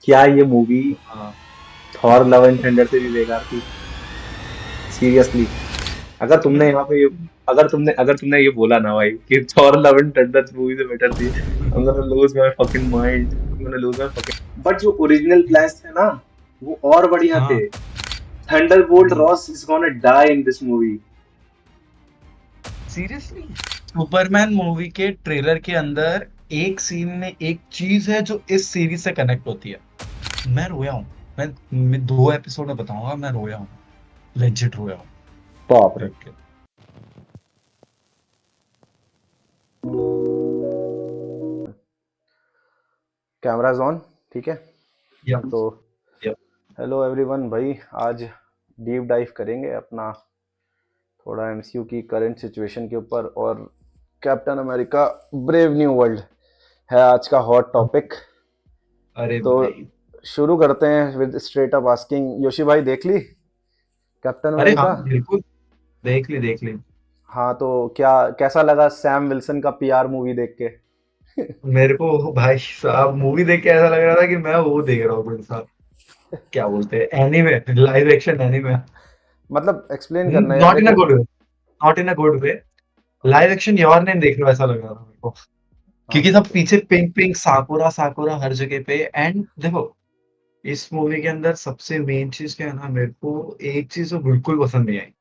क्या ये मूवी हाँ थॉर लव एंड थंडर से भी बेकार थी? सीरियसली, अगर तुमने यहाँ पे ये अगर तुमने ये बोला ना भाई कि Thor Love and thunder movie से बेटर थी, I'm gonna lose my fucking mind. I'm gonna lose my fucking. But जो ओरिजिनल प्लान्स थे ना, वो और बढ़िया थे. हाँ। Thunderbolt Ross is gonna die in this movie. Seriously, Superman movie के ट्रेलर के अंदर एक सीन में एक चीज है जो इस सीरीज से कनेक्ट होती है। मैं रोया हूँ। मैं 2 एपिसोड में बताऊंगा, मैं रोया हूँ, लेजिट रोया हूँ बाप रे. देख के। Cameras on. ठीक है. या, तो या। हेलो एवरीवन भाई. आज डीप डाइव करेंगे अपना थोड़ा एमसीयू की करंट सिचुएशन के ऊपर, और captain America Brave New world है आज का हॉट टॉपिक. अरे तो भाई। शुरू करते हैं with straight up asking. Yoshi भाई देख ली कैप्टन अरे हाँ, अमेरिका? बिल्कुल। देख ली, देख ली। हाँ, तो क्या कैसा लगा सैम विल्सन का पीआर मूवी देख के? मेरे को भाई साहब मूवी देख के ऐसा लग रहा था कि मैं वो देख रहा हूँ, मेरे साथ क्या बोलते हैं, एनीमे, लाइव एक्शन एनीमे। मतलब एक्सप्लेन करना यार, नॉट इन अ देखो. Good way, not in a good way. Live action your name देख लो, ऐसा लग रहा था मेरे को। हाँ क्योंकि सब बिल्कुल. पीछे पिंक पिंक साकुरा साकुरा हर जगह पे। एंड देखो, इस मूवी के अंदर सबसे मेन चीज क्या है ना, मेरे को एक चीज तो बिल्कुल पसंद नहीं आई,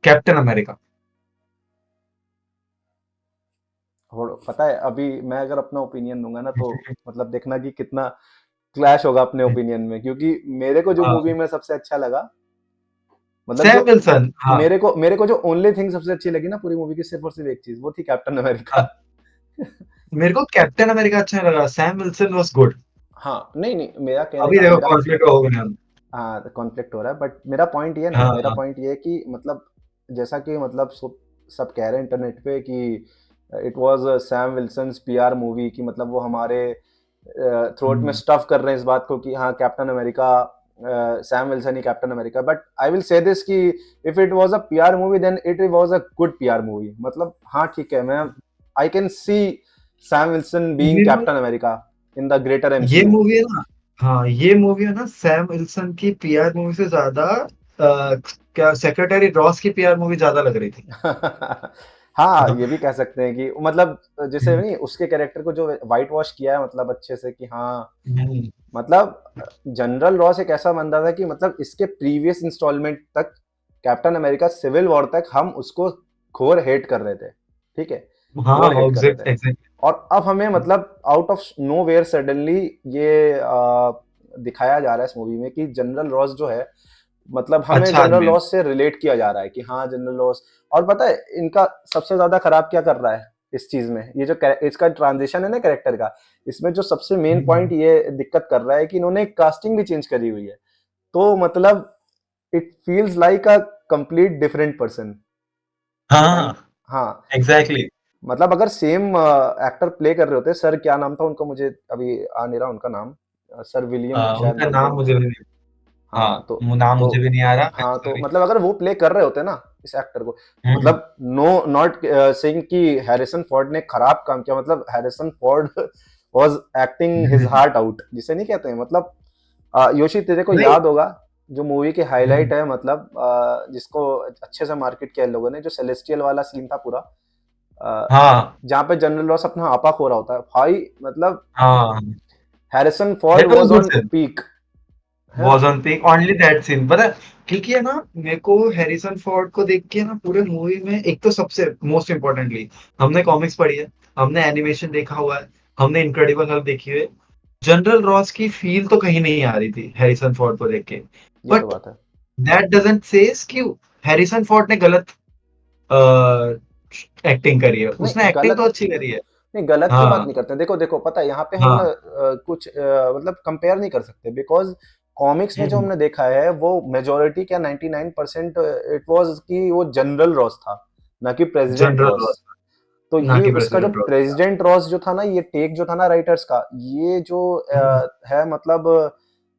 कैप्टन अमेरिका। पता है, अभी मैं अगर अपना ओपिनियन दूंगा ना, तो मतलब देखना कि कितना क्लैश होगा अपने ओपिनियन में, क्योंकि मेरे को जो हाँ, मूवी में सबसे अच्छा लगा, मतलब जो सैम विल्सन। हाँ, मेरे को जो ओनली थिंग सबसे अच्छी लगी ना पूरी मूवी की, सिर्फ और सिर्फ एक चीज, वो थी कैप्टन अमेरिका. हाँ। मेरे को कैप्टन अमेरिका अच्छा नहीं लगा, सैम विल्सन वाज गुड। हाँ, नहीं नहीं, मेरा कहने अभी का देखो मेरा कॉन्फ्लिक्ट हो गया। हाँ, कॉन्फ्लिक्ट हो रहा है, बट मेरा पॉइंट ये नहीं, हाँ, मेरा हाँ। पॉइंट ये है कि मतलब जैसा कि मतलब सब कह रहे हैं इंटरनेट पे कि it was Sam Wilson's PR movie, कि मतलब वो हमारे थ्रोट में हम्म, स्टफ कर रहे हैं इस बात को कि हाँ कैप्टन अमेरिका, सैम विल्सन ही Captain America. But I will say this कि if it was a PR movie then it was a good PR movie. मतलब हाँ ठीक है, मैं I can see Sam Wilson being ये Captain America in the greater ये MCU. Movie है ना, हाँ ये मूवी है ना, सैम विल्सन की पीआर मूवी से ज्यादा क्या सेक्रेटरी रॉस की पीआर मूवी ज्यादा लग रही थी। हाँ, ये भी कह सकते हैं कि मतलब जैसे हम्म, नहीं उसके कैरेक्टर को जो वाइट वॉश किया है, मतलब अच्छे से कि हाँ, हम्म, मतलब जनरल रॉस एक ऐसा बंदा था कि मतलब इसके प्रीवियस इंस्टॉलमेंट तक, कैप्टन अमेरिका सिविल वॉर तक हम उसको घोर हेट कर रहे थे. ठीक है, हाँ, घोर हेट कर रहे एग्जैक्ट थे. एग्जैक्ट। और अब हमें मतलब out of nowhere suddenly ये दिखाया जा रहा है इस मूवी में कि जनरल रॉस जो है, मतलब हमें अच्छा जनरल आदमी है। रॉस से रिलेट किया जा रहा है कि हाँ जनरल रॉस. और पता है इनका सबसे ज्यादा खराब क्या कर रहा है इस चीज में, ये जो इसका ट्रांजिशन है ना कैरेक्टर का, इसमें जो सबसे मेन पॉइंट हम्म, ये दिक्कत कर रहा है कि इन्होंने कास्टिंग भी चेंज करी हुई है. तो मतलब it feels like a complete different person. हाँ, हाँ, एग्जैक्टली। मतलब अगर सेम एक्टर प्ले कर रहे होते, सर क्या नाम था उनका, मुझे अभी आ नहीं रहा उनका नाम, सर विलियम शायद उनका नाम था नाम उनका. मुझे भी नहीं। हाँ, हाँ तो वो नाम तो मुझे भी नहीं आ रहा, हाँ, तो सॉरी। मतलब अगर वो प्ले कर रहे होते ना इस एक्टर को, हम्म, मतलब नो नॉट सेइंग कि हैरिसन फोर्ड ने खराब काम किया, मतलब Harrison Ford was acting his hmm, heart out जिसे नहीं कहते हैं. मतलब योशी तेरे को नहीं। याद होगा जो मूवी की हम्म, हाईलाइट है, मतलब जिसको अच्छे से मार्केट किया इन लोगों ने, जो सेलेस्टियल वाला सीन था पूरा, हाँ, जहाँ पे जनरल रॉस अपना आपा खो रहा होता है भाई, मतलब हाँ, Harrison Ford that was was good on scene. Peak है. Was on peak only that scene, पता है। क्योंकि है ना, मेरे को हैरिसन फोर्ड को देख के ना पूरे मूवी में, एक तो सबसे मोस्ट इम्पोर्टेंटली, हमने कॉमिक्स पढ़ी है, हमने एनिमेशन देखा हुआ है, हमने इनक्रेडिबल हल्क देखी है। जनरल रॉस की फील तो कहीं नहीं आ रही थी हैरिसन फोर्ड को देख के। ये तो बट बात है. दैट डजंट सेज कि हैरिसन फोर्ड ने गलत एक्टिंग करी है, उसने नहीं एक्टिंग तो गलत, अच्छी करी है। नहीं गलत की बात हाँ, नहीं करते. देखो देखो, पता है यहाँ पे हम हाँ। कुछ मतलब कंपेयर नहीं कर सकते, बिकॉज कॉमिक्स में जो हम्म, हमने देखा है वो मेजोरिटी क्या 99% इट वाज कि वो जनरल रॉस था, ना कि प्रेसिडेंट जनरल रॉस. रॉस, तो ना ये कि उसका जो प्रेसिडेंट रॉस। प्रेसिडेंट रॉस जो था ना, ये टेक जो था ना राइटर्स का, ये जो हम्म, है मतलब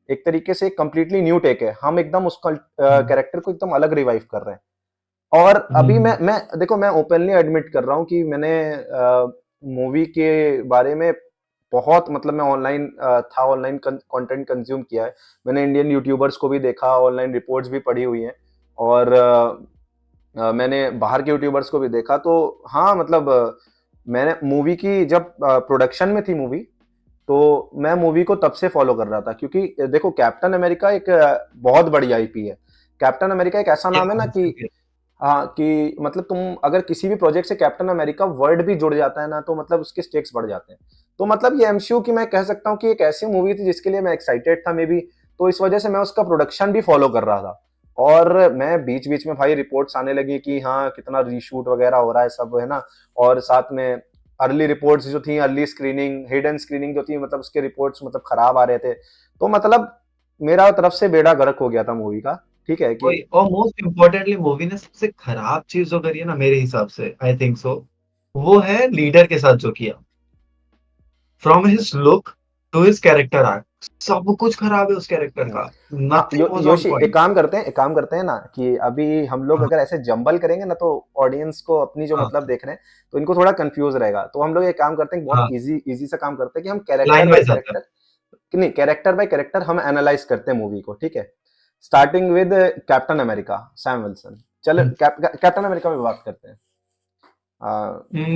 एक तरीके से कंप्लीटली न्यू टेक है. हम एकदम उसका हम्म, कैरेक्टर को एकदम अलग रिवाइव कर रहे हैं. और अभी हम्म, मैं देखो, मैं ओपनली एडमिट कर रहा हूँ कि मैंने मूवी के बारे में बहुत मतलब मैं ऑनलाइन था, ऑनलाइन कंटेंट कंज्यूम किया है। मैंने इंडियन यूट्यूबर्स को भी देखा, ऑनलाइन रिपोर्ट्स भी पढ़ी हुई हैं, और मैंने बाहर के यूट्यूबर्स को भी देखा। तो हाँ, मतलब मैंने मूवी की जब प्रोडक्शन में थी मूवी, तो मैं मूवी को तब से फॉलो कर रहा था, क्योंकि देखो कैप्टन अमेरिका एक बहुत बड़ी आईपी है। कैप्टन अमेरिका एक ऐसा नाम है ना कि हाँ, कि मतलब तुम अगर किसी भी प्रोजेक्ट से कैप्टन अमेरिका वर्ड भी जुड़ जाता है ना, तो मतलब उसके स्टेक्स बढ़ जाते हैं। तो मतलब ये एमसीयू की मैं कह सकता हूँ कि एक ऐसी मूवी थी जिसके लिए मैं एक्साइटेड था मे बी, तो इस वजह से मैं उसका प्रोडक्शन भी फॉलो कर रहा था। और मैं बीच बीच में भाई रिपोर्ट्स आने लगी कि हाँ कितना रीशूट वगैरह हो रहा है सब, है ना। और साथ में अर्ली रिपोर्ट्स जो थी, अर्ली स्क्रीनिंग, हिडन स्क्रीनिंग जो थी, मतलब उसके रिपोर्ट्स मतलब खराब आ रहे थे। तो मतलब मेरा तरफ से बेड़ा गर्क हो गया था मूवी का। ठीक है कि वही, और मोस्ट इम्पोर्टेंटली मूवी ने सबसे खराब चीज जो करी है ना मेरे हिसाब से, आई थिंक सो, वो है लीडर के साथ जो किया। From his look to his character arc, सब कुछ खराब है उस कैरेक्टर हम्म। का। हाँ, नथिंग वाज ऑन योशी एक पॉइंट। काम करते हैं, एक काम करते हैं ना कि अभी हम लोग हाँ अगर ऐसे जंबल करेंगे ना, तो ऑडियंस को अपनी जो मतलब हाँ देख रहे हैं, तो इनको थोड़ा कंफ्यूज रहेगा। तो हम लोग एक काम करते हैं, बहुत हाँ, इजी इजी सा काम करते हैं कि हम कैरेक्टर लाइन बाय वाइज आता है। कैरेक्टर, नहीं कैरेक्टर बाय कैरेक्टर हम एनालाइज करते हैं मूवी को, ठीक है। Starting with captain America, Sam Wilson. चलो कैप्टन अमेरिका में बात करते हैं।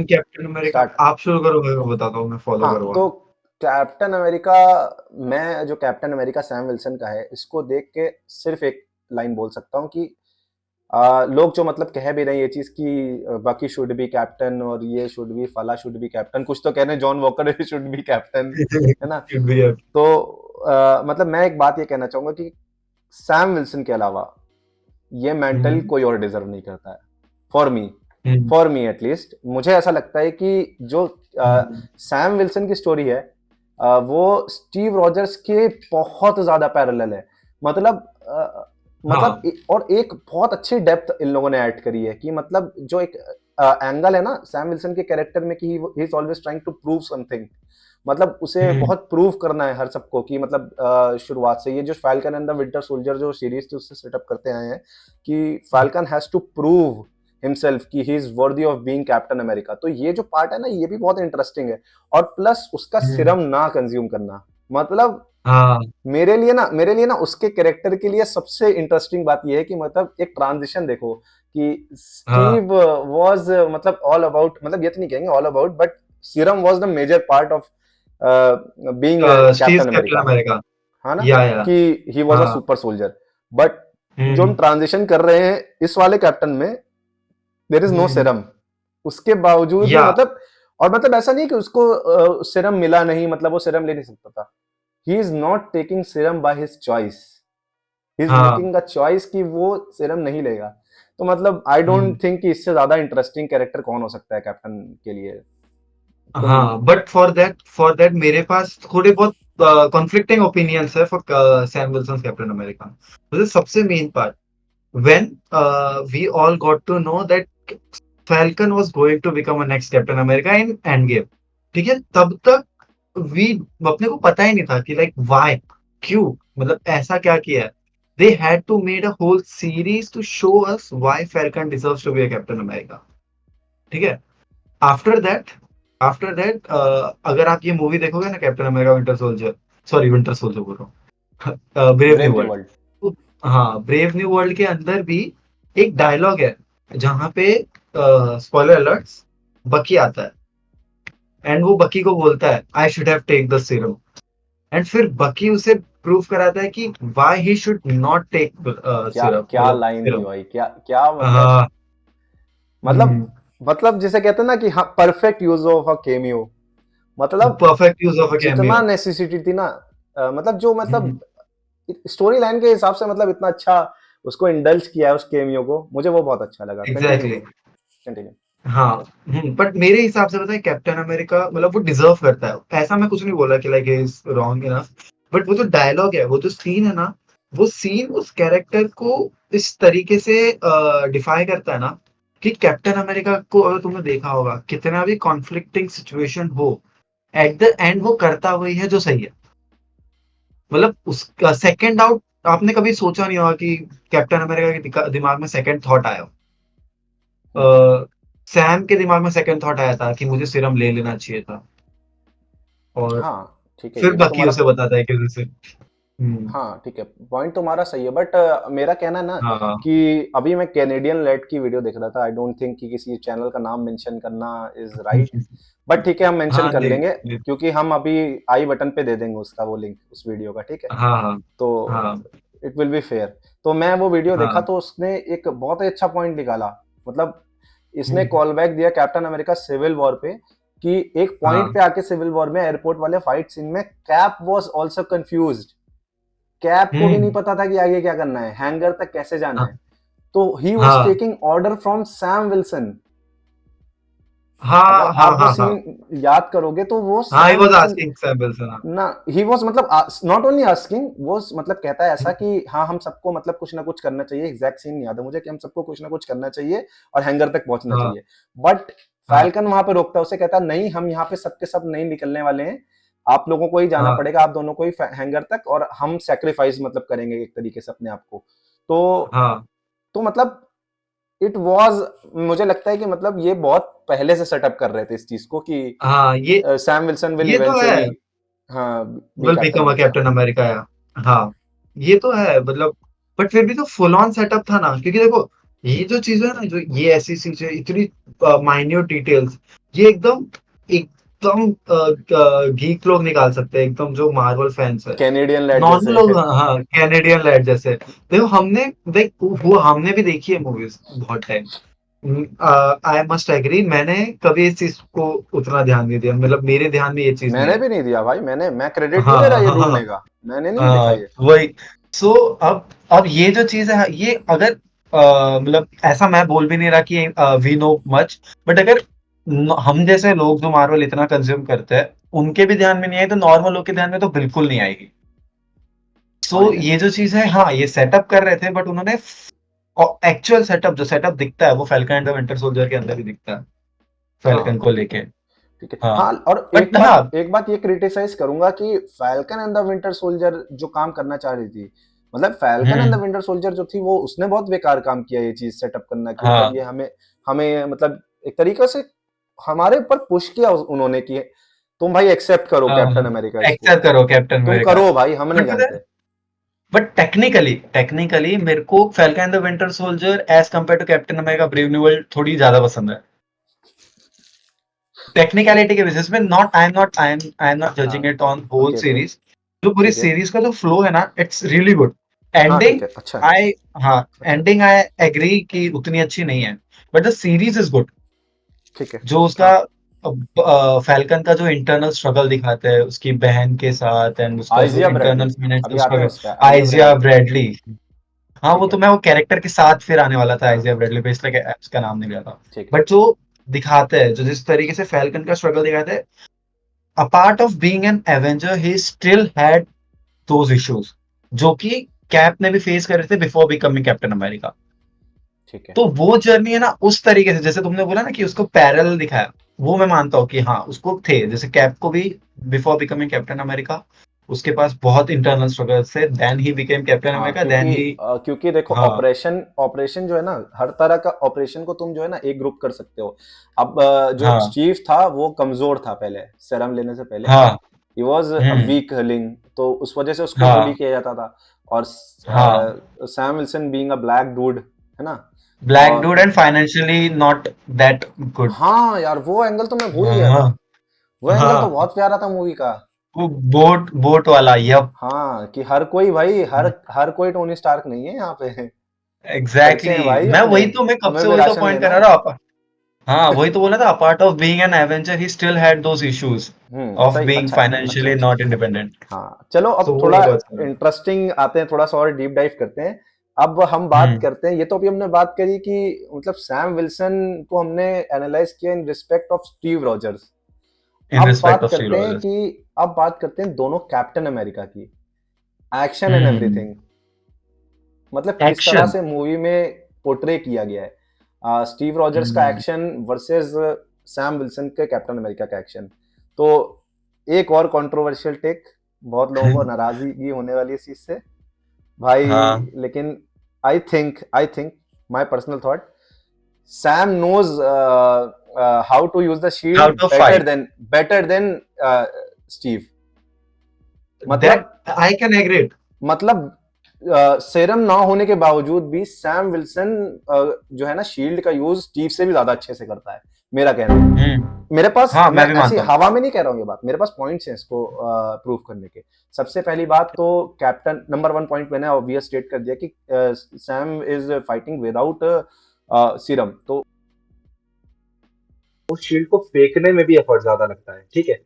कैप्टन अमेरिका स्टार्ट आप शुरू करो, मैं बताता हूँ, मैं फॉलो हाँ, करूँगा। तो कैप्टन अमेरिका, मैं जो कैप्टन अमेरिका सैम विल्सन का है, इसको देख के सिर्फ एक लाइन बोल सकता हूँ कि लोग जो मतलब कह भी रहे हैं ये चीज कि बकी शुड बी कैप्टन, और ये शुड बी, फला शुड बी कैप्टन, कुछ तो कह रहे हैं John walker should be captain, है ना। तो मतलब मैं एक बात ये कहना चाहूंगा कि सैम विल्सन के अलावा ये मेंटल हम्म कोई और डिजर्व नहीं करता है। For me, hmm for me at least मुझे ऐसा लगता है कि जो हम्म, सैम विल्सन की स्टोरी है, वो स्टीव रॉजर्स के बहुत ज्यादा पैरेलल है। मतलब मतलब हाँ और एक बहुत अच्छी डेप्थ इन लोगों ने ऐड करी है कि मतलब जो एक एंगल है ना सैम विल्सन के कैरेक्टर में कि he is always trying to prove something. मतलब उसे हम्म बहुत प्रूव करना है हर सबको कि मतलब शुरुआत से ये जो Falcon and the Winter Soldier जो सीरीज थी उससे सेटअप करते आए हैं कि Falcon has to prove himself कि he is worthy of being Captain America. तो ये जो पार्ट है ना ये भी बहुत इंटरेस्टिंग है। और प्लस उसका हम्म, सिरम ना कंज्यूम करना, मतलब हाँ मेरे लिए ना उसके कैरेक्टर के लिए सबसे इंटरेस्टिंग बात ये है कि मतलब एक ट्रांजिशन देखो कि हाँ, स्टीव वाज मतलब ऑल अबाउट, मतलब ये तो नहीं कहेंगे all about, but serum was the major part of being Steve captain Captain America, America. है ना, या कि ही वाज अ हाँ, सुपर सोल्जर। बट जो हम हम्म ट्रांजिशन कर रहे हैं इस वाले कैप्टन में, there is no hmm, serum. उसके बावजूद या मतलब, और मतलब ऐसा नहीं कि उसको सीरम मिला नहीं, मतलब वो सीरम ले नहीं सकता था। ही is not taking serum by his choice, he is हाँ, मेकिंग अ चॉइस कि वो सीरम नहीं लेगा। तो मतलब आई हम्म डोंट थिंक कि इससे ज्यादा इंटरेस्टिंग कैरेक्टर कौन हो सकता है कैप्टन के लिए। तुम हाँ, बट फॉर दैट मेरे पास थोड़े बहुत कॉन्फ्लिक्टिंग ओपिनियंस है for Sam Wilson captain America. मुझे सबसे main part, when we all got to know that Falcon was going to become a next Captain America in Endgame, ठीक है, तब तक वी अपने को पता ही नहीं था कि लाइक वाई, क्यों, मतलब ऐसा क्या किया है। They had to made a whole series to show us why Falcon deserves to be a Captain America, ठीक है। आफ्टर दैट आफ्टर दैट अगर आप ये मूवी देखोगे ना, captain America winter soldier, sorry winter soldier बोल रहा हूँ, brave new brave New world. World. तो हाँ, ब्रेव न्यू वर्ल्ड के अंदर भी एक डायलॉग है जहां पे, स्पॉइलर अलर्ट्स, बकी आता है एंड वो बकी को बोलता है I should have take the serum, and फिर बकी उसे प्रूव कराता है कि why he should not take क्या सिरप, क्या मतलब लाइन थी सीरम। भाई, क्या क्या मतलब, हाँ, मतलब मतलब जिसे कहते हैं ना कि हाँ perfect use of a cameo. मतलब परफेक्ट यूज ऑफ अ जितना कैमियो। नेसेसिटी थी ना, मतलब जो मतलब स्टोरी लाइन के हिसाब से मतलब इतना अच्छा उसको इंडल्ज किया है उस केमियो को, मुझे वो बहुत अच्छा लगा। Continue exactly, bro, continue. हाँ। बट मेरे हिसाब से पता है, कैप्टन अमेरिका मतलब वो डिजर्व करता है, ऐसा मैं कुछ नहीं बोला कि like is wrong enough, but वो जो डायलॉग है, वो जो सीन है ना, वो सीन उस कैरेक्टर को इस तरीके से डिफाई करता है ना, कि कैप्टन अमेरिका को अगर तुमने देखा होगा, कितना भी कॉन्फ्लिक्टिंग सिचुएशन हो, एट द एंड वो करता वही है जो सही है। मतलब उसका सेकंड आउट, आपने कभी सोचा नहीं होगा कि कैप्टन अमेरिका के दिमाग में सेकंड थॉट आया हो। हम्म। सैम के दिमाग में सेकंड थॉट आया था कि मुझे सीरम ले लेना चाहिए था। और हाँ ठीक है, फिर ये भी बाकी तुम्हारा उसे बताता है कि उसे हाँ ठीक है, पॉइंट तुम्हारा सही है, बट मेरा कहना है ना हाँ कि अभी मैं कैनेडियन लेड की वीडियो देख रहा था। आई डोंट थिंक कि किसी चैनल का नाम मेंशन करना इज राइट, बट ठीक है हम मेंशन हाँ कर नहीं लेंगे, नहीं, क्योंकि हम अभी आई बटन पे दे देंगे उसका वो लिंक उस वीडियो का, ठीक है। हाँ हाँ तो हाँ इट विल बी फेयर। तो मैं वो वीडियो देखा हाँ तो उसने एक बहुत ही अच्छा पॉइंट निकाला, मतलब इसने हम्म, कॉल बैक दिया कैप्टन अमेरिका सिविल वॉर पे, कि एक पॉइंट हाँ पे आके सिविल वॉर में एयरपोर्ट वाले फाइट सीन में cap was also confused. Cap को भी नहीं हम्म, पता था कि आगे क्या करना है, हैंगर तक कैसे जाना हाँ है। तो ही वाज हाँ taking order from Sam Wilson. अगर हाँ हाँ आप वो हाँ हाँ सीन याद करोगे तो वो हाँ he Sam was Wilson asking Sam Wilson हाँ ना, ही वाज मतलब नॉट ओनली आस्किंग, वो मतलब कहता है ऐसा कि हाँ हम सबको मतलब कुछ ना कुछ करना चाहिए, एग्जैक्ट सीन याद है मुझे कि हम सबको कुछ ना कुछ करना चाहिए और हैंगर तक पहुंचना हाँ चाहिए। बट हाँ फैल्कन वहां पे रोकता है उसे, कहता है नहीं हम यहाँ पे सबके सब नहीं निकलने वाले हैं, आप लोगों को ही जाना हाँ पड़ेगा, आप दोनों को ही हैंगर तक, और हम सेक्रीफाइस मतलब करेंगे एक तरीके से अपने आप को। तो हाँ मतलब इट वाज, मुझे लगता है कि मतलब ये बहुत पहले से सेटअप कर रहे थे इस चीज को कि हाँ सैम विल्सन विल ये तो है इवेंचुअली हाँ be will captain become a America. Captain America या हाँ ये तो है मतलब बट फिर भी तो फुल ऑन सेटअप था ना क्योंकि देखो ये जो चीज है ना जो ये ऐसी चीजें इतनी माइन्यूट डिटेल्स ये एकदम एकदम गीक लोग निकाल सकते हैं एकदम जो मार्वल फैंस है कैनेडियन लैड नॉर्मल जैसे। लोग हाँ कैनेडियन लाइट जैसे देखो हमने देख वो हमने भी देखी है मूवीज बहुत टाइम आई मस्ट एग्री मैंने कभी इस चीज को उतना ध्यान नहीं दिया मतलब मेरे ध्यान में ये चीज नहीं मैंने है भी नहीं दिया भाई, मैं क्रेडिट नहीं हाँ ले रहा ये हाँ हाँ ढूंढने का, मैंने नहीं देखा हाँ ये। वही सो अब ये जो चीज है ये अगर मतलब ऐसा मैं बोल भी नहीं रहा कि वी नो मच बट अगर हम जैसे लोग जो मार्वल इतना कंज्यूम करते हैं उनके भी ध्यान में नहीं आई तो नॉर्मल लोग के ध्यान में तो बिल्कुल नहीं आएगी सो पॉइंट है। ये जो चीज है हाँ ये सेटअप कर रहे थे बट उन्होंने एक्चुअल सेटअप जो सेटअप दिखता है वो falcon and the Winter soldier के अंदर भी दिखता है फाल्कन हाँ को लेके ठीक है, हाँ हाँ और बट हाँ एक बात ये क्रिटिसाइज करूंगा कि falcon and the Winter Soldier जो काम करना चाह रही थी, मतलब falcon and the hmm winter Soldier जो थी वो उसने बहुत बेकार काम किया ये चीज सेटअप करना, कि मतलब हाँ ये हमें हमें मतलब एक तरीके से हमारे ऊपर पुश किया उन्होंने कि तुम भाई एक्सेप्ट करो हाँ कैप्टन अमेरिका इसको, एक्सेप्ट करो कैप्टन तुम अमेरिका करो भाई हम नहीं बट पता है जानते। बट टेक्निकली मेरे को Falcon and the Winter Soldier as compare to Captain America Brave New World थोड़ी ज्यादा पसंद है टेक्निकलिटी के बेसिस में नॉट आई एम नॉट हाँ judging it on whole okay okay series जो पूरी ठीक है, सीरीज का जो फ्लो है ना इट्स रियली गुड हाँ एंडिंग ठीक है, अच्छा है, आई हाँ अच्छा है, एंडिंग आई एग्री कि उतनी अच्छी नहीं है but the series is good ठीक है, जो उसका हाँ फैल्कन का जो इंटरनल स्ट्रगल दिखाते हैं उसकी बहन के साथ एंड उसका जो आइजिया इंटरनल ब्रैडली, फाइनेंशियल अभी आते हैं स्ट्रगल उस पर आइजिया आइजिया ब्रैडली, ब्रैडली हाँ वो ठीक तो है, मैं वो कैरेक्टर के साथ फिर आने वाला था आइजिया ब्रैडली पे इसलिए एप्स का नाम नहीं लिया था ठीक है, बट जो दिखाते हैं जो जिस तरीके से फैल्कन का स्ट्रगल दिखाते हैं apart of being an Avenger he still had those issues जो कि कैप ने भी फेस करे थे बिफोर बिकमिंग कैप्टन अमेरिका ठीक है, तो वो जर्नी है ना उस तरीके से जैसे तुमने बोला ना कि उसको पैरेलल दिखाया वो मैं मानता हूँ कि हाँ उसको थे जैसे कैप को भी बिफोर बिकमिंग कैप्टन अमेरिका उसके पास बहुत इंटरनल स्ट्रगल्स थे देन ही बिकेम कैप्टन हाँ अमेरिका देन क्योंकि ही क्योंकि देखो हाँ ऑपरेशन ऑपरेशन जो है ना, हर तरह का ऑपरेशन को तुम जो है ना एक ग्रुप कर सकते हो। अब जो हाँ स्टीव था वो कमजोर था पहले सेरम लेने से पहले, हाँ he was a hmm week लिंग, तो उस वजह से उसको बुली हाँ किया जाता था। और हाँ Sam Wilson being a black dude, है ना। ब्लैक और dude and financially not that good हाँ यार वो एंगल तो मैं भूल गया था, हाँ वो एंगल तो हाँ बहुत प्यारा था मूवी का। वो बोट बोट वाला यप हाँ कि हर कोई भाई हर कोई टोनी स्टार्क नहीं है यहाँ पे, खर्चे एग्जैक्टली हैं भाई मैं अपने, वही तो मैं कब हमें से भी वही तो राशन पॉइंट लेना करा है। रहा हूँ हाँ वही तो बोला था apart of being an Avenger he still had those issues of सही, बीइंग अच्छा है, अच्छा फाइनेंशियली अच्छा। नॉट इंडिपेंडेंट हाँ चलो सो अब वो थोड़ा मेरे को अच्छा लगा इंटरेस्टिंग आते हैं, थोड़ा सा और डीप डाइव करते हैं। अब हम बात हम्म करते हैं, ये तो अभी हमने बात करी कि मतलब सैम विल्सन को हमने एनालाइज किया in respect of Steve Rogers. In अब रिस्पेक्ट बात ऑफ स्टीव करते हैं रॉजर्स कि अब बात करते हैं दोनों कैप्टन अमेरिका की, एक्शन एंड हम्म एवरीथिंग, मतलब किस तरह एक्शन से मूवी में पोर्ट्रे किया गया है स्टीव रॉजर्स का हम्म एक्शन वर्सेस सैम विल्सन के कैप्टन अमेरिका का एक्शन। तो एक और कंट्रोवर्शियल टेक, बहुत लोगों को नाराजगी होने वाली है इस चीज से भाई, हाँ लेकिन I think my personal thought, Sam knows how to use the shield how to better fight than better than Steve. That मतलब आई कैन एग्री। मतलब सेरम ना होने के बावजूद भी सैम विल्सन जो है ना शील्ड का यूज स्टीव से भी ज्यादा अच्छे से करता है, मेरा कहना है। मेरे पास, हाँ, मैं मैं भी ऐसी मानता हूँ। हवा में नहीं कह रहा हूँ ये बात, मेरे पास पॉइंट्स हैं इसको प्रूव करने के। सबसे पहली बात तो कैप्टन, नंबर 1 पॉइंट मैंने ऑब्वियस स्टेट कर दिया कि Sam is fighting without serum, तो उस शील्ड को फेंकने में भी एफर्ट ज्यादा लगता है, ठीक है।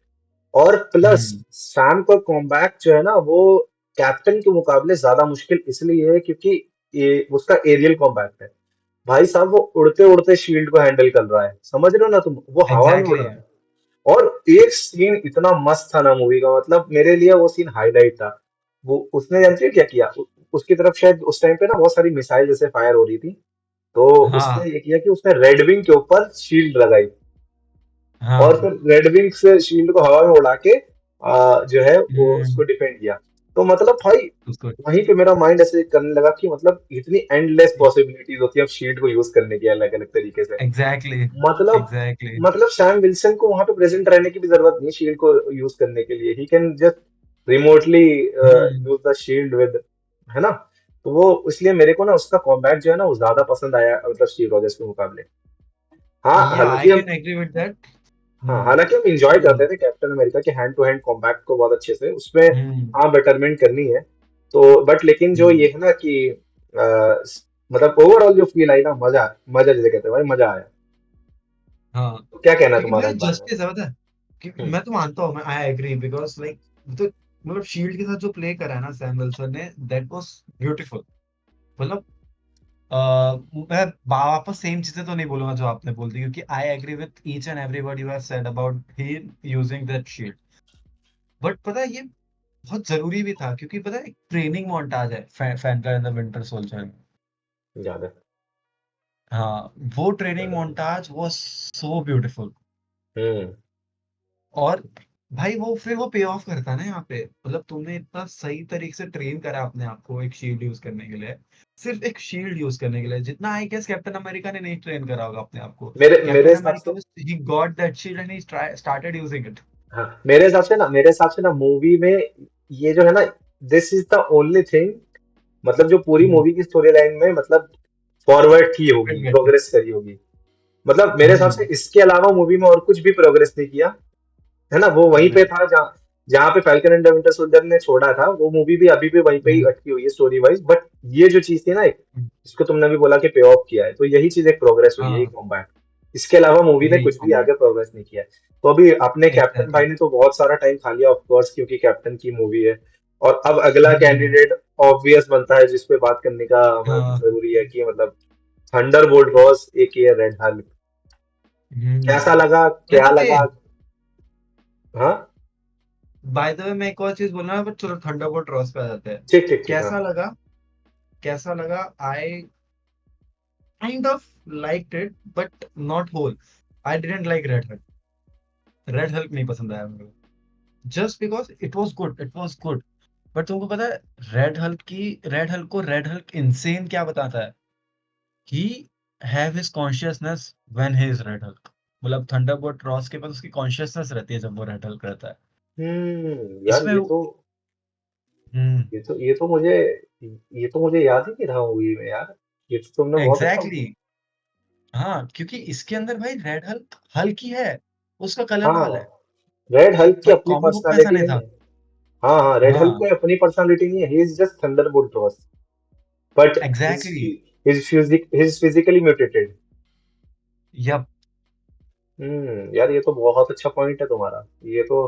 और प्लस हम्म, सैम का कॉम्बैक जो है ना वो कैप्टन के मुकाबले ज्यादा मुश्किल इसलिए है क्योंकि ये उसका एरियल कॉम्बैट है। भाई साहब वो उड़ते उड़ते शील्ड को हैंडल कर रहा है, समझ रहे हो ना तुम, वो हवा में उड़ एग्जैक्टली। रहा है। और एक सीन इतना मस्त था ना मूवी का, मतलब मेरे लिए वो सीन हाईलाइट था। वो उसने जानते हो क्या किया, उसकी तरफ शायद उस टाइम पे ना बहुत सारी मिसाइल जैसे फायर हो रही थी, तो उसने हाँ, ये किया कि उसने रेड विंग के ऊपर शील्ड लगाई और हाँ। फिर रेड विंग से शील्ड को हवा में उड़ा के जो है वो उसको हम्म, डिफेंड किया। तो मतलब भाई उसको वहीं पे मेरा माइंड ऐसे करने लगा कि मतलब इतनी एंडलेस पॉसिबिलिटीज होती है अब शील्ड को यूज करने की अलग अलग तरीके से। एग्जैक्टली, मतलब एग्जैक्टली। मतलब सैम विल्सन को वहां पे प्रेजेंट रहने की भी जरूरत नहीं शील्ड को यूज करने के लिए, he can just remotely hmm, use the shield with, है ना। तो वो इसलिए मेरे को ना उसका कॉम्बैट जो है ना वो ज्यादा पसंद आया, मतलब स्टीव रॉजर्स के मुकाबले। हाँ या हालांकि आई हम कैन एग्री विद दैट। हाँ हालांकि हम इंजॉय बोलो। करते थे कैप्टन अमेरिका के हैंड टू हैंड कॉम्बैट को बहुत अच्छे से, उसमें हम्म, हाँ बेटरमेंट करनी है। तो बट लेकिन जो हम्म, ये है ना कि मतलब ओवरऑल जो फील आई ना, मजा मजा जिसे कहते हैं भाई, मजा आया। हाँ। तो क्या कहना है क्योंकि तुम्हारा भाई इस बारे में? जस्टिस है, पता है। क्योंकि हम्म, मैं तो मानता हूँ, मैं आई एग्री बिकॉज लाइक, तो मतलब शील्ड के साथ जो प्ले करा है ना सैम विल्सन ने, दैट वाज ब्यूटीफुल। मतलब मैं वापस सेम चीजें तो नहीं बोलूंगा जो आपने बोल दी, क्योंकि I agree with each and every word you have said about he using that shield. But पता है ये बहुत जरूरी भी था, क्योंकि पता है एक ट्रेनिंग मोन्टाज है Falcon and the Winter Soldier. याद है। हाँ, वो ट्रेनिंग याद है। Montage was so beautiful. Hmm. और भाई वो फिर वो पे ऑफ करता है ना यहाँ पे। मतलब तुमने इतना सही तरीके से ट्रेन करा अपने आप को एक शील्ड यूज करने के लिए, सिर्फ एक शील्ड यूज करने के लिए, जितना आई गेस कैप्टन अमेरिका ने नहीं ट्रेन करा होगा अपने आप को। मेरे मेरे कैप्टन हिसाब अमेरिका से, just he got that shield and he started using it. हाँ मेरे हिसाब से ना मूवी में ये जो है ना, this is the only thing, मतलब जो पूरी मूवी की स्टोरी लाइन में मतलब फॉरवर्ड की होगी, प्रोग्रेस करी होगी। मतलब मेरे हिसाब से हम्म, इसके अलावा मूवी में और कुछ भी प्रोग्रेस नहीं किया, है ना। वो वहीं पे नहीं। था जहाँ जहाँ पे falcon and the Winter soldier ने छोड़ा था, वो मूवी भी अभी भी वहीं पे ही हम्म, अटकी हुई है स्टोरी वाइज। बट ये जो चीज थी ना एक, जिसको तुमने भी बोला कि पे ऑफ किया है, तो यही चीज एक प्रोग्रेस हुई है, यही हाँ, कॉम्बैट। इसके अलावा मूवी ने यही कुछ भी कॉम्बैक्ट। आगे प्रोग्रेस नहीं किया है। तो अभी अपने कैप्टन एग्जैक्टली। भाई ने तो बहुत सारा टाइम खा लिया ऑफ कोर्स, क्योंकि कैप्टन की मूवी है। और अब अगला हम्म, कैंडिडेट ऑब्वियस बनता है जिसपे बात करने का हमें हाँ, जरूरी है, कि मतलब थंडरबोल्ट रॉस एक ये रेड हल्क। कैसा लगा, मैं क्या तो ये लगा? हाँ बाय द वे मैं एक और चीज बोलना है, बट चलो थंडरबोल्ट रॉस पे आ जाते हैं। ठीक ठीक ठीक, हाँ। कैसा लगा, कैसा लगा, I kind of liked it but not whole. I didn't like Red Hulk. Red Hulk नहीं पसंद आया मेरे को, just because it was good, it was good. But तुमको पता है रेड हल्क को रेड हल्क इंसेन क्या बताता है? He have his consciousness when he is Red Hulk. मतलब थंडरबोल्ट रॉस के पास उसकी कॉन्शियसनेस रहती है जब वो रेड हल्क रहता है। यार इसमें हम्म, ये तो मुझे याद ही नहीं रहा मूवी में यार। ये तो तुमने बहुत अच्छा। एग्जैक्टली। हाँ, क्योंकि इसके अंदर भाई रेड हल्क हल्क ही है, उसका कलर हाँ, लाल है। रेड हल्क की भाई अपनी कॉमिक बुक में ऐसा पर्सनालिटी नहीं नहीं था। है। हाँ हाँ, रेड हल्क हाँ, को अपनी पर्सनालिटी नहीं है, he is just Thunderbolt Ross, but his exactly. His physically mutated. Yep, यार ये तो बहुत अच्छा पॉइंट है तुम्हारा, ये तो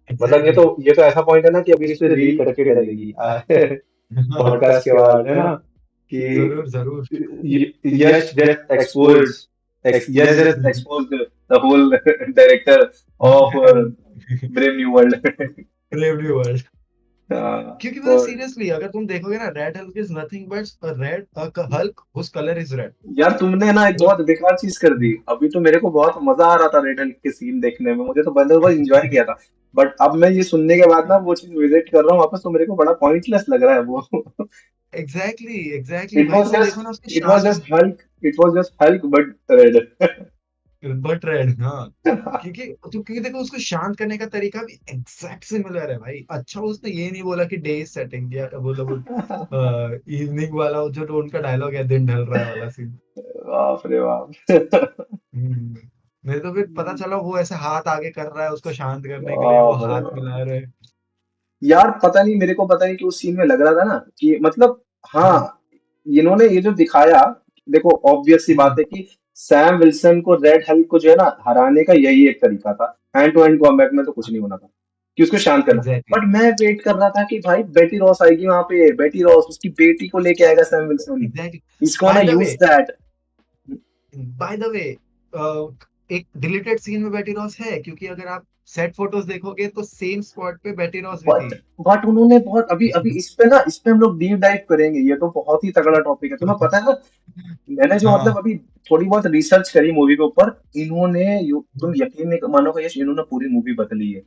मतलब ये एग्जैक्टली। तो ये तो ऐसा पॉइंट है ना कि अभी इस पे रील करके डलेगी पॉडकास्ट के बाद, है ना, कि जरूर, जरूर। Yes just yes just exposed the whole director of Brave New World. Brave New World. क्योंकि तो मतलब सीरियसली अगर तुम देखोगे ना, Red Hulk is nothing but Red Hulk whose colour is red. यार तुमने ना एक मतलब बहुत बेकार चीज कर दी, अभी तो मेरे को बहुत मजा आ रहा था रेड हल्क के सीन देखने में, मुझे तो बंदरबल एंजॉय किया था। बट अब मैं ये सुनने के बाद ना वो चीज विजिट कर रहा हूँ वापस, तो मेरे को बड़ा पॉइंटलेस लग रहा है वो। एग्जैक्टली, एग्जैक्टली इट भाई वाज तुम देखो जस्ट ना उसके it was sharp. Just Hulk, it was just Hulk but red. But red, हाँ। क्योंकि देखो उसको शांत करने का तरीका भी एग्जैक्ट सिमिलर है भाई। अच्छा उसने ये नहीं बोला कि डे सेटिंग किया, बोला वो इवनिंग वाला जो तो उनका डायलॉग है, दिन ढल रहा है वाला सीन। बाप रे बाप। नहीं तो फिर पता चला वो ऐसे हाथ आगे कर रहा है उसको शांत करने के लिए, वो बाप रे हाथ बाप। मिला रहे। यार पता नहीं, मेरे को पता नहीं कि उस सीन में लग रहा था ना कि मतलब, हाँ, हम्म, इन्होंने ये जो दिखाया, देखो ऑब्वियस सी बात हम्म, है कि सैम विल्सन को, रेड हल्क को जो है ना हराने का यही एक तरीका था। हैंड टू हैंड कॉम्बैट में तो कुछ नहीं होना था कि उसको शांत करना। एग्जैक्टली। बट मैं वेट कर रहा था कि भाई बेटी रॉस आएगी वहां पे, बेटी रॉस उसकी बेटी को लेके आएगा Sam Wilson, exactly. Is gonna buy the way use that. Bye the वे एक डिलीटेड सीन में बेटी रॉस है, क्योंकि अगर आप सेट फोटोज देखोगे तो सेम स्पॉट पे बेटी रॉस भी थी। बट बट उन्होंने बहुत, अभी अभी इस पे हम लोग डीप डाइव करेंगे, ये तो बहुत ही तगड़ा टॉपिक है, तुम्हें पता है ना। मैंने जो मतलब हाँ, अभी थोड़ी बहुत रिसर्च करी मूवी के ऊपर, इन्होंने तुम यकीन नहीं मानोगे यश, इन्होंने पूरी मूवी बदली है।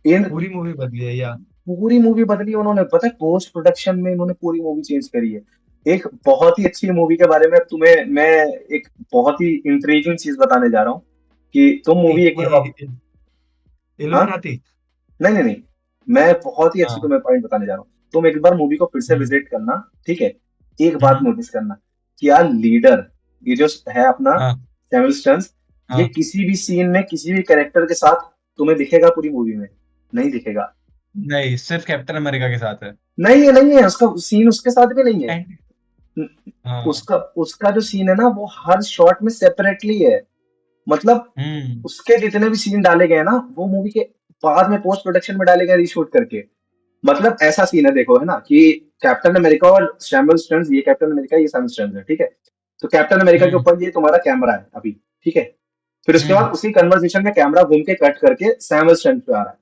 इन पूरी मूवी बदली है या? पूरी मूवी बदली है उन्होंने, पता है पोस्ट प्रोडक्शन में इन्होंने पूरी मूवी चेंज करी है। एक बहुत ही अच्छी मूवी के बारे में तुम्हें मैं एक बहुत ही इंट्रीगिंग चीज बताने जा रहा हूँ कि तुम मूवी एक बार हाँ, इल्यूमिनाटी। नहीं नहीं नहीं, मैं बहुत ही अच्छी हाँ। तुम्हें पॉइंट बताने जा रहा हूँ। तुम एक बार मूवी को फिर से हम्म, विजिट करना, ठीक है। एक बात हम्म, नोटिस करना कि यार लीडर, ये जो है अपना हाँ, सैमुअल स्टन्स, ये हाँ। किसी भी सीन में किसी भी कैरेक्टर के साथ तुम्हें दिखेगा पूरी मूवी में? नहीं दिखेगा। नहीं, सिर्फ कैप्टन अमेरिका के साथ है। नहीं है, नहीं है, उसका सीन उसके साथ भी नहीं है। एंड हाँ। उसका उसका जो सीन है ना वो हर शॉट में सेपरेटली है। मतलब हम्म, उसके जितने भी सीन डाले गए ना वो मूवी के बाद में पोस्ट प्रोडक्शन में डाले गए रीशूट करके। मतलब ऐसा सीन है देखो, है ना, कि कैप्टन अमेरिका और सैमुअल स्टन्स, ये कैप्टन अमेरिका ये सैमुअल स्टन्स है, ठीक है। तो कैप्टन अमेरिका के हम्म, ऊपर ये तुम्हारा कैमरा है अभी, ठीक है। फिर उसके हम्म, बाद उसी कन्वर्सेशन में कैमरा घूम के कट करके सैमुअल स्टन्स पे आ रहा है।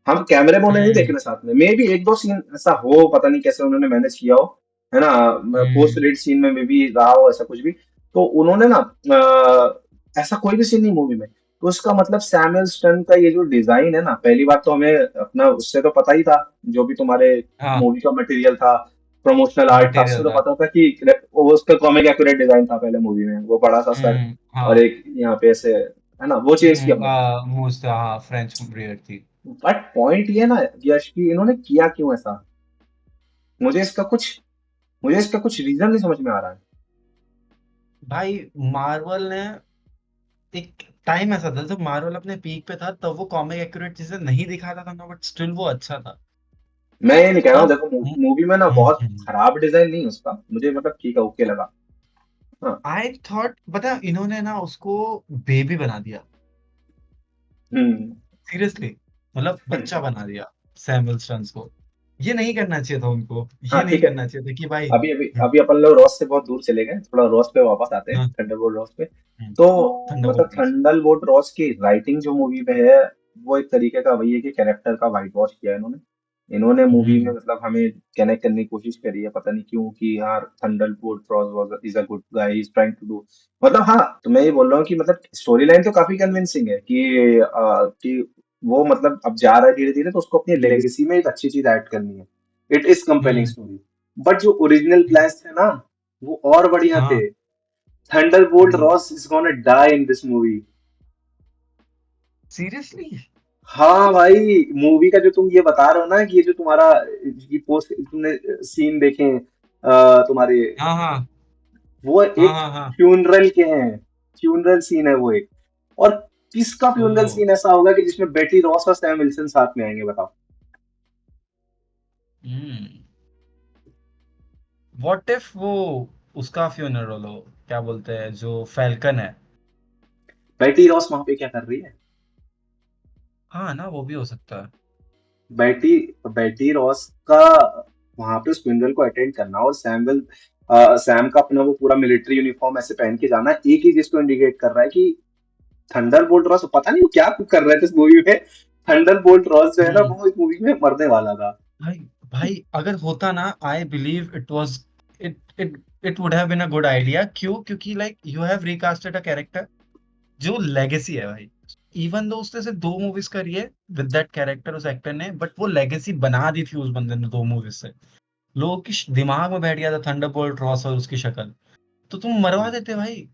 हम कैमरे में उन्हें नहीं देख हम्म, रहे साथ में, मे भी एक दो सीन ऐसा हो, पता नहीं कैसे उन्होंने मैनेज किया हो, है ना। पोस्ट हम्म, क्रेडिट सीन में मे भी रहा हो ऐसा कुछ भी। तो उन्होंने ना ऐसा कोई भी सीन नहीं मूवी में। तो उसका मतलब सैमुअल स्टन का ये जो डिजाइन है ना, पहली बात तो हमें अपना उससे तो पता ही था, जो भी तुम्हारे हाँ। मूवी का मटेरियल था, प्रमोशनल आर्ट था, उससे मटेरियल तो था। पता था कि वो उसका कॉमिक एक्यूरेट डिजाइन था पहले मूवी में, वो बड़ा सा सर और हाँ। एक यहाँ पे ऐसे, है ना, वो चेंज किया उन्होंने। मूस था, हाँ, फ्रेंच ब्रियड थी। बट पॉइंट ये ना यश की, इन्होंने किया क्यों ऐसा? मुझे इसका कुछ मुझे इसका कुछ रीजन नहीं समझ में आ रहा है। भाई मार्वल ने एक टाइम ऐसा था जब मार्वल अपने पीक पे था, तब वो कॉमिक एक्यूरेट चीजें नहीं दिखाता था ना, बट स्टिल वो अच्छा था। मैं ये नहीं कह रहा हूँ, अब देखो मूवी में ना बहुत हम्म, खराब डिजाइन नहीं है उसका, मुझे मतलब ठीक है, ओके लगा। हाँ। आई थॉट, पता है, इन्होंने ना उसको बेबी बना दिया। हम्म। सीरियसली, मतलब बच्चा बना दिया सैमुअल स्टन्स को। ये नहीं करना चाहिए था उनको, हाँ ये नहीं ठीक है। करना चाहिए था कि भाई। अभी अभी अभी अपन लोग रॉस से बहुत दूर चले गए, थोड़ा रॉस पे वापस आते हैं, हाँ, थंडरबोल्ट रॉस पे। तो मतलब थंडरबोल्ट। थंडरबोल्ट रॉस की राइटिंग जो मूवी में है, वो एक तरीके का वही है कि कैरेक्टर का वाइट वॉश किया है इन्होंने। इन्होंने मूवी में हम्म, मतलब हमें कनेक्ट करने की कोशिश करी है, पता नहीं क्यों, कि यार Thunderbolt Ross was is a good guy, he is trying to do, मतलब हाँ, तो मैं ये बोल रहा हूँ कि मतलब स्टोरी लाइन तो काफी कन्विंसिंग है कि वो मतलब अब जा रहा है धीरे धीरे, तो उसको अपनी लेगेसी में एक अच्छी चीज ऐड करनी है। It is compelling hmm, story. But जो ओरिजिनल प्लान्स थे ना वो और बढ़िया हाँ। थे। Thunderbolt hmm, Ross is gonna die in this movie. Seriously. हाँ भाई, मूवी का जो तुम ये बता रहे हो ना कि ये जो तुम्हारा ये पोस्ट तुमने सीन देखे हैं, तुम्हारे, हाँ, हाँ, वो हाँ, एक हाँ, हाँ। फ्यूनरल के हैं। फ्यूनरल सीन है वो एक। और किसका ओ। फ्यूनरल सीन ऐसा होगा कि जिसमें बेटी रॉस और सैम विल्सन साथ में आएंगे, बताओ। हम्म। व्हाट इफ वो उसका फ्यूनरल हो, क्या बोलते हैं, जो फैल्कन है। बेटी रॉस वहां पे क्या कर रही है? हाँ ना, वो भी हो सकता है। बेटी बेटी रॉस का वहां पे उस फ्यूनरल को अटेंड करना, और सैम का अपना वो पूरा मिलिट्री यूनिफॉर्म ऐसे पहन के जाना, एक ही चीज को इंडिकेट कर रहा है कि थंडरबोल्ट रॉस, पता नहीं वो क्या कर रहे थे इस मूवी में। थंडरबोल्ट रॉस जो है ना हम्म। वो इस मूवी में मरने वाला था। भाई भाई अगर होता ना, I believe it was, it it it would have been a good idea. क्यों? क्योंकि like you have recasted a character जो लेगेसी है भाई। इवन दो उसने सिर्फ 2 मूवीज करी है विद दैट कैरेक्टर उस एक्टर ने, बट वो लेगेसी बना दी थी उस बंदे ने 2 मूवीज से। लोगों की दिमाग में बैठ गया था थंडरबोल्ट रॉस और उसकी शक्ल। तो तुम मरवा देते भाई।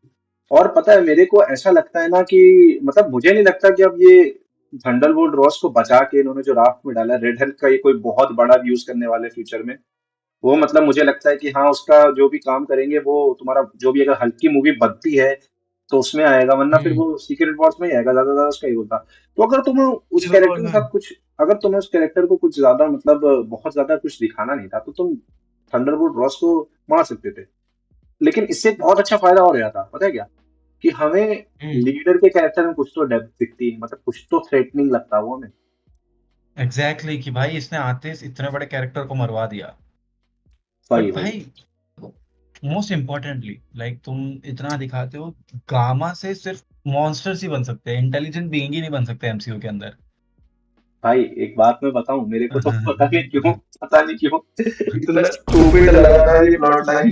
और पता है मेरे को ऐसा लगता है ना कि मतलब मुझे नहीं लगता कि अब ये थंडरबोल्ट रॉस को बचा के इन्होंने जो राफ्ट में डाला, रेड हल्क का ये कोई बहुत बड़ा यूज करने वाले फ्यूचर में। वो मतलब मुझे लगता है कि हाँ उसका जो भी काम करेंगे वो तुम्हारा जो भी अगर हल्क की मूवी बनती है तो उसमें आएगा, वरना फिर हम्म। वो सीक्रेट वॉर्स में ही आएगा, ज्यादा ज्यादा उसका ही होता। तो अगर तुम्हें उस सिविल वॉर कैरेक्टर के में। साथ कुछ, अगर तुम्हें उस कैरेक्टर को कुछ ज्यादा मतलब बहुत ज्यादा कुछ दिखाना नहीं था तो तुम थंडरबोल्ट रॉस को मार सकते थे। लेकिन इससे एक बहुत अच्छा फायदा और रहा था, पता है क्या? कि हमें हम्म। लीडर के कैरेक्टर में कुछ तो डेप्थ दिखती, मतलब कुछ तो थ्रेटनिंग लगता वो हमें। एग्जैक्टली कि भाई इसने आते इस इतने बड़े कैरेक्टर को मरवा दिया। वही बट वही। भाई मोस्ट इम्पोर्टेंटली लाइक तुम इतना दिखाते हो, गामा से सिर्फ मॉन्स्टर्स ही बन सकते हैं, इंटेलिजेंट बीइंग ही नहीं बन सकते एमसीयू के अंदर। भाई एक बात मैं बताऊं, मेरे को तो पता नहीं क्यों इतना स्टूपिड लगा था ये प्लॉट लाइन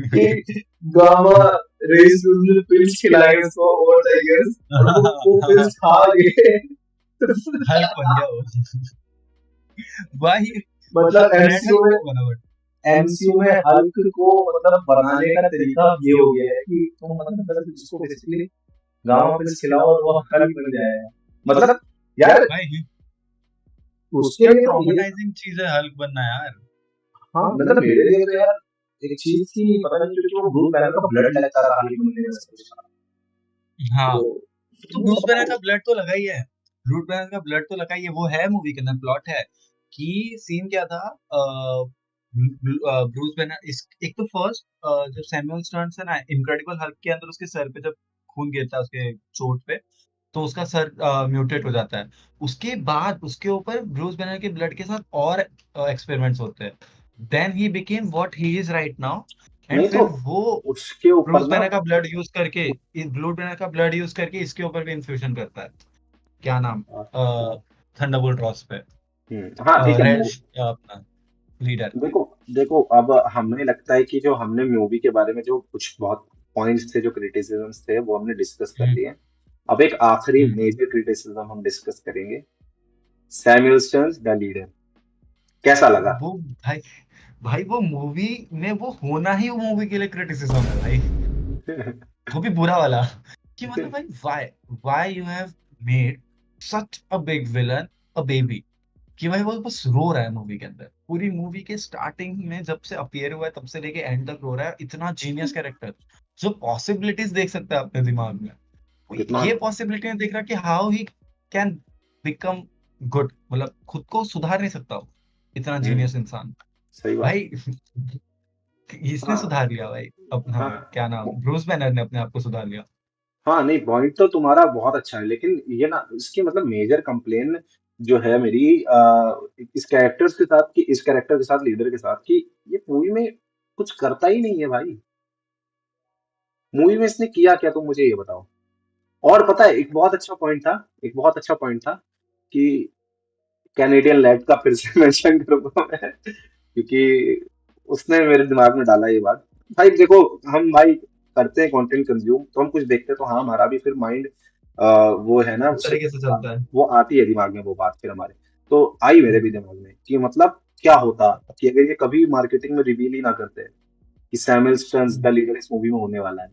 कि गामा रेस उसने पिल्स खिलाई उसको ओवर द इयर्स और वो पिल्स खा गए। हल्क बन गया वो। भाई मतलब रेड हल्क एमसीयू में, क्यों बना बट। एमसीयू में हल्क को मतलब बनाने का तरीका ये हो गया है कि तुम मतलब बस इसको बेसिकली गामा पिल्स खिलाओ और वो हल्क बन जाएगा। मतलब यार भाई उसके क्या लिए तो ये, ट्रॉमेटाइजिंग चीज है हल्क बनना यार। हाँ मतलब मेरे लिए तो यार एक चीज की पता नहीं क्योंकि वो ब्रूस बैनर का ब्लड लगता था हल्क बनने में सब कुछ था। हाँ, तो तो तुमको ब्रूस पता बैनर है। का ब्लड तो लगा ही है। ब्रूस बैनर का ब्लड तो लगा ही है, वो है मूवी के अंदर प्लॉट है कि सीन क्या था। ब्रूस बैनर इस एक तो फर्स्ट जब सैमुअल स्टर्न्स है ना इनक्रेडिबल हल्क के अंदर, उसके सर पे जब खून गिरता है उसके चोट पे, तो उसका सर म्यूटेट हो जाता है। उसके बाद उसके ऊपर ब्रूस बैनर के ब्लड के साथ और एक्सपेरिमेंट्स होते हैं। Then he became what he is right now. And नहीं तो फिर वो उसके ऊपर ब्रूस ना, बैनर का ब्लड यूज करके, इस ब्लू बैनर का ब्लड यूज करके इसके ऊपर भी इन्फ्यूजन करता है। क्या नाम, थंडरबोल्ट रॉस पे हाँ ठीक है रेड अपना लीडर। देखो देखो अब हमें लगता है कि जो हमने मूवी के बारे में जो कुछ बहुत पॉइंट्स थे, जो क्रिटिसिज्म्स थे वो हमने डिस्कस कर हम्म। लिए। अब एक आखिरी हम्म। मेजर क्रिटिसिज्म हम डिस्कस करेंगे, सैमुअल स्टर्न्स द लीडर कैसा लगा? वो भाई, भाई वो मूवी में वो होना ही वो मूवी के लिए क्रिटिसिज्म है भाई। वो भी बुरा वाला कि मतलब भाई why, why you have made such a big villain a baby. कि भाई वो बस रो रहा है मूवी के अंदर, पूरी मूवी के स्टार्टिंग में जब से अपीयर हुआ है तब से लेके एंड तक रो रहा है। इतना जीनियस कैरेक्टर जो पॉसिबिलिटीज देख सकता है अपने दिमाग में, वो कितना, ये पॉसिबिलिटी नहीं देख रहा कि how he can become good, मतलब खुद को सुधार नहीं सकता वो, इतना हम्म, जीनियस इंसान। सही बात। भाई इसने हाँ सुधार लिया भाई अपना, हाँ क्या नाम, ब्रूस बैनर ने अपने आप को सुधार लिया। हाँ, नहीं पॉइंट तो तुम्हारा बहुत अच्छा है, लेकिन ये ना इसकी मतलब मेजर कंप्लेन जो है मेरी इस कैरेक्टर्स के साथ, कि इस कैरेक्टर के साथ, लीडर के साथ, कि ये मूवी में कुछ करता ही नहीं है भाई। मूवी में इसने किया क्या तुम मुझे ये बताओ। और पता है एक बहुत अच्छा पॉइंट था, एक बहुत अच्छा पॉइंट था कि कैनेडियन लैड का फिर से मेंशन करूंगा मैं, क्योंकि उसने मेरे दिमाग में डाला ये बात। भाई देखो, हम भाई करते हैं कंटेंट कंज्यूम तो हम कुछ देखते हैं तो हाँ हमारा भी फिर माइंड वो है ना उस तरीके से चलता है। वो आती है दिमाग में वो बात फिर हमारे। तो आई मेरे भी दिमाग में कि मतलब क्या होता कि अगर ये कभी मार्केटिंग में रिवील ही ना करते कि सैमुअल स्टर्न्स द लीडर इस मूवी में होने वाला है,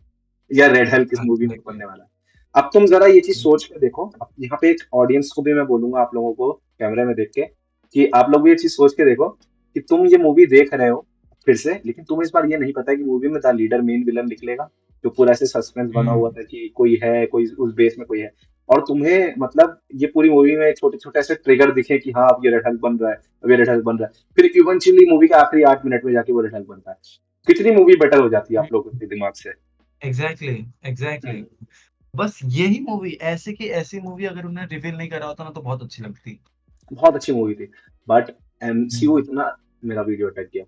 या रेड हेल्क इस मूवी में एग्जैक्टली। बनने वाला है। अब तुम जरा ये चीज सोच के देखो, अब यहाँ पे एक ऑडियंस को भी मैं बोलूंगा, आप लोगों को कैमरे में देख के, कि आप लोग भी ये चीज सोच के देखो कि तुम ये मूवी देख रहे हो फिर से, लेकिन तुम्हें इस बार ये नहीं पता कि मूवी में द लीडर मेन विलन निकलेगा, जो पूरा ऐसे सस्पेंस बना हुआ हम्म। था कि कोई है, कोई उस बेस में कोई है। और तुम्हें मतलब ये पूरी मूवी में छोटे छोटे ऐसे ट्रिगर दिखे कि हाँ अब ये रेड हल्क बन रहा है, अब ये रेड हल्क बन रहा है, फिर इवेंचुअली मूवी के आखिरी 8 मिनट में जाके वो रेड हल्क बनता है। कितनी मूवी बेटर हो जाती है आप लोगों के दिमाग से। एग्जैक्टली। एग्जैक्टली। बस यही मूवी, ऐसे की ऐसी मूवी अगर उन्हें रिवील नहीं करा होता ना तो बहुत अच्छी लगती। बहुत अच्छी मूवी थी, बट एमसीयू हम्म। इतना, मेरा वीडियो अटक गया।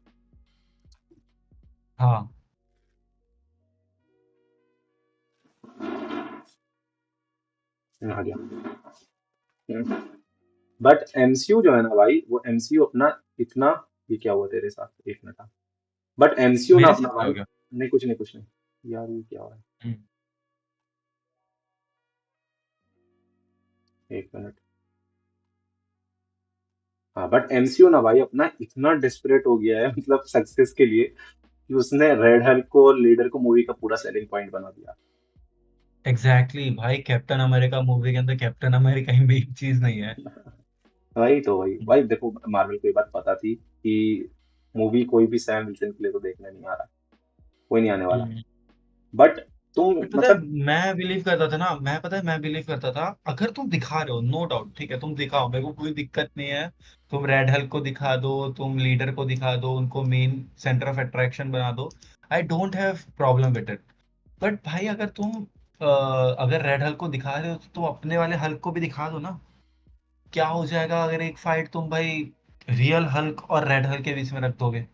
हाँ। आ गया। बट एमसीयू जो है ना भाई, वो एमसीयू अपना इतना, ये क्या हुआ तेरे साथ, एक मिनट। बट एमसीयू ना मेरे अपना साथ क्या भाई, हो गया। नहीं कुछ नहीं कुछ नहीं यार, ये क्या हो रहा हम्म। है, एक मिनट। हाँ बट एमसीयू ना भाई अपना इतना डेस्परेट हो गया है मतलब सक्सेस के लिए, कि उसने रेड हल्क को और लीडर को मूवी का पूरा सेलिंग पॉइंट बना दिया। एग्जैक्टली भाई, कैप्टन अमेरिका मूवी के अंदर कैप्टन अमेरिका ही मेन चीज नहीं है। वही तो, वही भाई देखो, मार्वल को ये बात पता थी कि मूवी कोई भी सैम विल्सन के लिए तो देखने नहीं आ रहा, कोई नहीं आने वाला। हम्म। बट तुम बट पता है, मतलब, मैं बिलीव करता था ना, मैं पता है मैं बिलीव करता था, अगर तुम दिखा रहे हो नो डाउट ठीक है, तुम दिखाओ, मेरे को कोई दिक्कत नहीं है। तुम रेड हल्क को दिखा दो, तुम लीडर को दिखा दो, उनको मेन सेंटर ऑफ अट्रैक्शन बना दो, I don't have problem with it. But भाई अगर तुम अगर रेड हल्क को दिखा रहे हो तो तुम अपने वाले हल्क को भी दिखा दो ना। क्या हो जाएगा अगर एक फाइट तुम भाई रियल हल्क और रेड हल्क के बीच में रख दोगे?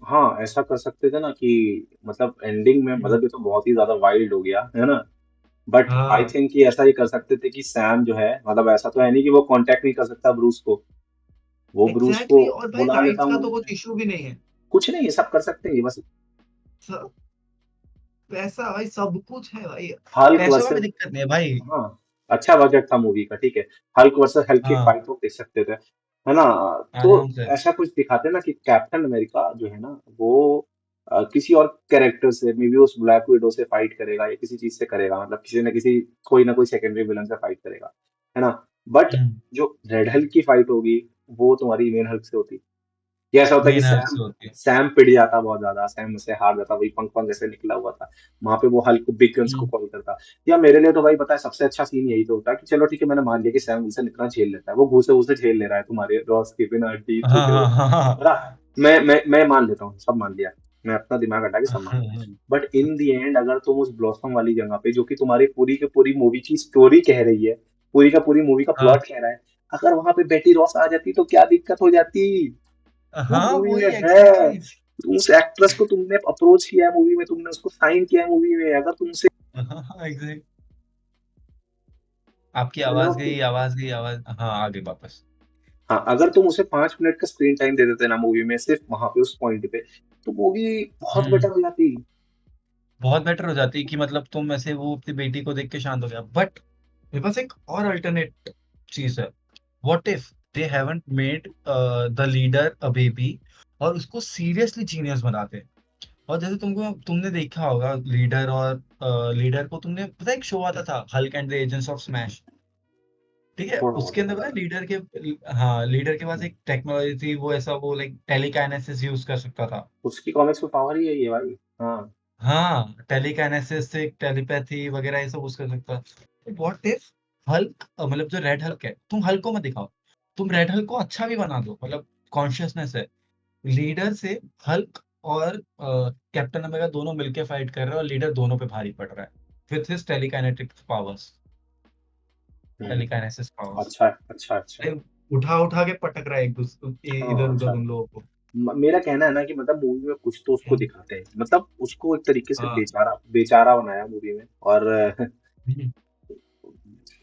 हाँ ऐसा कर सकते थे ना कि मतलब एंडिंग में, मतलब ये तो बहुत ही ज्यादा वाइल्ड हो गया है ना, बट आई हाँ थिंक कि ऐसा ही कर सकते थे कि सैम जो है, मतलब ऐसा तो है नहीं कि वो कांटेक्ट नहीं कर सकता ब्रूस को, वो ब्रूस को एग्जैक्टली, और भाई बुला लेता राइट्स का मूवी तो कुछ में। इशू भी नहीं है। कुछ नहीं, ये सब कर सकते हैं ये बस। सब पैसा भाई, सब कुछ है भाई। हल्क पैसों का भी वर्सेस, दिक्कत नहीं है भाई। हाँ अच्छा बजट था मूवी का, ठीक है, हल्क वर्सेस हल्क की हाँ फाइट तो देख सकते थे, है ना। तो आराम से। ऐसा कुछ दिखाते ना कि कैप्टन अमेरिका जो है ना वो किसी और कैरेक्टर से, मे बी उस ब्लैक विडो से फाइट करेगा या किसी चीज से करेगा, मतलब किसी न किसी, कोई ना कोई सेकेंडरी विलन से फाइट करेगा, है ना। बट हम्म। जो रेड हल्क की फाइट होगी वो तुम्हारी मेन हल्क से होती। ये ऐसा होता है कि मेन हल्क सैम से होती है। सैम पिट जाता बहुत ज्यादा, सैम उससे हार जाता, वही पंख पंख ऐसे निकला हुआ था, वहां पे वो हल्क को, बिग गन्स को हम्म। कॉल करता। या मेरे लिए तो भाई पता है सबसे अच्छा सीन यही तो होता है कि चलो ठीक है, मैंने मान लिया कि सैम विल्सन इतना झेल लेता है, वो घूसे घूसे झेल ले रहा है तुम्हारे रॉस के बिना हड्डी हाँ टूटे हुए, हाँ हाँ है ना। हाँ मैं मान लेता हूँ, सब मान लिया, मैं अपना दिमाग हटा के सब मान लिया। हाँ। बट इन दी एंड अगर तुम उस ब्लॉसम वाली जगह पे, जो कि तुम्हारी पूरी की पूरी मूवी की स्टोरी कह रही है, पूरी का पूरी मूवी का हाँ प्लॉट कह रहा है, अगर वहां पे बेटी रॉस आ जाती तो क्या दिक्कत हो जाती। वो हाँ मूवी में वही है, एग्जैक्टली। उस एक्ट्रेस को तुमने अप्रोच किया है मूवी में, तुमने उसको साइन किया है मूवी में, अगर तुमसे हाँ एग्जैक्ट। आपकी लो आवाज कि, गई, आवाज गई, आवाज, हाँ आ गई वापस। हाँ अगर तुम उसे 5 मिनट का स्क्रीन टाइम दे देते ना मूवी में, सिर्फ वहां पे उस पॉइंट पे, तो मूवी बहुत हम्म। बेटर हो जाती। बहुत बेटर हो जाती कि मतलब तुम ऐसे वो अपनी बेटी को देख के शांत हो गया। बट मेरे पास एक और अल्टरनेट चीज है। What if they haven't made the leader a baby और उसको सीरियसली जीनियस बनाते? और जैसे तुमने देखा होगा लीडर, और लीडर को तुमने पता है एक शो आता था Hulk and the agents of smash, ठीक है, थोड़ा बहुत उसके अंदर देखा पता था। है लीडर के, हाँ लीडर के पास एक टेक्नोलॉजी थी, वो ऐसा वो लाइक टेलीकाइनेसिस यूज कर सकता था। उसकी कॉमिक्स में पावर ही है ये भाई। हाँ हाँ टेलीकाइनेसिस से टेलीपैथी वगैरह ये सब यूज कर सकता है। व्हाट इफ हल्क, मतलब जो रेड हल्क है, तुम हल्क को मत दिखाओ, तुम रेड हल्क को अच्छा भी बना दो, मतलब कॉन्शियसनेस है, लीडर से हल्क और कैप्टन अमेरिका दोनों मिलके फाइट कर रहे हैं और लीडर दोनों पे भारी पड़ रहा है with his telekinetic powers, hmm, telekinesis powers. अच्छा अच्छा अच्छा। उठा उठा के पटक रहा है एक दूसरे, हाँ इधर अच्छा, उधर उन लोगों को। मेरा कहना है ना कि मतलब मूवी में कुछ तो उसको हम्म। दिखाते हैं, मतलब उसको एक तरीके से हाँ। बेचारा बेचारा बनाया मूवी में, और हम्म।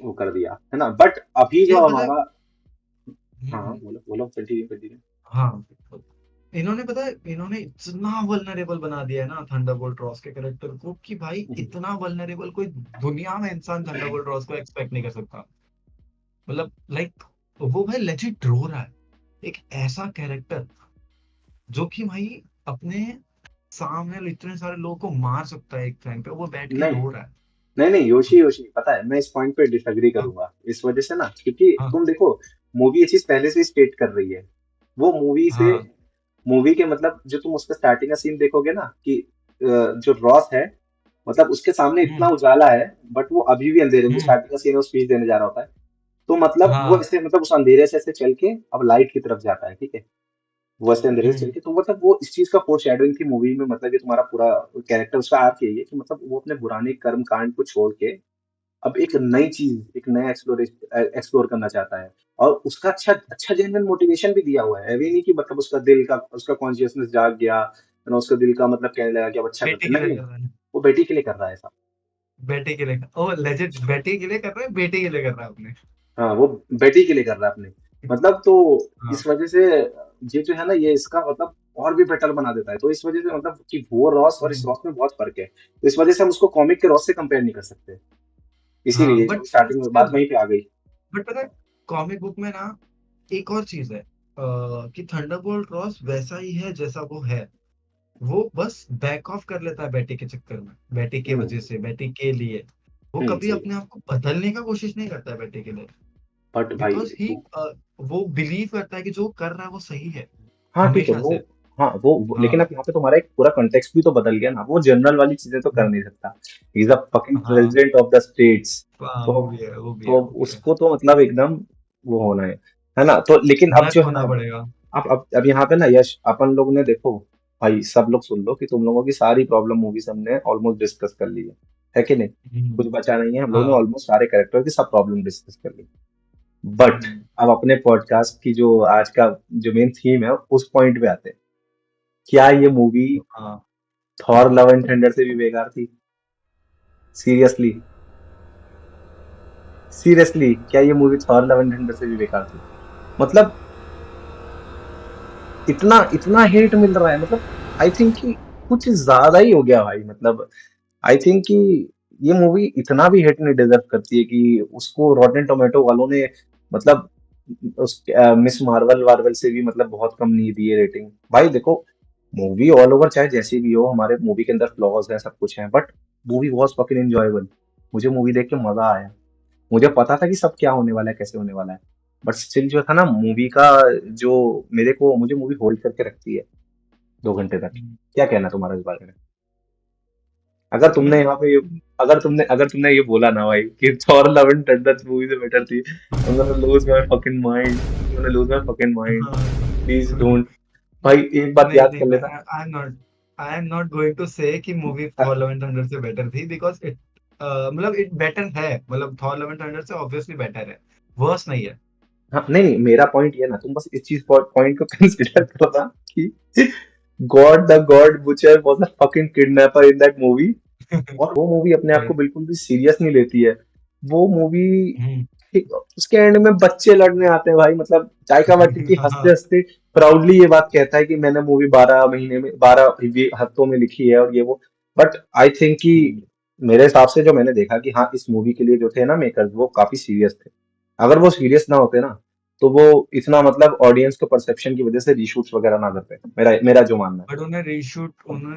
वो कर दिया, है ना। बट अभी जो यार पता है। हमारा, हाँ हाँ, हम्म। बोलो बोलो, कंटिन्यू कंटिन्यू। हाँ इन्होंने पता है, इन्होंने इतना वल्नरेबल बना दिया है ना थंडरबोल्ट रॉस के कैरेक्टर को, कि भाई इतना वल्नरेबल कोई दुनिया में इंसान थंडरबोल्ट रॉस को एक्सपेक्ट नहीं कर सकता। मतलब लाइक वो भाई लेजिट रो रहा है, एक ऐसा कैरेक्टर जो कि भाई अपने सामने इतने सारे लोगों को मार सकता है, एक टाइम पे वो बैठ के नहीं रो रहा है। नहीं नहीं, योशी योशी पता है, मैं इस पॉइंट पे डिसएग्री हाँ करूंगा इस वजह से ना, क्योंकि हाँ तुम देखो, मूवी ये चीज पहले से स्टेट कर रही है, वो मूवी से, हाँ। मूवी के मतलब जो तुम उसका स्टार्टिंग का सीन देखोगे ना कि जो रॉस है, मतलब उसके सामने इतना हम्म। उजाला है, बट वो अभी भी अंधेरे में, हम्म। स्टार्टिंग का सीन वो स्पीच देने जा रहा होता है, तो मतलब वो हाँ। ऐसे, मतलब उस अंधेरे से ऐसे चल के अब लाइट की तरफ जाता है, ठीक है, वो ऐसे अंधेरे से चल हम्म। के, तो मतलब वो इस चीज का फोर शेडोइंग थी मूवी में, मतलब ये तुम्हारा पूरा कैरेक्टर उसका आर्क यही है कि मतलब वो अपने पुराने कर्म कांड को छोड़ के अब एक नई चीज, एक नया एक्सप्लोर करना चाहता है, और उसका अच्छा अच्छा जेन्युइन मोटिवेशन भी दिया हुआ है, अभी नहीं कि मतलब उसका दिल का, उसका कॉन्शियसनेस जाग गया, है ना, उसका दिल का मतलब कहने लगा कि अब अच्छा बेटे करते के हैं। लिए नहीं नहीं, कर रहा है। वो बेटी के लिए कर रहा है ऐसा। बेटे के लिए, ओ लेजिट बेटे के लिए कर रहा है, बेटे के लिए कर रहा है अपने। हाँ वो बेटी के लिए कर रहा है अपने, मतलब तो हाँ। इस वजह से ये जो है ना, ये इसका मतलब और भी बेटर बना देता है, तो इस वजह से मतलब कि वो रॉस और इस हम्म। रॉस में बहुत फर्क है, तो इस वजह से हम उसको कॉमिक के रॉस से कंपेयर नहीं कर सकते, हाँ इसीलिए जो बट स्टार्टिंग में बात स्टिल, वहीं पे आ गई। बट पता है कॉमिक बुक में ना एक और चीज है, कि थंडरबोल्ट रॉस वैसा ही है जैसा वो है। वो बस बैक ऑफ कर लेता है बेटी के चक्कर में, बेटी की वजह से, बेटी के लिए। वो कभी सही। अपने आप को बदलने का कोशिश नहीं करता है बेटी के लिए, बट भाई बिकॉज ही वो बिलीव करता है कि जो कर रहा है वो सही है, हाँ ठीक है हमेशा वो, से। हाँ वो लेकिन अब हाँ यहाँ पे तुम्हारा एक पूरा कंटेक्स्ट भी तो बदल गया ना, वो जनरल वाली चीजें तो कर नहीं सकता। ही इज अ फकिंग हाँ प्रेसिडेंट ऑफ द स्टेट्स। हाँ, तो वो भी है, वो भी है, तो वो भी है। उसको तो मतलब एकदम वो होना है ना। तो लेकिन अब अलर्ट जो है होना ना, पड़ेगा। अब यहाँ पे ना यश, अपन लोग ने देखो भाई, सब लोग सुन लो कि तुम लोगों की सारी प्रॉब्लम मूवीज हमने ऑलमोस्ट डिस्कस कर ली है कि नहीं? कुछ हम्म, बचा नहीं है, हम लोग ने हाँ। ऑलमोस्ट सारे कैरेक्टर की सब प्रॉब्लम डिस्कस कर ली। बट हम्म, अब अपने पॉडकास्ट की जो आज का जो मेन थीम है उस पॉइंट पे आते हैं। क्या ये मूवी हाँ। थॉर लव एंड थंडर से भी बेकार थी? सीरियसली, सीरियसली क्या ये movie Thor Love and Thunder से भी बेकार थी? मतलब इतना इतना हेट मिल रहा है, मतलब आई थिंक कि कुछ ज्यादा ही हो गया भाई। मतलब आई थिंक कि ये मूवी इतना भी हिट नहीं डिजर्व करती है कि उसको रॉटेन टोमेटो वालों ने मतलब उस मिस मार्वल वार्वल से भी मतलब बहुत कम नहीं दी है रेटिंग। भाई देखो, मूवी ऑल ओवर चाहे जैसी भी हो, हमारे मूवी के अंदर फ्लॉज हैं, सब कुछ है, but movie was fucking enjoyable. मुझे मूवी देख के मजा आया। मुझे पता था कि सब क्या होने वाला है, कैसे होने वाला है, बट स्टिल जो था ना मूवी का, जो मेरे को मुझे मूवी होल्ड करके रखती है 2 घंटे तक। हम्म, क्या कहना है तुम्हारा इस बारे में? अगर तुमने मैं यहाँ पे अगर तुमने ये बोला ना भाई कि Thor Love and thunder movie से बेटर थी, I'm gonna lose my fucking mind. I'm gonna lose my fucking mind. हाँ। Please don't. भाई एक बात नहीं याद नहीं, कर मैं लेना। I am not going to say कि movie Thor Love and Thunder से बेटर थी, बिकॉज इट मतलब इट बेटर है, मतलब थॉर लव एंड थंडर से ऑब्वियसली बेटर है, वर्स नहीं है। हाँ नहीं नहीं, मेरा पॉइंट ये ना, तुम बस इस चीज पॉइंट को कंसिडर करो ना कि God the God butcher was a fucking kidnapper in that movie. और वो मूवी अपने आप को Right. बिल्कुल भी सीरियस नहीं लेती है। वो मूवी, हम्म। उसके एंड में बच्चे लड़ने आते हैं भाई, मतलब चाइका वाटिटी हंसते हाँ। हंसते प्राउडली ये बात कहता है कि मैंने मूवी 12 महीने में 12 हफ्तों में लिखी है और ये वो। बट आई थिंक कि मेरे हिसाब से जो मैंने देखा कि हाँ, इस मूवी के लिए जो थे ना मेकर्स, वो काफी सीरियस थे। अगर वो सीरियस ना होते ना, तो वो इतना मतलब ऑडियंस के परसेप्शन की वजह से रीशूट्स वगैरह ना करते। मेरा मेरा जो मानना है। बट उन्होंने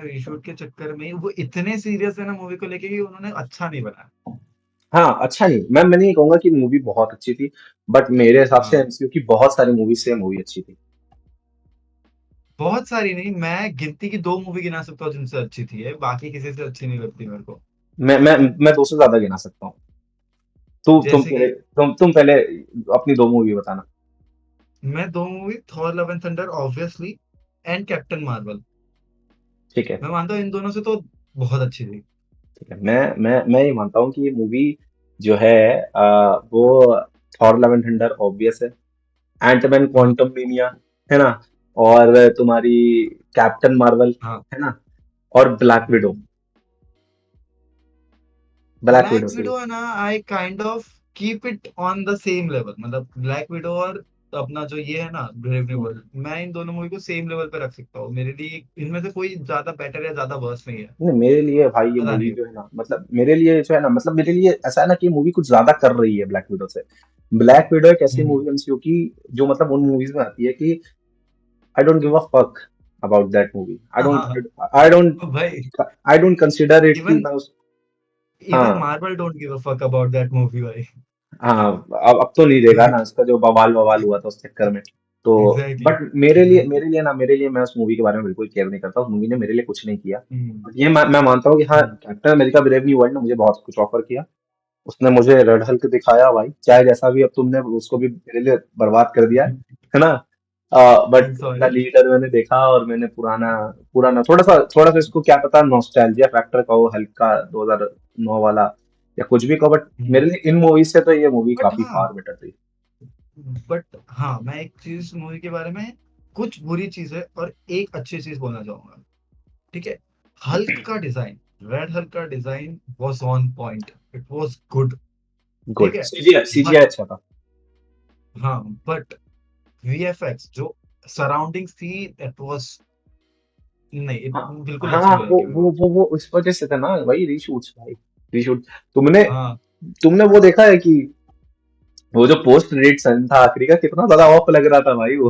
रीशूट के चक्कर में वो इतने सीरियस है ना मूवी को लेके कि उन्होंने अच्छा नहीं बनाया। हाँ अच्छा नहीं, मैं नहीं कहूंगा कि मूवी बहुत अच्छी थी, बट मेरे हिसाब से हाँ, एमसीयू की बहुत सारी मूवी से मूवी अच्छी थी। बहुत सारी नहीं, मैं गिनती की 2 मूवी गिना सकता हूँ जिनसे अच्छी थी है, बाकी किसी से अच्छी नहीं लगती मेरे को। मैं 2 से ज्यादा गिना सकता हूँ। तुम जैसे पहले, कि तुम पहले अपनी 2 मूवी बताना। मैं 2 movie, Thor Love and thunder obviously, and captain Marvel, ठीक है, मैं मानता हूँ इन दोनों से तो बहुत अच्छी थी। ठीक है, मैं ये मानता हूँ कि ये मूवी जो है वो Thor Love and thunder obvious है, एंटमैन हाँ क्वांटम मीनिया है ना, और तुम्हारी कैप्टन मार्वल हाँ। है ना, और black window. Black black window से विडो है ना, आई kind of keep it on the same level, मतलब ब्लैक विडो और अपना जो ये है ना ब्रेव न्यू वर्ल्ड, मैं इन दोनों मूवी को सेम लेवल पे रख सकता हूँ, मेरे लिए इनमें से कोई ज्यादा बेटर या ज्यादा वर्स नहीं है। नहीं, मेरे लिए भाई ये पता मूवी नहीं। जो है ना, मतलब मेरे लिए जो है ना, मतलब मेरे लिए ऐसा है ना कि मूवी कुछ ज्यादा कर रही है ब्लैक विडो से। ब्लैक विडो एक ऐसी हम्म, मूवी एमसीयू की जो मतलब उन मूवीज में आती है कि I don't give a fuck about that movie. I हाँ डोंट हाँ। आई डोंट भाई, आई डोंट कंसिडर इट कि इवन मैं उस, इवन हाँ Marvel don't give a fuck about that movie भाई। हाँ, अब तो नहीं देगा ना, उसका जो बवाल बवाल हुआ था उस चक्कर में। तो एग्जैक्टली, बट मेरे लिए एग्जैक्टली। मेरे लिए ना, मेरे लिए मैं उस मूवी के बारे में बिल्कुल केयर नहीं करता। उस मूवी ने मेरे लिए कुछ नहीं किया। हम्म, बट ये मैं मानता हूँ कि हाँ, hmm, Captain America Brave New World ने मुझे बहुत कुछ ऑफर किया। उसने मुझे रेड हल्क दिखाया भाई, चाहे जैसा भी, अब तुमने उसको भी मेरे लिए बर्बाद कर दिया है ना। I am but the sorry. Leader मैंने देखा, और मैंने पुराना पुराना थोड़ा सा इसको क्या पता नॉस्टैल्जिया फैक्टर का हो हल्का, 2009 वाला या कुछ भी कहो, बट मेरे लिए इन मूवी से तो ये मूवी बट काफी हाँ, फार बेटर थी। बट हाँ, मैं एक चीज मूवी के बारे में, कुछ बुरी चीज है और एक अच्छी चीज बोलना चाहूंगा। ठीक है, हल्क का डिजाइन, रेड हल्क का design was on point, it was good. ठीक गुड है, सीजीआई, सीजीआई बट अच्छा था। हाँ, बट वीएफएक्स जो सराउंडिंग्स थी, दैट वाज नहीं, हाँ बिल्कुल अच्छी हाँ, नहीं लगी मेरे को। वो इस वजह से था ना भाई, रीशूट्स भाई, रीशूट। तुमने हाँ तुमने वो देखा है कि वो जो पोस्ट क्रेडिट सीन था आखिरी का, कितना ज्यादा ऑफ लग रहा था भाई वो।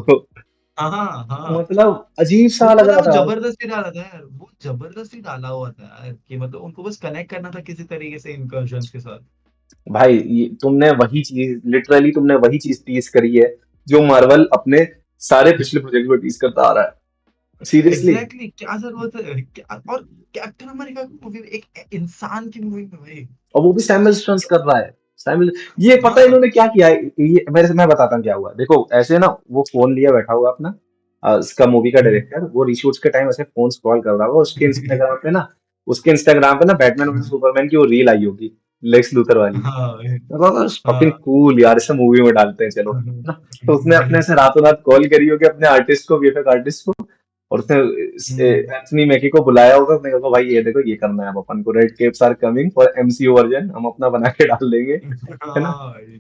हाँ हाँ हाँ। मतलब अजीब वो सा लग पता है रहा वो था। जबरदस्ती डाला था यार, वो जबरदस्ती डाला हुआ था यार, कि मतलब उनको बस कनेक्ट करना था किसी तरीके से इनकर्जन्स के साथ। भाई तुमने वही चीज, लिटरली तुमने वही चीज टीज करी है जो मार्वल अपने सारे पिछले प्रोजेक्ट में टीज करता आ रहा है, सीरियसली। एग्जैक्टली क्या जरूरत है क्या, और कैप्टन अमेरिका की मूवी, एक इंसान की मूवी में भाई। और वो भी सैमुअल स्टन्स कर रहा है। सैमुअल, ये पता है हाँ। इन्होंने क्या किया है? ये मैं बताता हूँ क्या हुआ। देखो ऐसे ना, वो फोन लिया बैठा हुआ अपना, उसका मूवी का हम्म। डायरेक्टर, वो रीशूट्स के टाइम ऐसे फोन स्क्रॉल कर रहा होगा, उसके इंस्टाग्राम पे ना बैटमैन वर्सेस सुपरमैन की वो रील आई होगी, लेक्स लूथर वाली। हाँ फकिंग हाँ। कूल यार, इसे मूवी में डालते हैं चलो, है ना? तो उसने अपने से रातों रात कॉल करी होगी अपने आर्टिस्ट को, वीएफएक्स आर्टिस्ट को, और उसने एंथनी मैकी को बुलाया होगा, उसने कहा भाई ये देखो ये करना है अब अपन को, Red Capes are coming for MCU version, हम अपना बना के डाल देंगे, है ना? हाँ भाई।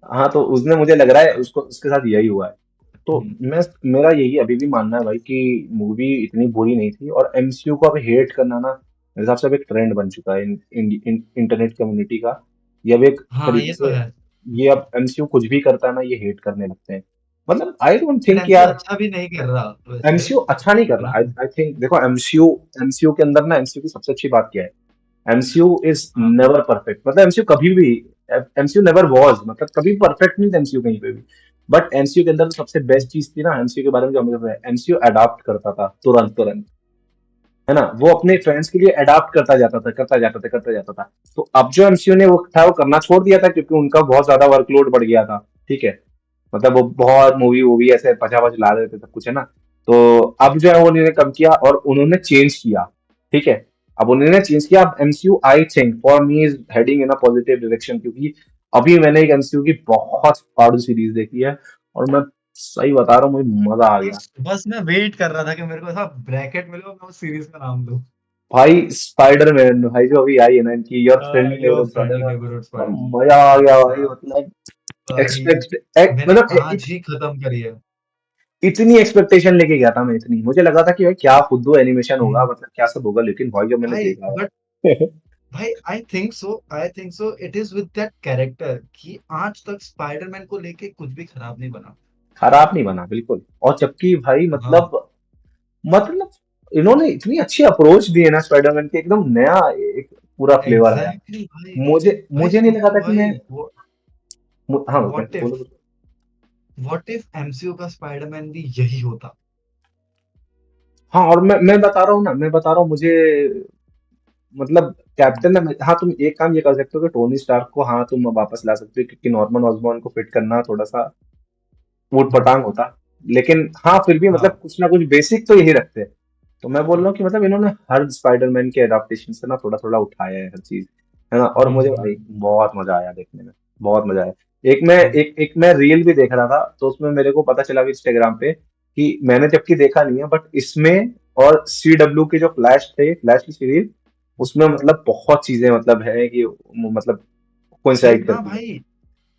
हाँ तो उसने, मुझे लग रहा है उसको उसके साथ यही हुआ है। तो मैं, मेरा यही अभी भी मानना है भाई कि मूवी इतनी बुरी नहीं थी, और एमसीयू को अब हेट करना ना मेरे हिसाब से अब एक ट्रेंड बन चुका है इंटरनेट कम्युनिटी का। ये अब एक हाँ तरीके ये तो से, है। ये अब एमसीयू कुछ भी करता है ना ये हेट करने लगते हैं। मतलब I don't but think MCU यार, अच्छा भी नहीं कर रहा वैसे, एमसीयू अच्छा नहीं कर है रहा। ना। आई थिंक देखो एमसीयू, एमसीयू के अंदर ना, एमसीयू की सबसे अच्छी बात क्या है, एमसीयू इज हाँ। Never perfect. मतलब एमसीयू कभी भी, एमसीयू नेवर वॉज, मतलब कभी परफेक्ट नहीं था एमसीयू कहीं पे भी। बट एमसीयू के अंदर तो सबसे बेस्ट चीज थी ना एमसीयू के बारे में जो हमें पता है, एमसीयू अडॉप्ट करता था तुरंत तुरंत, है ना? वो अपने फैंस के लिए अडॉप्ट करता जाता था, करता जाता था। तो अब जो एमसीयू ने वो था वो करना छोड़ दिया था, क्योंकि उनका बहुत ज्यादा वर्कलोड बढ़ गया था, ठीक है? मतलब वो बहुत मूवी ऐसे पचा पच ला रहे थे सब कुछ, है ना? तो अब जो है वो उन्होंने कम किया और उन्होंने चेंज किया, ठीक है? अब उन्होंने चेंज किया। अब MCU I think for me is heading in a positive direction, क्योंकि अभी मैंने एक एमसीयू की बहुत फाड़ू सीरीज देखी है, और मैं सही बता रहा हूँ, मुझे मजा आ गया। बस बस मैं वेट कर रहा था कि मेरे को ऐसा ब्रैकेट मिले और मैं उस सीरीज का नाम लूं। भाई स्पाइडरमैन भाई, जो अभी आई है ना इनकी, your friendly your neighbourhood friendly Spiderman, neighbourhood और स्पाइडर। मजा आ भाई गया भाई, साहब, मतलब भाई एक्सपेक्ट, मैंने मतलब आज ही खत्म करी है। इतनी एक्सपेक्टेशन लेके गया था मैं, इतनी मुझे लगा था कि भाई क्या फुद्दू एनिमेशन होगा, हम्म। मतलब क्या सब होगा, लेकिन भाई जब मैंने भाई देखा बट है भाई I think so it is with that character कि आज तक स्पाइडरमैन को लेके कुछ भी खराब नहीं बना। खराब नहीं बना बिल्कुल। और जबकि भाई हाँ मतलब इन्होंने इतनी अच्छी अप्रोच दी है ना स्पाइडरमैन के, एकदम नया एक पूरा फ्लेवर आया। एग्जैक्टली भाई। मुझे भाई मुझे नहीं लगा सोचो था कि भाई, मैं, हाँ व्हाट इफ बोलो। व्हाट इफ एमसीयू का स्पाइडरमैन भी यही होता। हाँ, और मैं बता रहा हूँ ना, मैं बता रहा हूँ मुझे, मतलब कैप्टन में, हाँ तुम एक काम ये कर सकते हो कि टोनी स्टार्क को हाँ तुम वापस ला सकते हो, क्योंकि नॉर्मन ऑसबॉर्न को फिट करना थोड़ा सा ऊट हम्म। पटांग होता। लेकिन हाँ फिर भी मतलब हाँ। कुछ ना कुछ बेसिक तो यही रखते हैं। तो मैं बोल रहा हूँ कि मतलब इन्होंने हर स्पाइडरमैन के एडाप्टेशन से ना थोड़ा थोड़ा उठाया है हर चीज, है ना? और मुझे भाई हम्म। बहुत मजा आया देखने में, बहुत मजा आया। हम्म। एक मैं रील भी देख रहा था, तो उसमें मेरे को पता चला भी इंस्टाग्राम पे कि मैंने जबकि देखा नहीं है, बट इसमें और CW के जो फ्लैश थे, फ्लैश की सीरीज, उसमें मतलब बहुत चीजें मतलब है कि मतलब कोइंसाइड सेम हाँ करती है। भाई।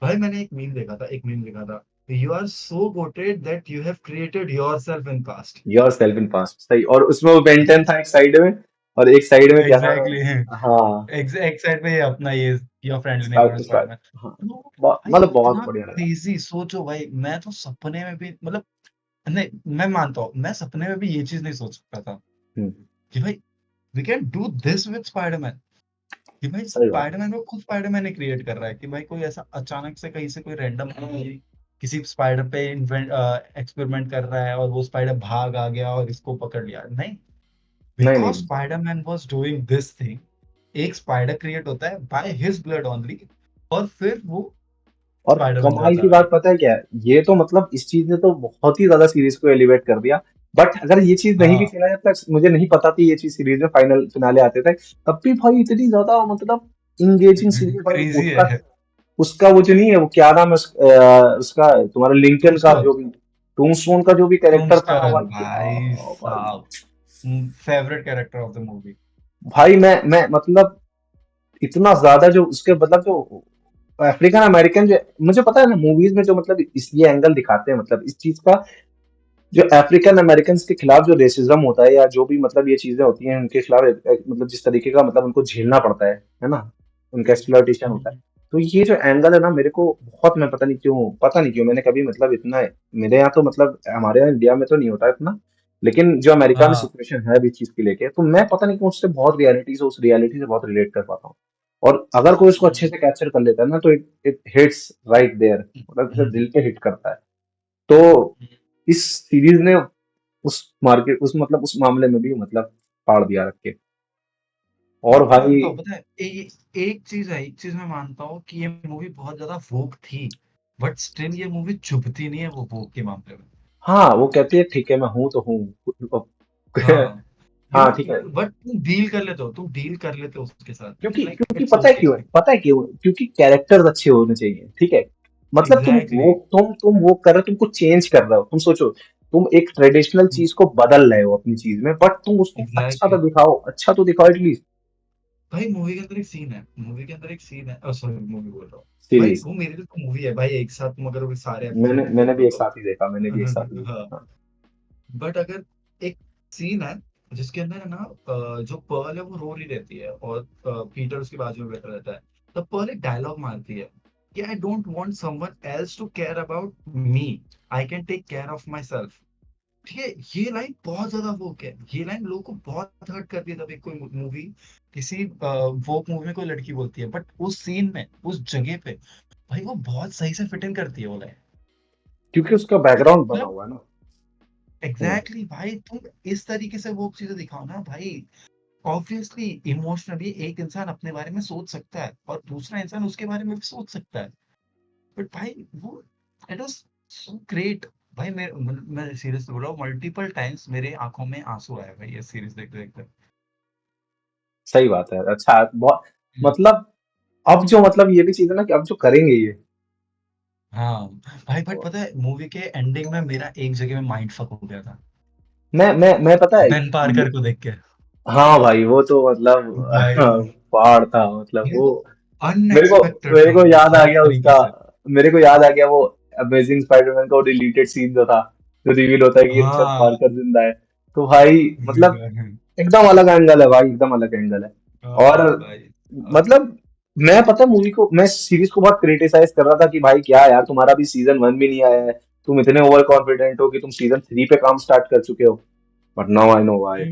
भाई मैंने एक मीम देखा था, you are so gotted that you have created yourself in past. Yourself in past, सही। और उसमें वो बेंटन था एक साइड में, और एक साइड में क्या था? एग्जैक्टली है। हाँ, एक साइड पे ये अपना ये your friendly spied neighbourhood spied, Spiderman. हाँ। तो भाई मतलब बहुत इतना बढ़िया लगा। क्रेजी सोचो भाई, मैं तो सपने में भी मतलब, नहीं मैं मानता हूँ मैं सपने में भी ये चीज नहीं सोच सकता था हम्म, कि भाई we can do this with Spiderman. कि भाई सही बात है। स्पाइडरमैन को खुद स्पाइडरमैन ही क्रिएट कर रहा है, कि भाई कोई ऐसा अचानक से कहीं से कोई रैंडम किसी स्पाइडर पे इन्वेंट एक्सपेरिमेंट कर रहा है और वो स्पाइडर भाग आ गया और इसको पकड़ लिया, नहीं। नहीं बिकॉज नहीं, Spiderman was doing this thing. एक स्पाइडर क्रिएट होता है बाय हिज ब्लड ओनली, और फिर वो और स्पाइडर बन कमाल जाता की है भाई। बात पता है क्या है, ये तो मतलब इस चीज ने तो बहुत ही ज्यादा सीरीज को एलिवेट कर दिया। बट अगर ये चीज नहीं भी हाँ चला जाता, मुझे नहीं पता थी ये चीज सीरीज में फाइनल फिनाले आते थे, तब भी भाई इतनी ज्यादा मतलब इंगेजिंग सीरीज भाई। क्रेजी उसका है। उसका वो जो नहीं है, वो क्या नाम है उसका तुम्हारा लिंकन का टूम्बस्टोन। जो भी, टूम्बस्टोन का जो भी कैरेक्टर था टूम्बस्टोन भाई, क्या भाई भाई। साहब, favourite character of the movie. भाई मैं मतलब इतना ज्यादा जो उसके मतलब जो अफ्रीकन अमेरिकन जो, मुझे पता है ना मूवीज में जो मतलब इस ये एंगल दिखाते हैं, मतलब इस चीज का, जो अफ्रीकन अमेरिकन के खिलाफ जो रेसिज्म होता है, या जो भी मतलब ये चीजें होती हैं उनके खिलाफ, मतलब जिस तरीके का मतलब उनको झेलना पड़ता है ना? उनका एक्सप्लॉयटेशन होता है। तो ये जो एंगल है ना मेरे को बहुत, मैं पता नहीं क्यों मैंने कभी मतलब इतना, मेरे यहाँ तो मतलब हमारे यहाँ इंडिया में तो नहीं होता इतना, लेकिन जो अमेरिका में हाँ सिचुएशन है अभी चीज की लेके, तो मैं पता नहीं क्यों उससे बहुत रियलिटी से उस रियलिटी से बहुत रिलेट कर पाता हूँ। और अगर कोई उसको अच्छे से कैप्चर कर लेता है ना, तो it it hits right there, मतलब जैसे दिल पे हिट करता है। तो इस सीरीज ने उस मतलब उस मामले में भी मतलब फाड़ दिया रख के। मैं और भाई मानता हूँ, पता है एक चीज मैं मानता हूँ कि ये मूवी बहुत ज्यादा वोक थी, बट स्टिल ये मूवी चुभती नहीं है वो वोक के मामले में। हाँ, वो कहती है ठीक है मैं हूं तो हूँ। हाँ, यू हाँ नो, ठीक है। बट तुम डील कर लेते हो उसके साथ, क्योंकि लाइक क्योंकि इट्स ओके। पता है क्यों, क्योंकि कैरेक्टर्स अच्छे होने चाहिए, ठीक है। मतलब एग्जैक्टली। तुम वो कर रहे हो, तुम कुछ चेंज कर रहे हो, तुम सोचो, तुम एक ट्रेडिशनल चीज को बदल रहे हो अपनी चीज में, बट तुम उसको एग्जैक्टली। अच्छा तो दिखाओ एटलीस्ट। भाई मूवी के अंदर एक सीन है, सॉरी मूवी बोल रहा हूँ। भाई सीरीज, वो मेरे लिए तो मूवी है भाई, एक साथ तुम अगर वो सारे एपिसोड मैंने देखो भी एक तो। साथ ही देखा, मैंने भी एक साथ ही हाँ, देखा, हाँ। बट अगर एक सीन है जिसके अंदर है ना, जो पर्ल है वो रो रही रहती है और पीटर उसके बाजू में बैठा रहता है, तब पर्ल एक डायलॉग मारती है कि I don't want someone else to care about me, I can take care of myself. ठीक है, ये लाइन बहुत ज्यादा वोक है, ये लाइन लोगों को बहुत हर्ट करती है, तब एक कोई मूवी किसी वोक मूवी में कोई लड़की बोलती है, बट उस सीन में उस जगह पे भाई वो बहुत सही से फिट इन करती है वो लाइन। क्योंकि उसका ठीक है, बैकग्राउंड बना मतलब हुआ है ना। हम्म। एग्जैक्टली भाई, तुम इस तरीके से वो चीजें दिखाओ ना भाई। ऑब्वियसली इमोशनली एक इंसान अपने बारे में सोच सकता है और दूसरा इंसान उसके बारे में भी सोच सकता है, बट भाई वो इट वाज सो ग्रेट। भाई मैं सीरियसली बोल रहा हूँ, मल्टीपल टाइम्स मेरे आंखों में आंसू आए भाई ये सीरीज देखते देखते। सही बात है, अच्छा बहुत, मतलब अब जो मतलब ये भी चीज है ना कि अब जो करेंगे ये। हाँ भाई, बट पता है मूवी के एंडिंग में मेरा एक जगह में माइंड फक हो गया था, मैं पता है, बेन पार्कर को देख के। हाँ भाई वो तो मतलब भाई पहाड़ था मतलब भाई वो। वो अनएक्सपेक्टेड मेरे था को भाई याद आ हर गया तरीके उसका, से। मेरे को याद आ गया वो अमेजिंग स्पाइडरमैन का वो डिलीटेड सीन जो था, जो रिवील होता है कि इनसेट हाँ पार्कर जिंदा है। तो भाई मतलब भाई। एकदम अलग एंगल है भाई, एकदम अलग एंगल है। और हाँ भाई। मतलब मैं पता है मूवी को, मैं सीरीज को बहुत क्रिटिसाइज कर रहा था कि भाई क्या यार, तुम्हारा भी सीजन 1 भी नहीं आया है, तुम इतने ओवर कॉन्फिडेंट हो कि तुम सीजन 3 पे काम स्टार्ट कर चुके हो। But now I know why,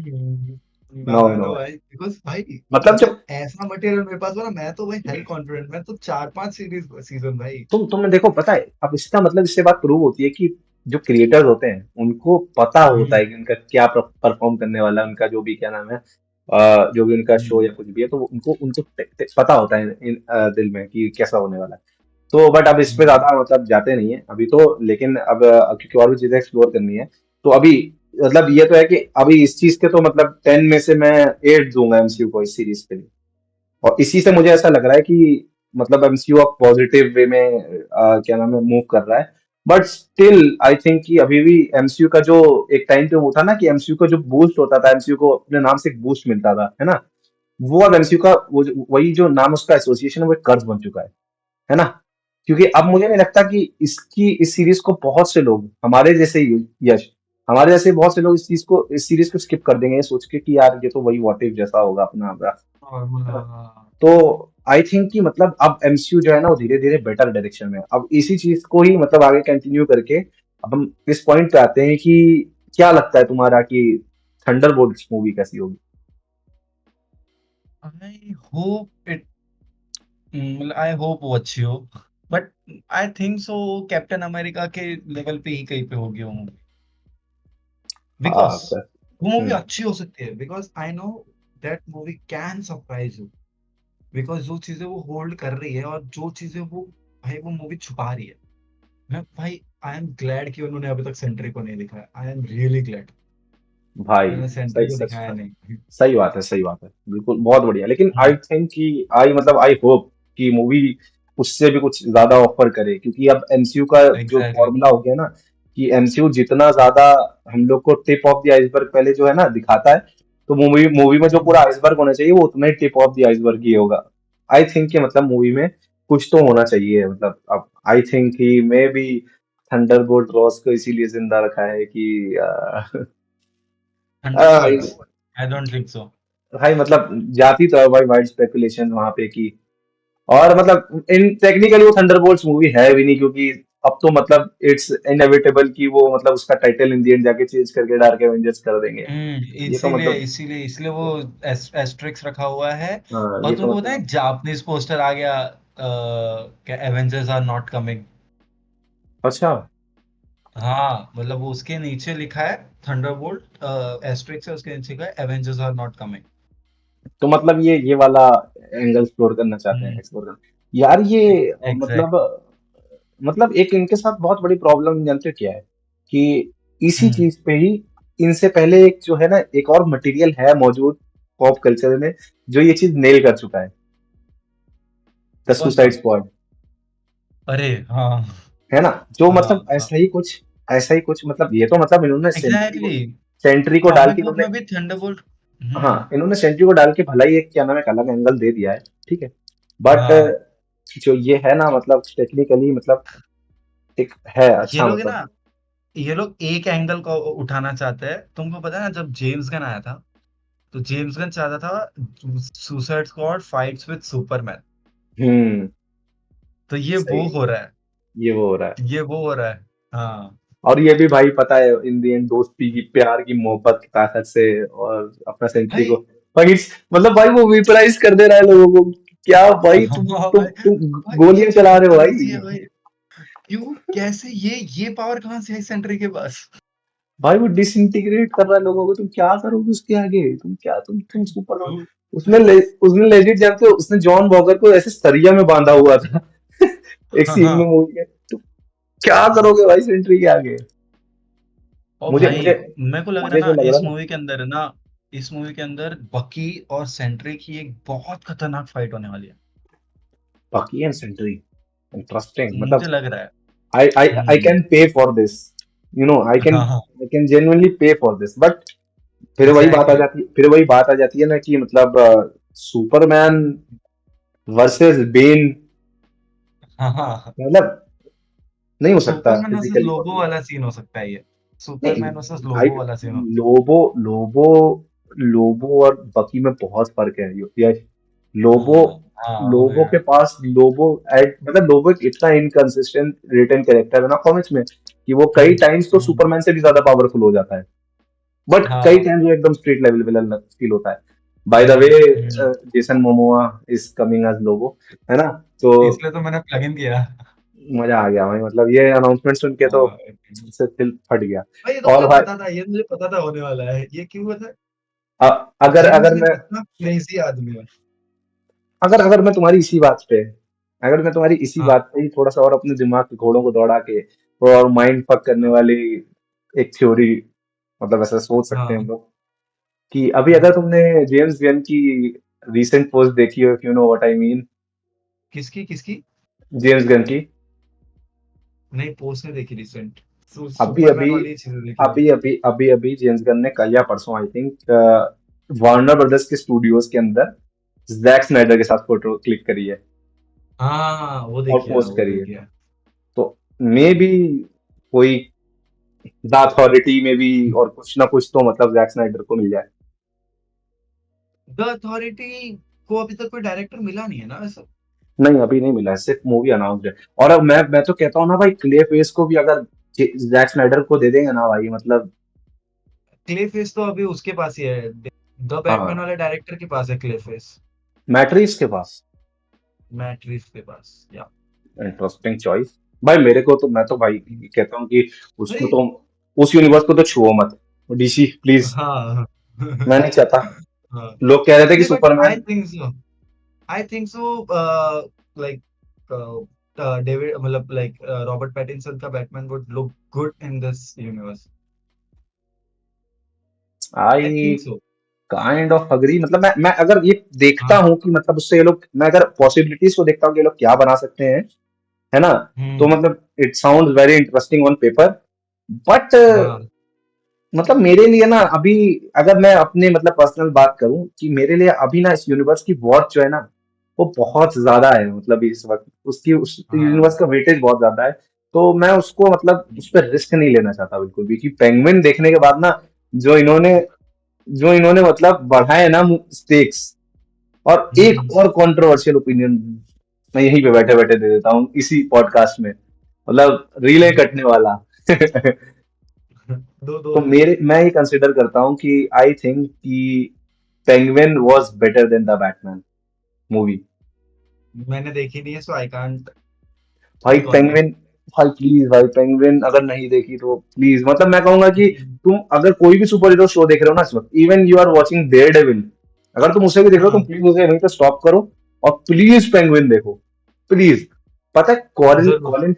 now I ना नो ना व्हाई। भाई, बिकॉज भाई मतलब अगर जब ऐसा मटेरियल मेरे पास हो ना, मैं तो भाई हेल कॉन्फिडेंट, मैं तो 4-5 सीरीज सीजन भाई। तुमने देखो, पता है अब इसका मतलब, इससे बात प्रूव होती है कि जो क्रिएटर्स होते हैं उनको पता होता है कि उनका क्या परफॉर्म करने वाला है, उनका जो भी क्या नाम है, जो भी उनका शो या कुछ भी है, तो उनको उनको पता होता है दिल में कि कैसा होने वाला है। तो बट अब इस पे ज्यादा मतलब जाते नहीं है अभी तो, लेकिन अब क्योंकि और भी चीजें एक्सप्लोर करनी है, तो अभी मतलब ये तो है कि अभी इस चीज के तो मतलब 10 में से मैं 8 दूंगा एमसीयू को इस सीरीज के लिए। और इसी से मुझे ऐसा लग रहा है कि मतलब एमसीयू अब पॉजिटिव वे में क्या नाम है मूव कर रहा है। बट स्टिल आई थिंक कि अभी भी एमसीयू का जो एक टाइम पे वो था ना कि एमसीयू का जो बूस्ट होता था, एमसीयू को अपने नाम से एक बूस्ट मिलता था, है ना, वो अब एमसीयू का वही जो नाम उसका एसोसिएशन है वो एक कर्ज बन चुका है ना। क्योंकि अब मुझे नहीं लगता कि इस सीरीज को बहुत से लोग हमारे जैसे यश, हमारे जैसे बहुत से लोग इस सीरीज को स्किप कर देंगे ये सोच के कि यार ये तो वही व्हाट इफ जैसा होगा अपना, है ना। तो आई थिंक कि मतलब अब एमसीयू जो है ना वो धीरे धीरे बेटर डायरेक्शन में है। अब इसी चीज को ही मतलब आगे कंटिन्यू करके अब हम इस पॉइंट पे आते हैं कि क्या लगता है तुम्हारा कि थंडरबोल्ट्स मूवी कैसी होगी। आई होप इट, मतलब आई होप वो अच्छी हो, but I think so captain America के लेवल पे ही कहीं पे होगी वो मूवी, हाँ बिकॉज सर। वो मूवी हम्म। अच्छी हो सकती है, because I know that movie can surprise you, because जो चीजें वो होल्ड कर रही है और जो चीजें वो भाई वो मूवी छुपा रही है, मैं भाई आई एम ग्लैड कि उन्होंने अभी तक सेंट्री को नहीं दिखाया, आई एम रियली ग्लैड भाई उन्होंने सेंट्री सही, को सच दिखाया सच, नहीं। सही बात है, सही बात है, बिल्कुल बहुत बढ़िया। लेकिन आई हम्म, थिंक कि आई मतलब आई होप कि मूवी उससे भी कुछ ज्यादा ऑफर करे, क्योंकि अब एमसीयू का जो एग्जैक्टली। फॉर्मूला हो गया ना कि एमसीयू जितना ज्यादा हम लोग को टिप ऑफ द आइसबर्ग पहले जो है ना दिखाता है, तो मूवी मूवी में जो पूरा आइसबर्ग होना चाहिए वो उतना ही टिप ऑफ द आइसबर्ग ही होगा। आई थिंक कि मतलब मूवी में कुछ तो होना चाहिए, मतलब अब आई थिंक कि मे बी थंडरबोल्ट रॉस को इसीलिए जिंदा रखा है कि Thunderbolts, I don't think so. भाई मतलब जाती तो है भाई वाइड स्पेकुलेशन वहां पे कि और मतलब इन टेक्निकली वो थंडरबोल्ट्स मूवी है भी नहीं, क्योंकि अब तो मतलब इट्स इनएविटेबल कि वो मतलब उसका टाइटल इन दी एंड जाके चेंज करके डार्क एवेंजर्स कर देंगे। ये तो इसीलिए मतलब इसीलिए इसलिए वो एस्ट्रिक्स रखा हुआ है। हाँ और ये तो तुमको पता है मतलब एक जापानीज पोस्टर आ गया, क्या एवेंजर्स आर नॉट कमिंग। अच्छा। हाँ मतलब वो उसके नीचे लिखा है थंडरबोल्ट, एस्ट्रिक्स है, उसके नीचे लिखा है एवेंजर्स आर नॉट कमिंग। तो मतलब ये वाला एंगल एक्सप्लोर करना चाहते हैं, हम्म। एक्सप्लोर करना यार ये मतलब एग्जैक्टली। मतलब एक इनके साथ बहुत बड़ी प्रॉब्लम जानते हो क्या है कि इसी हम्म। चीज पे ही इनसे पहले एक जो है ना एक और मटेरियल है मौजूद पॉप कल्चर में जो ये चीज नेल कर चुका है, द कौन सा? Suicide squad. अरे हाँ। है ना, जो हाँ मतलब हाँ ऐसा ही कुछ मतलब ये तो मतलब इन्होंने एग्जैक्टली। सेंट्री को डाल कॉमिक के बुक इन्होंने में भी थंडरबोल्ट। हाँ हम्म। इन्होंने सेंट्री को डाल के भला ही एक क्या नाम है एक अलग एंगल दे दिया है, ठीक है, बट हाँ जो ये है ना मतलब टेक्निकली मतलब एक है ये अच्छा लोग है मतलब। ना, ये लोग एक एंगल को उठाना चाहते हैं। तुमको पता है ना, जब जेम्स गन आया था तो जेम्स गन चाहता था Suicide Squad fights with Superman. Hmm. तो ये वो सही है, हो रहा है। ये वो हो रहा है। ये वो हो रहा है। हाँ और ये भी भाई पता है इन दी एंड दोस्ती की प्यार की मोहब्बत की ताकत से और अपना सेंट्री को भाई। भाई मतलब भाई वो वेपराइज कर दे रहा है लोगों को। क्या भाई हाँ भाई। तुम भाई ये गोलियां चला रहे हो क्रेजी है भाई। भाई। क्यों, कैसे, ये पावर कहाँ से है सेंट्री के पास? भाई वो डिसइंटीग्रेट कर रहा है लोगों को, तुम क्या करोगे उसके आगे, तुम क्या तुम सुपर। तो उसने लेजिट जानते हो उसने जॉन वॉकर को ऐसे सरिया में बांधा हुआ था एक हाँ सीन में हाँ। मूवी के, तो क्या करोगे भाई सेंट्री के आगे। और मुझे भाई मुझे मेरे को लग रहा है मुझे जो ना लग रहा इस है ना मूवी के अंदर है ना, इस मूवी के अंदर बकी और सेंट्री की एक बहुत खतरनाक फाइट होने वाली है। बाकी एंड सेंट्री इंटरेस्टिंग मतलब मुझे लग रहा है। I hmm. can pay for this, you know, हाँ हाँ I can genuinely pay for this, but exactly. फिर वही बात आ जाती है ना कि मतलब सुपरमैन वर्सेस बेन, हाँ हाँ। मतलब नहीं हो सकता Superman versus physically Lobo possible. वाला सीन हो सकता है ये। नहीं सुपरमैन वर्सेस भाई लोबो वाला सीन हो। लोबो लोबो लोबो और बकी में बहुत फर्क है यार। लोबो हाँ हाँ हो लोबो गया। के पास लोबो मतलब लोबो एक इतना इनकंसिस्टेंट रिटर्न कैरेक्टर है ना कॉमिक्स में कि वो कई टाइम्स तो हम्म। सुपरमैन से भी ज्यादा पावरफुल हो जाता है, बट कई हाँ। टाइम्स वो एकदम स्ट्रेट लेवल विलन फील होता है। By the way hmm. Jason Momoa is coming as Lobo, है ना, तो इसलिए तो मैंने प्लग इन किया। मजा आ गया भाई, मतलब ये अनाउंसमेंट सुन के तो हाँ। से दिल फट गया। भाई ये तो और मुझे भाई पता था, ये मुझे पता था होने वाला है। ये क्यों पता है? अगर जेम्स अगर गन मैं इतना क्रेजी आदमी है। अगर मैं तुम्हारी इसी बात पे अगर मैं तुम्हारी इसी हाँ बात पे ही थोड़ा सा और अपने दिमाग के घोड़ों को दौड़ा के और माइंड फक करने हाँ वाली एक थ्योरी, मतलब ऐसा सोच सकते हैं हम हाँ लोग कि अभी हाँ। अगर तुमने जेम्स गन की रीसेंट पोस्ट देखी हो, if you know what I mean, किसकी किसकी? जेम्स गन की, नहीं पोस्ट नहीं देखी रिसेंट। अभी सुपरमैन अभी वाली चीजें देखी है। अभी जेम्स गन ने कल या परसों आई थिंक वार्नर ब्रदर्स के स्टूडियोज के अंदर जैक स्नाइडर के साथ फोटो क्लिक करी है हाँ वो और देखी है, पोस्ट वो करी है। देखी है। तो मे बी कोई द अथॉरिटी में भी और कुछ ना कुछ तो मतलब जैक स्नाइडर को मिल जाए। द अथॉरिटी को अभी तक कोई डायरेक्टर मिला नहीं है ना वैसे। नहीं अभी नहीं मिला है, सिर्फ मूवी अनाउंस्ड है। और अब मैं तो कहता हूँ ना भाई क्ले फेस को भी अगर जैक स्नाइडर को दे देंगे ना भाई मतलब क्ले फेस तो अभी उसके पास ही है, द बैटमैन हाँ वाले डायरेक्टर के पास है क्ले फेस। मैट्रिक्स के पास। मैट रिव्स के पास या। इंटरेस्टिंग चॉइस भाई, मेरे को तो मैं तो भाई कहता हूँ कि उसको अरे तो उस यूनिवर्स को तो छुओ मत, डीसी प्लीज। हाँ। मैं नहीं चाहता। हाँ लोग कह रहे थे कि नहीं but I Superman think so, I think so like David मतलब लाइक रॉबर्ट पैटिंसन का Batman would look good in this universe. I I think so. Kind of agree, मतलब मैं अगर ये देखता हाँ। हूँ कि मतलब उससे ये लोग, मैं अगर पॉसिबिलिटीज को देखता हूँ कि ये लोग क्या बना सकते हैं, है ना, तो हम्म। मतलब it sound very interesting on paper, but हाँ। मतलब मेरे लिए ना अभी अगर मैं अपने मतलब पर्सनल बात करूं कि मेरे लिए अभी ना इस यूनिवर्स की वॉच जो है ना वो बहुत ज्यादा है, मतलब इस वक्त उसकी उस हाँ। यूनिवर्स का वेटेज बहुत ज्यादा है। तो मैं उसको मतलब उस पर रिस्क नहीं लेना चाहता बिल्कुल भी कि पेंगुइन देखने के बाद ना जो इन्होंने जो इन्होंने मतलब बढ़ाए ना स्टेक्स, और एक हम्म। और कंट्रोवर्शियल ओपिनियन मैं यहीं पे बैठे बैठे दे देता हूँ इसी पॉडकास्ट में, मतलब रीले कटने वाला। दो तो दो मेरे मैं ये कंसिडर करता हूँ कि आई थिंक कि penguin was better than the Batman movie. मैंने देखी नहीं है, सो आई कांट भाई स्पीक ऑन पेंगुइन, भाई प्लीज भाई पेंगुइन अगर नहीं देखी तो प्लीज, मतलब मैं कहूंगा कि दैट। तुम अगर कोई भी सुपर हीरो शो देख रहे हो ना इस वक्त, even you are watching Daredevil, अगर तुम उसे भी देख रहे हो तुम हाँ, प्लीज उसे वहीं पे स्टॉप करो और प्लीज पेंगुइन देखो, प्लीज। पता है कॉलिन जरूर। कॉलिन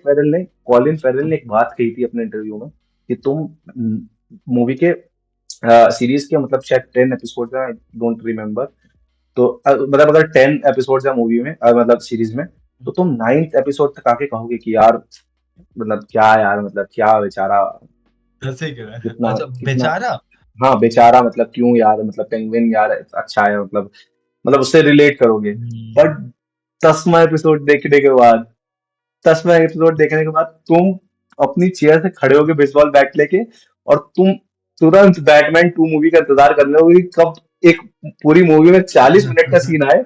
फेरल ने एक बात कही थी अपने इंटरव्यू में कि तुम मूवी के सीरीज के मतलब शायद 10 एपिसोड आई डोंट रिमेम्बर, तो मतलब अगर 10 एपिसोड है मूवी में मतलब सीरीज में, तो तुम 9th एपिसोड तक आके कहोगे कि यार मतलब क्या यार, मतलब क्या बेचारा, ऐसे ही करा है। कितना अच्छा, कितना, बेचारा। हाँ बेचारा मतलब क्यों यार, मतलब पेंगुइन यार अच्छा है, मतलब उससे रिलेट करोगे। हम्म। बट 10वां एपिसोड देखने के बाद 10वां एपिसोड देखने के बाद तुम अपनी चेयर से खड़े होगे बेसबॉल बैट लेके, और तुम तुरंत बैटमैन 2 मूवी का इंतजार कर रहे हो कि कब एक पूरी मूवी में 40 मिनट का सीन आए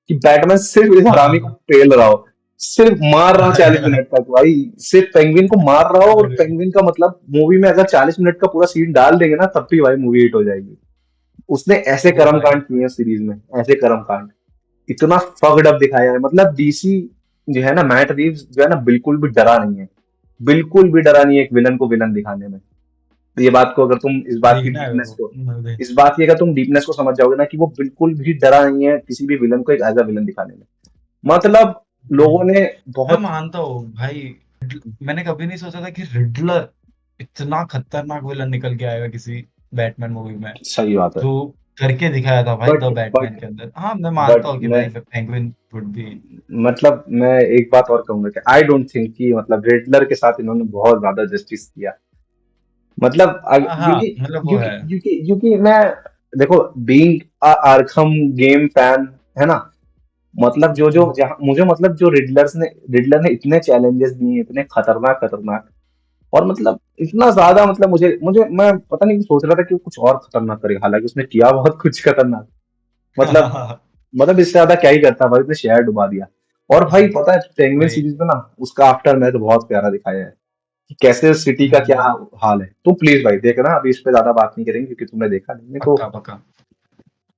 कि बैटमैन सिर्फ इस हरामी को हाँ। पेल रहा हो, सिर्फ मार रहा हो 40 मिनट तक भाई, सिर्फ पेंगुइन को मार रहा हो, और अरे, पेंगुइन का मतलब मूवी में अगर 40 मिनट का पूरा सीन डाल देंगे ना तब भी भाई मूवी हिट हो जाएगी। उसने ऐसे ओ कर्म भाई। कांड किए हैं सीरीज में, ऐसे कर्म कांड, इतना फक्ड अप दिखाया है, मतलब डीसी जो है ना, मैट रीव्स जो है ना बिल्कुल भी डरा नहीं है, बिल्कुल भी डरा नहीं है एक विलन को विलन दिखाने में। तो ये बात को अगर तुम इस बात की देखना है डीपनेस वो। को इस बात की अगर तुम डीपनेस को समझ जाओगे ना कि वो बिल्कुल भी डरा नहीं है किसी भी विलन को एक एज अ विलन दिखाने में, मतलब लोगों ने मैं बहुत मानता हूँ भाई। मैंने कभी नहीं सोचा था कि रिडलर इतना खतरनाक विलन निकल के आएगा किसी बैटमैन मूवी में, सही बात है। जो करके दिखाया था भाई द बट बैटमैन बट के अंदर। हाँ, मैं मानता बट हूँ कि मैं भाई पेंगुइन वुड बी। मतलब मैं एक बात और कहूंगा कि आई डोंट थिंक कि मतलब रिडलर के साथ इन्होंने बहुत ज्यादा जस्टिस किया, मतलब हाँ, क्योंकि मतलब वो क्योंकि है। क्योंकि क्योंकि मैं देखो बीइंग आर्खम गेम फैन है ना, मतलब जो जो जहाँ मुझे मतलब जो रिडलर ने इतने चैलेंजेस दिए, इतने खतरनाक खतरनाक, और मतलब इतना ज्यादा, मतलब मुझे मुझे मैं पता नहीं सोच रहा था कि वो कुछ और खतरनाक करेगा, हालांकि उसने किया बहुत कुछ खतरनाक, मतलब मतलब इससे ज्यादा क्या ही करता भाई, उसने शहर डुबा दिया। और भाई पता है पेंगुइन वही। सीरीज में ना उसका आफ्टर मैथ बहुत प्यारा दिखाया है कि कैसे सिटी का क्या हाल है। तो प्लीज भाई देखना, अभी इस पे ज्यादा बात नहीं करेंगे क्योंकि तुमने देखा नहीं है, पक्का पक्का।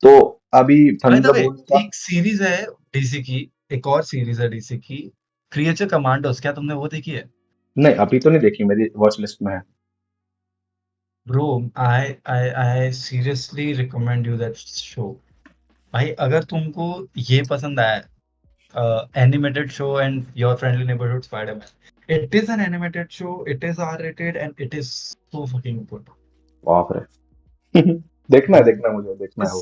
तो अभी बाय द वे, थंडरबोल्ट का। एक सीरीज है डीसी की, एक और सीरीज है डीसी की, क्रिएचर कमांडोस। क्या तुमने वो देखी है? नहीं अभी तो नहीं देखी, मेरी वॉच लिस्ट में है। Bro, I seriously recommend you that show. भाई अगर तुमको ये पसंद आया, animated show and your friendly neighbourhood Spiderman, it is an animated show, it is R rated and it is so fucking good. बाप रे। देखना है, मुझे देखना है वो,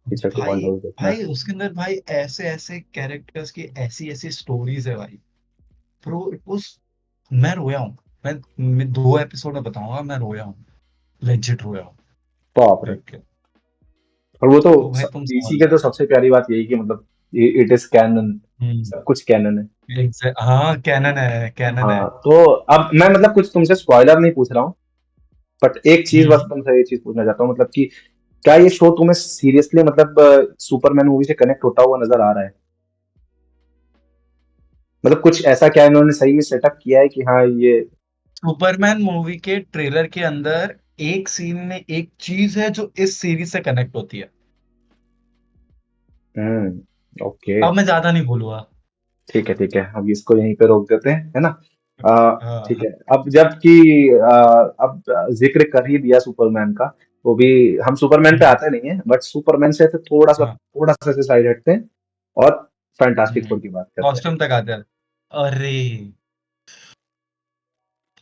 पीछे भाई कमांडो देखना है। भाई उसके अंदर भाई ऐसे ऐसे कैरेक्टर्स की ऐसी ऐसी स्टोरीज है भाई। ब्रो इट वाज, मैं रोया हूँ। मैं 2 एपिसोड में बताऊंगा, मैं रोया हूँ, लेजिट रोया हूँ बाप रे। देख के। और वो तो तो भाई तुम समझ डीसी के लो। तो सबसे प्यारी बात यही कि मतलब इट इज कैनन, हम्म। सब कुछ कैनन है। हाँ, कैनन है, कैनन है। हाँ तो अब मैं मतलब कुछ तुमसे स्पॉइलर नहीं पूछ रहा हूँ, बट एक चीज बस हम्म। तुमसे ये चीज पूछना चाहता हूँ, मतलब कि क्या ये शो तुम्हें सीरियसली मतलब सुपरमैन मूवी से कनेक्ट होता हुआ नजर आ रहा है, मतलब कुछ ऐसा क्या इन्होंने सही में सेटअप किया है कि हाँ ये। सुपरमैन मूवी के ट्रेलर के अंदर एक सीन में एक चीज है जो इस सीरीज से कनेक्ट होती है। ओके। अब मैं ज्यादा नहीं बोलूंगा। ठीक है अब इसको यहीं पे रोक देते हैं, है ना। ठीक हाँ। है, अब जबकि अब जिक्र कर ही दिया सुपरमैन का, वो भी हम सुपरमैन पे हम्म। आते नहीं है, बट सुपरमैन से तो हाँ। थोड़ा सा से साइड हटते हैं और फैंटास्टिक फोर की बात करते हैं। कॉस्ट्यूम तक आते हैं। अरे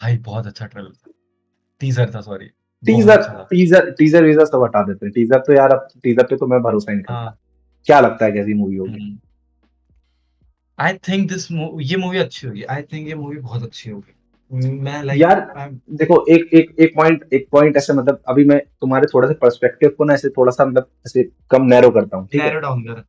भाई, बहुत अच्छा ट्रेलर था, टीजर था, सॉरी। बहुत टीजर अच्छा था। टीजर टीजर वीजर सब हटा देते हैं, टीजर तो यार अब टीजर पे तो मैं भरोसा ही नहीं करता, हाँ। क्या लगता है कैसी मूवी होगी। आई थिंक ये मूवी अच्छी होगी, आई थिंक ये मूवी बहुत अच्छी होगी। मैं लाइक यार आई देखो एक पॉइंट ऐसे, मतलब अभी मैं तुम्हारे थोड़ा सा पर्सपेक्टिव को ना ऐसे थोड़ा सा मतलब ऐसे कम नैरो करता हूँ, ठीक है। नैरो डाउन कर।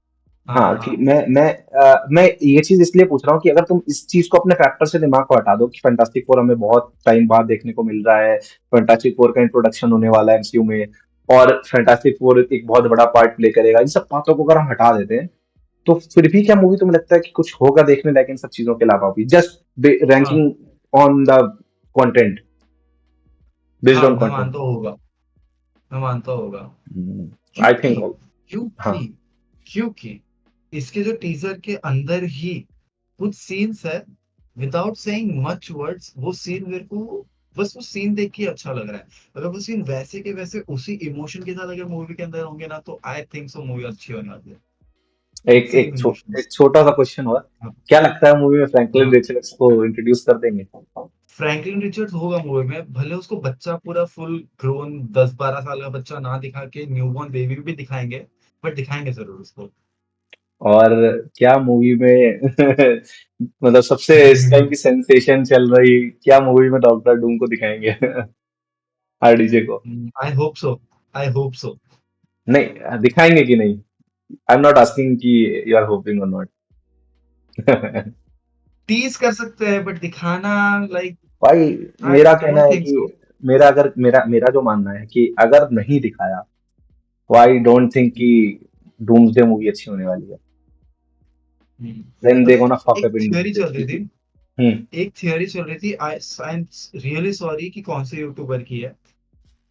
हाँ हाँ कि हाँ। मैं ये चीज इसलिए पूछ रहा हूँ कि अगर तुम इस चीज को अपने फैक्टर से दिमाग को हटा दो कि फैंटास्टिक फोर हमें बहुत टाइम बाद देखने को मिल रहा है, फैंटास्टिक फोर का इंट्रोडक्शन होने वाला है एमसीयू में, और फैंटास्टिक फोर एक बहुत बड़ा पार्ट प्ले करेगा, इन सब बातों को अगर हम हटा देते हैं, तो फिर भी क्या मूवी तुम्हें लगता है कि कुछ होगा देखने लायक इन सब चीजों के अलावा भी, जस्ट हाँ ranking on the content, based हाँ ऑन मैं कंटेंट? मानता होगा, मैं मानता होगा। आई क्योंकि थिंक। हाँ। क्योंकि क्योंकि इसके जो टीजर के अंदर ही कुछ सीन्स है, विदाउट सेइंग मच वर्ड्स, वो सीन मेरे को बस वो सीन देख के अच्छा लग रहा है। अगर वो सीन वैसे के वैसे उसी इमोशन के साथ अगर मूवी के अंदर होंगे ना, तो आई थिंक सो मूवी अच्छी होने वाली है। सेम एक इमोशंस। छोटा सा क्वेश्चन हुआ, हाँ क्या लगता है मूवी में फ्रैंकलिन हाँ। रिचर्ड्स को इंट्रोड्यूस कर देंगे? फ्रैंकलिन रिचर्ड्स होगा मूवी में, भले उसको बच्चा पूरा फुल ग्रोन 10-12 साल का बच्चा ना दिखा के न्यूबॉर्न बेबी भी दिखाएंगे, बट दिखाएंगे जरूर उसको। और क्या मूवी में मतलब सबसे इस टाइम की सेंसेशन चल रही, क्या मूवी में डॉक्टर डूम को दिखाएंगे? आरडीजे को? I hope so, I hope so. नहीं दिखाएंगे कि नहीं? आई एम नॉट आस्किंग कि यू आर होपिंग और नॉट। टीज कर सकते हैं बट दिखाना, लाइक भाई आई मेरा कहना डोंट है थिंक कि सो। मेरा जो मानना है कि अगर नहीं दिखाया, तो आई डोंट थिंक कि डूम्सडे मूवी अच्छी होने वाली है। देन दे पता है, गोना फक एक अप इन थियोरी चल रही डूम्सडे। थी, हम्म। एक थियोरी चल रही थी, आई आई एम रियली सॉरी कि कौन से यूट्यूबर की है,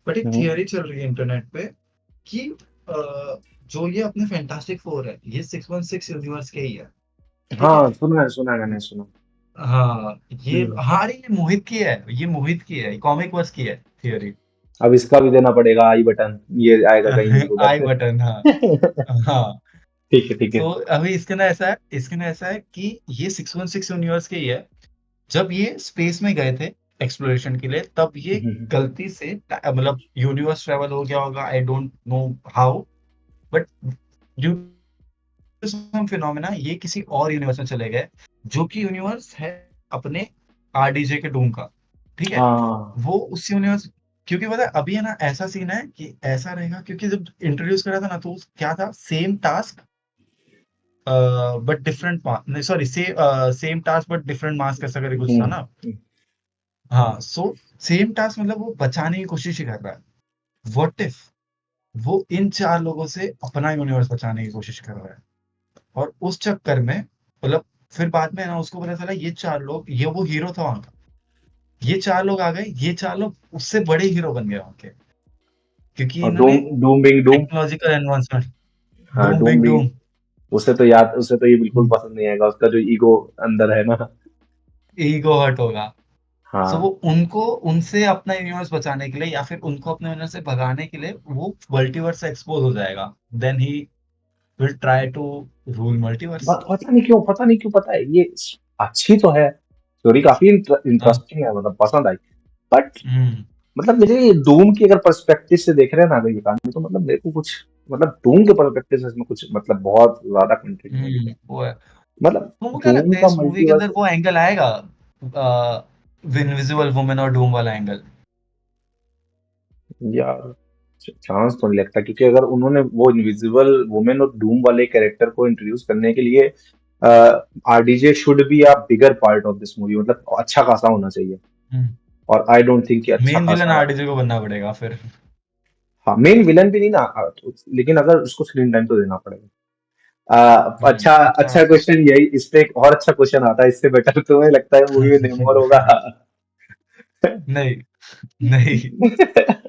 बट एक हम्म। थियोरी चल रही है इंटरनेट पे कि जो ये अपने फैंटास्टिक फोर है, ये 616 यूनिवर्स के ही है। ठीक है। हाँ सुना है, मैंने सुना। हाँ ये, हम्म। हाँ अरे ये मोहित की है, ये मोहित की है, कॉमिक वर्स की है थियोरी। अब इसका भी देना पड़ेगा आई बटन, ये आएगा कहीं नहीं आई उधर। बटन, हाँ। हाँ। ठीक है, ठीक है। तो अभी इसके ना ऐसा है, इसके ना ऐसा है कि ये 616 यूनिवर्स के ही है। जब ये स्पेस में गए थे एक्सप्लोरेशन के लिए, तब ये हम्म। गलती से मतलब यूनिवर्स ट्रेवल हो गया होगा, I don't know how, but due to some phenomena ये किसी और यूनिवर्स में चले गए, जो कि यूनिवर्स है अपने आरडीजे के डूम का। ठीक है। हाँ। वो उस यूनिवर्स, क्योंकि पता है अभी है ना ऐसा सीन है कि ऐसा रहेगा, क्योंकि जब इंट्रोड्यूस करा था ना, तो क्या था, सेम टास्क बट डिफरेंट, नहीं sorry, same task but different mask, ऐसा करके कुछ था ना। हम्म। हाँ, सो सेम टास्क मतलब वो बचाने की कोशिश ही कर रहा है। व्हाट इफ वो इन चार लोगों से अपना यूनिवर्स बचाने की कोशिश कर रहा है, और उस चक्कर में मतलब फिर बाद में ना उसको पता चला ये चार लोग, ये वो हीरो था वहां का, ये चार लोग आ गए, ये चार लोग उससे बड़े हीरो बन गए वहां के, क्योंकि और इन्होंने Doom being Doom. Technological advancement. हाँ डूम डूम बिग भी। डूम। उसे तो ये बिल्कुल पसंद नहीं आएगा, उसका जो ईगो अंदर है ना। ईगो हर्ट होगा। सो वो हाँ। उनको, उनसे अपना यूनिवर्स बचाने के लिए या फिर उनको अपने यूनिवर्स से भगाने के लिए वो मल्टीवर्स से एक्सपोज हो जाएगा, then he will try to rule multiverse. पता नहीं क्यों, पता है ये अच्छी तो है, स्टोरी काफी हाँ। इंटरेस्टिंग है, मतलब पसंद आई। बट हम्म। मतलब मुझे डूम की अगर पर्सपेक्टिव से देख रहे हैं ना अगर ये कहानी, तो मतलब मेरे को कुछ, मतलब डूम के पर्सपेक्टिव से इसमें कुछ मतलब बहुत ज्यादा कंटेंट नहीं दिख रहा। वो है। मतलब तुमको क्या डूम लगता है का इस मूवी के मल्टीवर्स। अंदर वो एंगल आएगा, इनविजिबल वुमेन और डूम वाला एंगल? यार चांस तो नहीं लगता, क्योंकि अगर उन्होंने वो इनविजिबल वुमेन और डूम वाले कैरेक्टर को इंट्रोड्यूस करने के लिए, RDJ should be a bigger part of this movie, मतलब अच्छा खासा होना चाहिए। और आई डोंट थिंक कि अच्छा मेन विलन खासा। आरडीजे को बनना पड़ेगा फिर। हाँ मेन विलन भी नहीं ना, लेकिन अगर उसको स्क्रीन टाइम तो देना पड़ेगा। अच्छा अच्छा अच्छा खासा। क्वेश्चन यही, इस पे एक और अच्छा क्वेश्चन आता है, इससे बेटर तुम्हें लगता है मूवी में नेमोर होगा? नहीं, नहीं,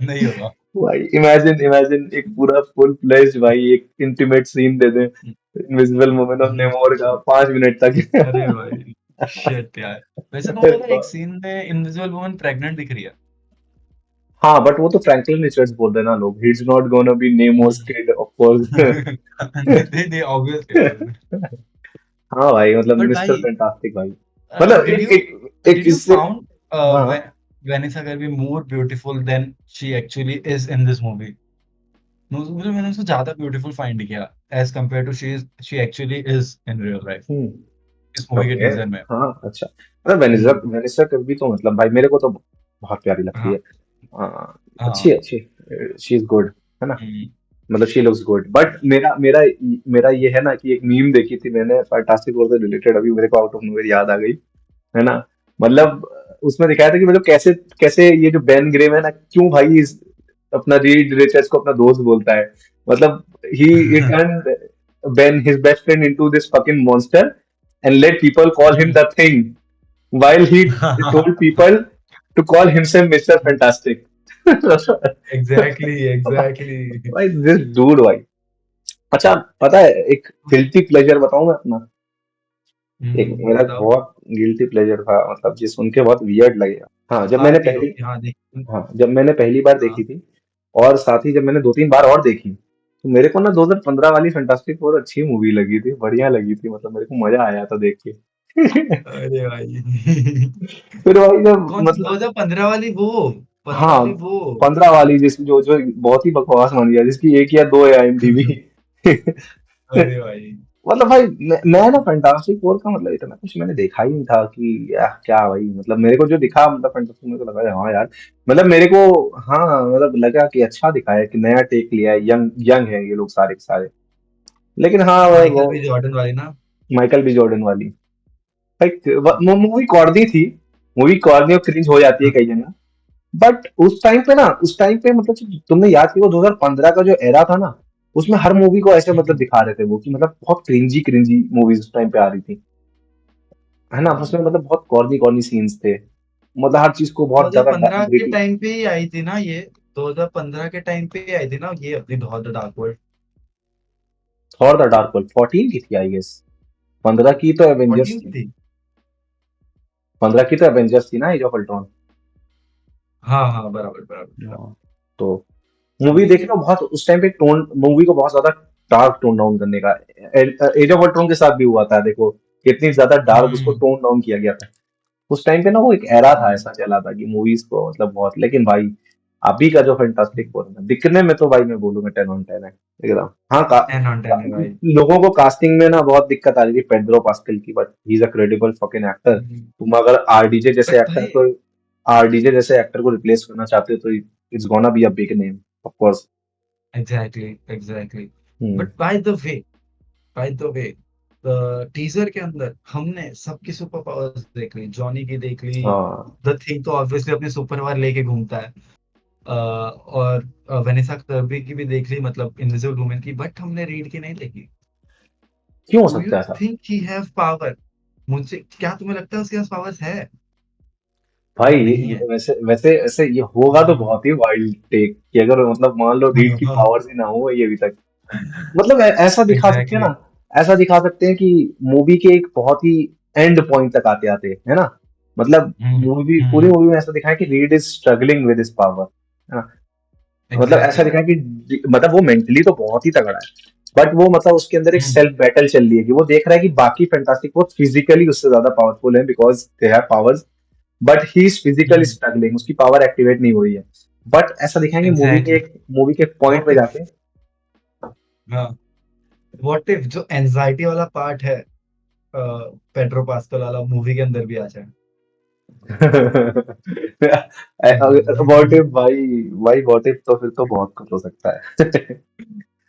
नहीं होगा। भाई इमेजिन इमेजिन एक पूरा फुल फ्लेश्ड भाई एक इंटीमेट सीन दे दें इनविजिबल वुमेन और नेमोर का 5 मिनट अरे तक। भाई, शिट यार। वैसे तुमको पता है एक सीन में इनविजिबल वुमन प्रेग्नेंट दिख रही है। हाँ बट वो तो फ्रैंकलिन रिचर्ड्स बोल रहे हैं ना लोग, he is not gonna be Namor's kid of course. नहीं नहीं, ऑब्वियसली। हाँ भाई, मतलब बट मिस्टर भाई, फैंटास्टिक भाई। मतलब डिड एक यू एक एक डिड यू इससे। फाउंड हाँ। Vanessa Kirby more beautiful than she actually is in this movie? मुझे, मैंने उसको ज्यादा ब्यूटीफुल फाइंड किया as compare to she actually is in real life, इस मूवी के ओके। टीजर में। हाँ अच्छा, मतलब वेनिसा हम्म। वेनिसा कर्वी तो मतलब भाई मेरे को तो बहुत प्यारी लगती हाँ है। हाँ, अच्छी हाँ। अच्छी, शी इज गुड, है ना? हम्म। मतलब शी लुक्स गुड, बट मेरा मेरा मेरा ये है ना कि एक मीम देखी थी मैंने फैंटास्टिक फोर से रिलेटेड, अभी मेरे को आउट ऑफ नोवेयर याद आ गई, है ना? मतलब उसमें दिखाया था कि मतलब कैसे कैसे ये जो बेन ग्रेम है ना, क्यों भाई अपना रीड रिचर्ड्स को अपना दोस्त बोलता है, मतलब ही turn when his best friend into this fucking monster and let people call him the thing while he told people to call himself Mr. Fantastic. Exactly exactly. भाई this dude भाई। अच्छा पता है एक guilty pleasure बताऊं मैं अपना। एक मेरा बताओ। बहुत गिल्टी प्लेजर था मतलब ये सुन के बहुत वियर्ड लगेगा। हाँ जब मैंने आरपीओ पहली हाँ देख। हाँ जब मैंने पहली बार हाँ देखी थी और साथ ही जब मैंने 2-3 बार और देखी तो मेरे को ना 2015 वाली फैंटास्टिक फोर अच्छी मूवी लगी थी, बढ़िया लगी थी, मतलब मेरे को मजा आया था देख के। अरे भाई फिर भाई जब कौन सी मतलब 2015 वाली वो? 15 हाँ वाली वो? 15 वाली जिस जो जो बहुत ही बकवास बन गया जिसकी 1 या 2 है आईएमडीबी। अरे भाई मतलब भाई मैं ना फैंटास्टिक फोर का मतलब इतना कुछ मैंने देखा ही नहीं था कि यार क्या भाई, मतलब मेरे को जो दिखा मतलब फैंटास्टिक मेरे को लगा हाँ यार, मतलब मेरे को हाँ मतलब लगा कि अच्छा दिखा है कि नया टेक लिया है, यंग यंग है ये लोग सारे के सारे। लेकिन हाँ वो माइकल बी जॉर्डन वाली ना? माइकल बी जॉर्डन वाली भाई मूवी कॉर्नी थी, मूवी कॉर्नी और क्रिंज हो जाती है हाँ कई जगह। बट उस टाइम पे ना उस टाइम पे मतलब तुमने याद किया 2015 का जो एरा था ना उसमें हर मूवी को ऐसे मतलब दिखा रहे थे वो कि मतलब बहुत क्रिंजी क्रिंजी मूवीज उस टाइम पे आ रही थी, है ना, उसमें मतलब बहुत कॉर्नी कॉर्नी सीन्स थे, मतलब हर चीज को बहुत ज्यादा 2015 के ग्रिटी। टाइम पे ही आई थी ना ये? 2015 के टाइम पे ही आई थी ना ये अपनी the dark world? Thor the dark world 14 की थी आई गेस, 15 की तो एवेंजर्स 14 की थी, थी। 15 की तो एवेंजर्स थी ना एज ऑफ अल्ट्रॉन। हाँ हाँ बराबर बराबर बराबर। हाँ, तो मूवी देखी ना बहुत उस टाइम पे टोन मूवी को बहुत ज्यादा डार्क टोन डाउन करने का एज ऑफ अल्ट्रॉन के साथ भी हुआ था देखो, कितनी ज्यादा डार्क उसको हम्म टोन डाउन किया गया था। उस टाइम पे ना वो एक एरा था हम्म। ऐसा चला था कि मूवीज को मतलब बहुत, लेकिन भाई अभी का जो फैंटास्टिक फोर है दिखने में तो भाई मैं बोलूंगा 10 on 10 है एकदम। हाँ 10 on 10 है भाई। लोगों को कास्टिंग में ना बहुत दिक्कत आ रही थी पेड्रो पास्कल की, but he is a credible fucking actor. Hmm. तुम अगर आरडीजे जैसे बट एक्टर भाई को आरडीजे जैसे एक्टर को रिप्लेस करना चाहते हो तो it's gonna be a big name of course. Exactly exactly. Hmm. But by the way teaser के अंदर हमने सबकी सुपर पावर्स देख ली, जॉनी की देख ली। हाँ द थिंग तो ऑब्वियसली अपनी सुपर पावर लेके घूमता है। और वेनेसा कर्बी की भी देख ली, मतलब इनविजिबल वुमेन की, बट हमने रीड की नहीं देखी। क्यों हो डू यू सकता है ऐसा? Think he have power? मुझे क्या तुम्हें लगता है उसके पास पावर्स है भाई या नहीं है? वैसे वैसे ऐसे ये होगा तो बहुत ही वाइल्ड टेक कि अगर मतलब मान लो रीड की पावर्स ही ना हो ये अभी तक, मतलब ऐसा दिखा सकते हैं एग्जैक्टली। ना, ऐसा दिखा सकते हैं कि मूवी के एक बहुत ही एंड पॉइंट तक आते आते है ना, मतलब मूवी पूरी मूवी में ऐसा दिखाया कि read is struggling with his power, है ना, मतलब ऐसा एग्जैक्टली। दिखाया कि मतलब वो मेंटली तो बहुत ही तगड़ा है बट वो मतलब उसके अंदर एक सेल्फ बैटल चल रही है कि वो देख रहा है कि बाकी फैंटास्टिक वो फिजिकली उससे ज्यादा पावरफुल है because they have powers, but he is physically struggling, उसकी पावर एक्टिवेट नहीं हो रही है। बट ऐसा दिखाएंगे एग्जैक्टली। मूवी के पॉइंट व्हाट पे इफ जाके। हाँ व्हाट इफ जो एंजाइटी वाला पार्ट है पेड्रो पास्कल वाला मूवी के अंदर भी आ जाए? व्हाट इफ भाई, भाई व्हाट इफ तो फिर तो बहुत कुछ हो सकता है।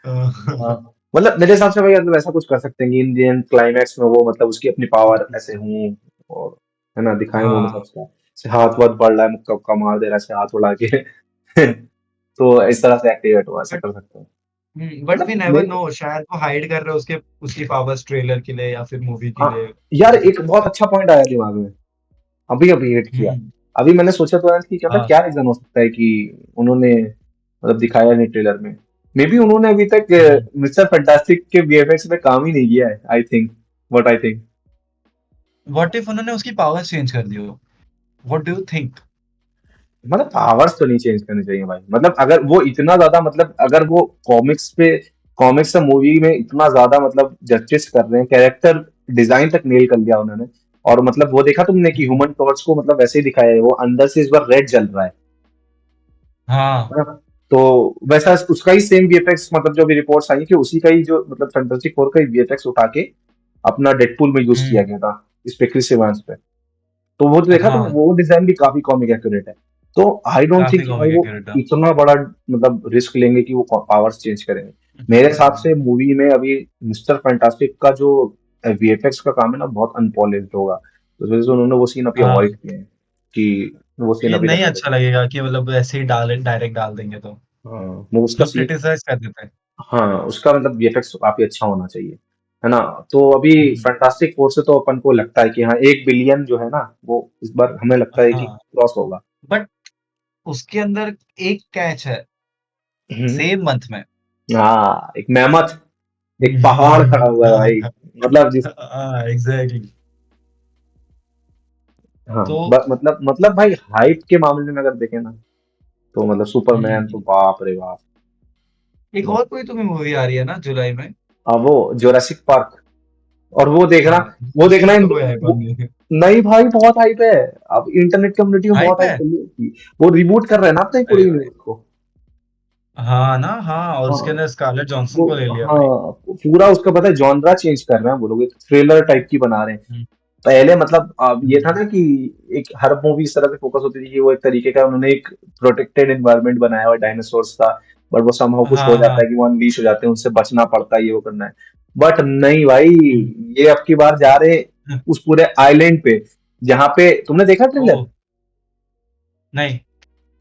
हाँ मतलब मेरे हिसाब से भाई मतलब ऐसा कुछ कर सकते हैं कि इंडियन क्लाइमैक्स में वो मतलब उसकी अपनी पावर ऐसे हूँ और है ना दिखाएं वो मतलब हाँ। उसका ऐसे हाथ वाथ बढ़ रहा है मुक्का उक्का मार दे रहा है ऐसे हाथ उड़ा के। तो इस तरह से एक्टिवेट हुआ ऐसा बट कर सकते हैं। बट वी मतलब नेवर मेरे नो, शायद वो हाइड कर रहे हो उसके उसकी पावर्स ट्रेलर के लिए या फिर मूवी के हाँ लिए, यार हो एक सकता है। बहुत अच्छा पॉइंट आया दिमाग में, अभी अभी हिट किया। हम्म। अभी मैंने सोचा तो है कि क्या हाँ क्या रीजन हो सकता है कि उन्होंने मतलब दिखाया नहीं ट्रेलर में। मे बी उन्होंने अभी तक मिस्टर फैंटास्टिक के वीएफएक्स में काम ही नहीं किया है I think, what I think. What if उन्होंने उसकी पावर्स चेंज कर दी हो? What do you think? मतलब पावर्स तो नहीं चेंज करनी चाहिए भाई, मतलब अगर वो इतना ज्यादा मतलब अगर वो कॉमिक्स से मूवी में इतना ज्यादा मतलब जस्टिस कर रहे हैं, कैरेक्टर डिजाइन तक नेल कर लिया उन्होंने, और मतलब वो देखा तुमने कि ह्यूमन टॉर्च को मतलब वैसे ही दिखाया है वो अंदर से इस बार रेड जल रहा हाँ। है ना, तो वैसा उसका ही सेम वीएफएक्स मतलब जो भी रिपोर्ट्स आई कि उसी का ही जो मतलब फैंटास्टिक फोर का ही वीएफएक्स उठा के अपना डेडपूल में यूज किया हम्म। गया था इस पे क्रिस इवांस पे, तो वो तो देखा तो हाँ वो डिजाइन भी काफी कॉमिक एक्यूरेट है। तो आई डोंट थिंक काफी कि भाई कॉमिक वो एक्यूरेट था। इतना बड़ा मतलब रिस्क लेंगे कि वो पावर्स चेंज करेंगे। मेरे हिसाब से मूवी में अभी मिस्टर फैंटास्टिक का जो वीएफएक्स का काम है ना बहुत अनपॉलिश्ड होगा, तो इस वजह से उन्होंने वो सीन अभी हाँ अवॉइड किए हैं कि वो सीन ये अभी नहीं रहने अच्छा देते हैं। लगेगा कि मतलब ऐसे ही डाल डायरेक्ट डाल देंगे तो हाँ वो उसका लोग सीन क्रिटिसाइज कर देते हैं। हाँ, उसका मतलब वीएफएक्स काफी अच्छा होना चाहिए, है ना? तो अभी हम्म, फैंटास्टिक फोर से तो अपन को लगता है कि हाँ 1 बिलियन जो है ना, वो इस बार हमें लगता है कि हाँ, क्रॉस होगा। बट उसके अंदर एक कैच है, हम्म। सेम मंथ में। हाँ, एक मैमथ, एक पहाड़ खड़ा हुआ है भाई। मतलब जिस हाँ, एग्जैक्टली। हाँ, तो मतलब भाई हाइप के मामले में अगर देखें ना, तो मतलब सुपरमैन तो हम्म, बाप रे बाप। एक और कोई तुम्हें मूवी आ रही है ना जुलाई में? अब वो जोरासिक पार्क, और हाँ, वो देखना उसकी इन तो कोई हाइप वो, नहीं है। नहीं भाई बहुत हाइप है। अब इंटरनेट कम्युनिटी में बहुत हाइप हाइप है। चल रही है उसकी। वो रिबूट कर रहे हैं ना अपने पूरे अरे भाई, यूनिवर्स को। हाँ ना, हाँ, और उसके हाँ अंदर स्कारलेट जॉनसन वो को ले लिया भाई। हाँ पूरा उसका पता है जॉनरा चेंज कर रहे हैं वो लोग, एक थ्रिलर टाइप की बना रहे हैं। हम्म, पहले मतलब अब ये था हम्म, ना कि एक हर मूवी इस तरह से फोकस होती थी कि वो एक तरीके का उन्होंने एक प्रोटेक्टेड एनवायरनमेंट बनाया हुआ डायनासोर्स का, बट वो समहाउ कुछ हो हाँ, जाता हाँ, है कि वो अनलीश हो जाते हैं, उनसे बचना पड़ता है, ये वो करना है। बट नहीं भाई, हम्म, ये अब की बार जा रहे उस पूरे आइलैंड पे, जहाँ पे तुमने देखा ओ, ट्रेलर? नहीं।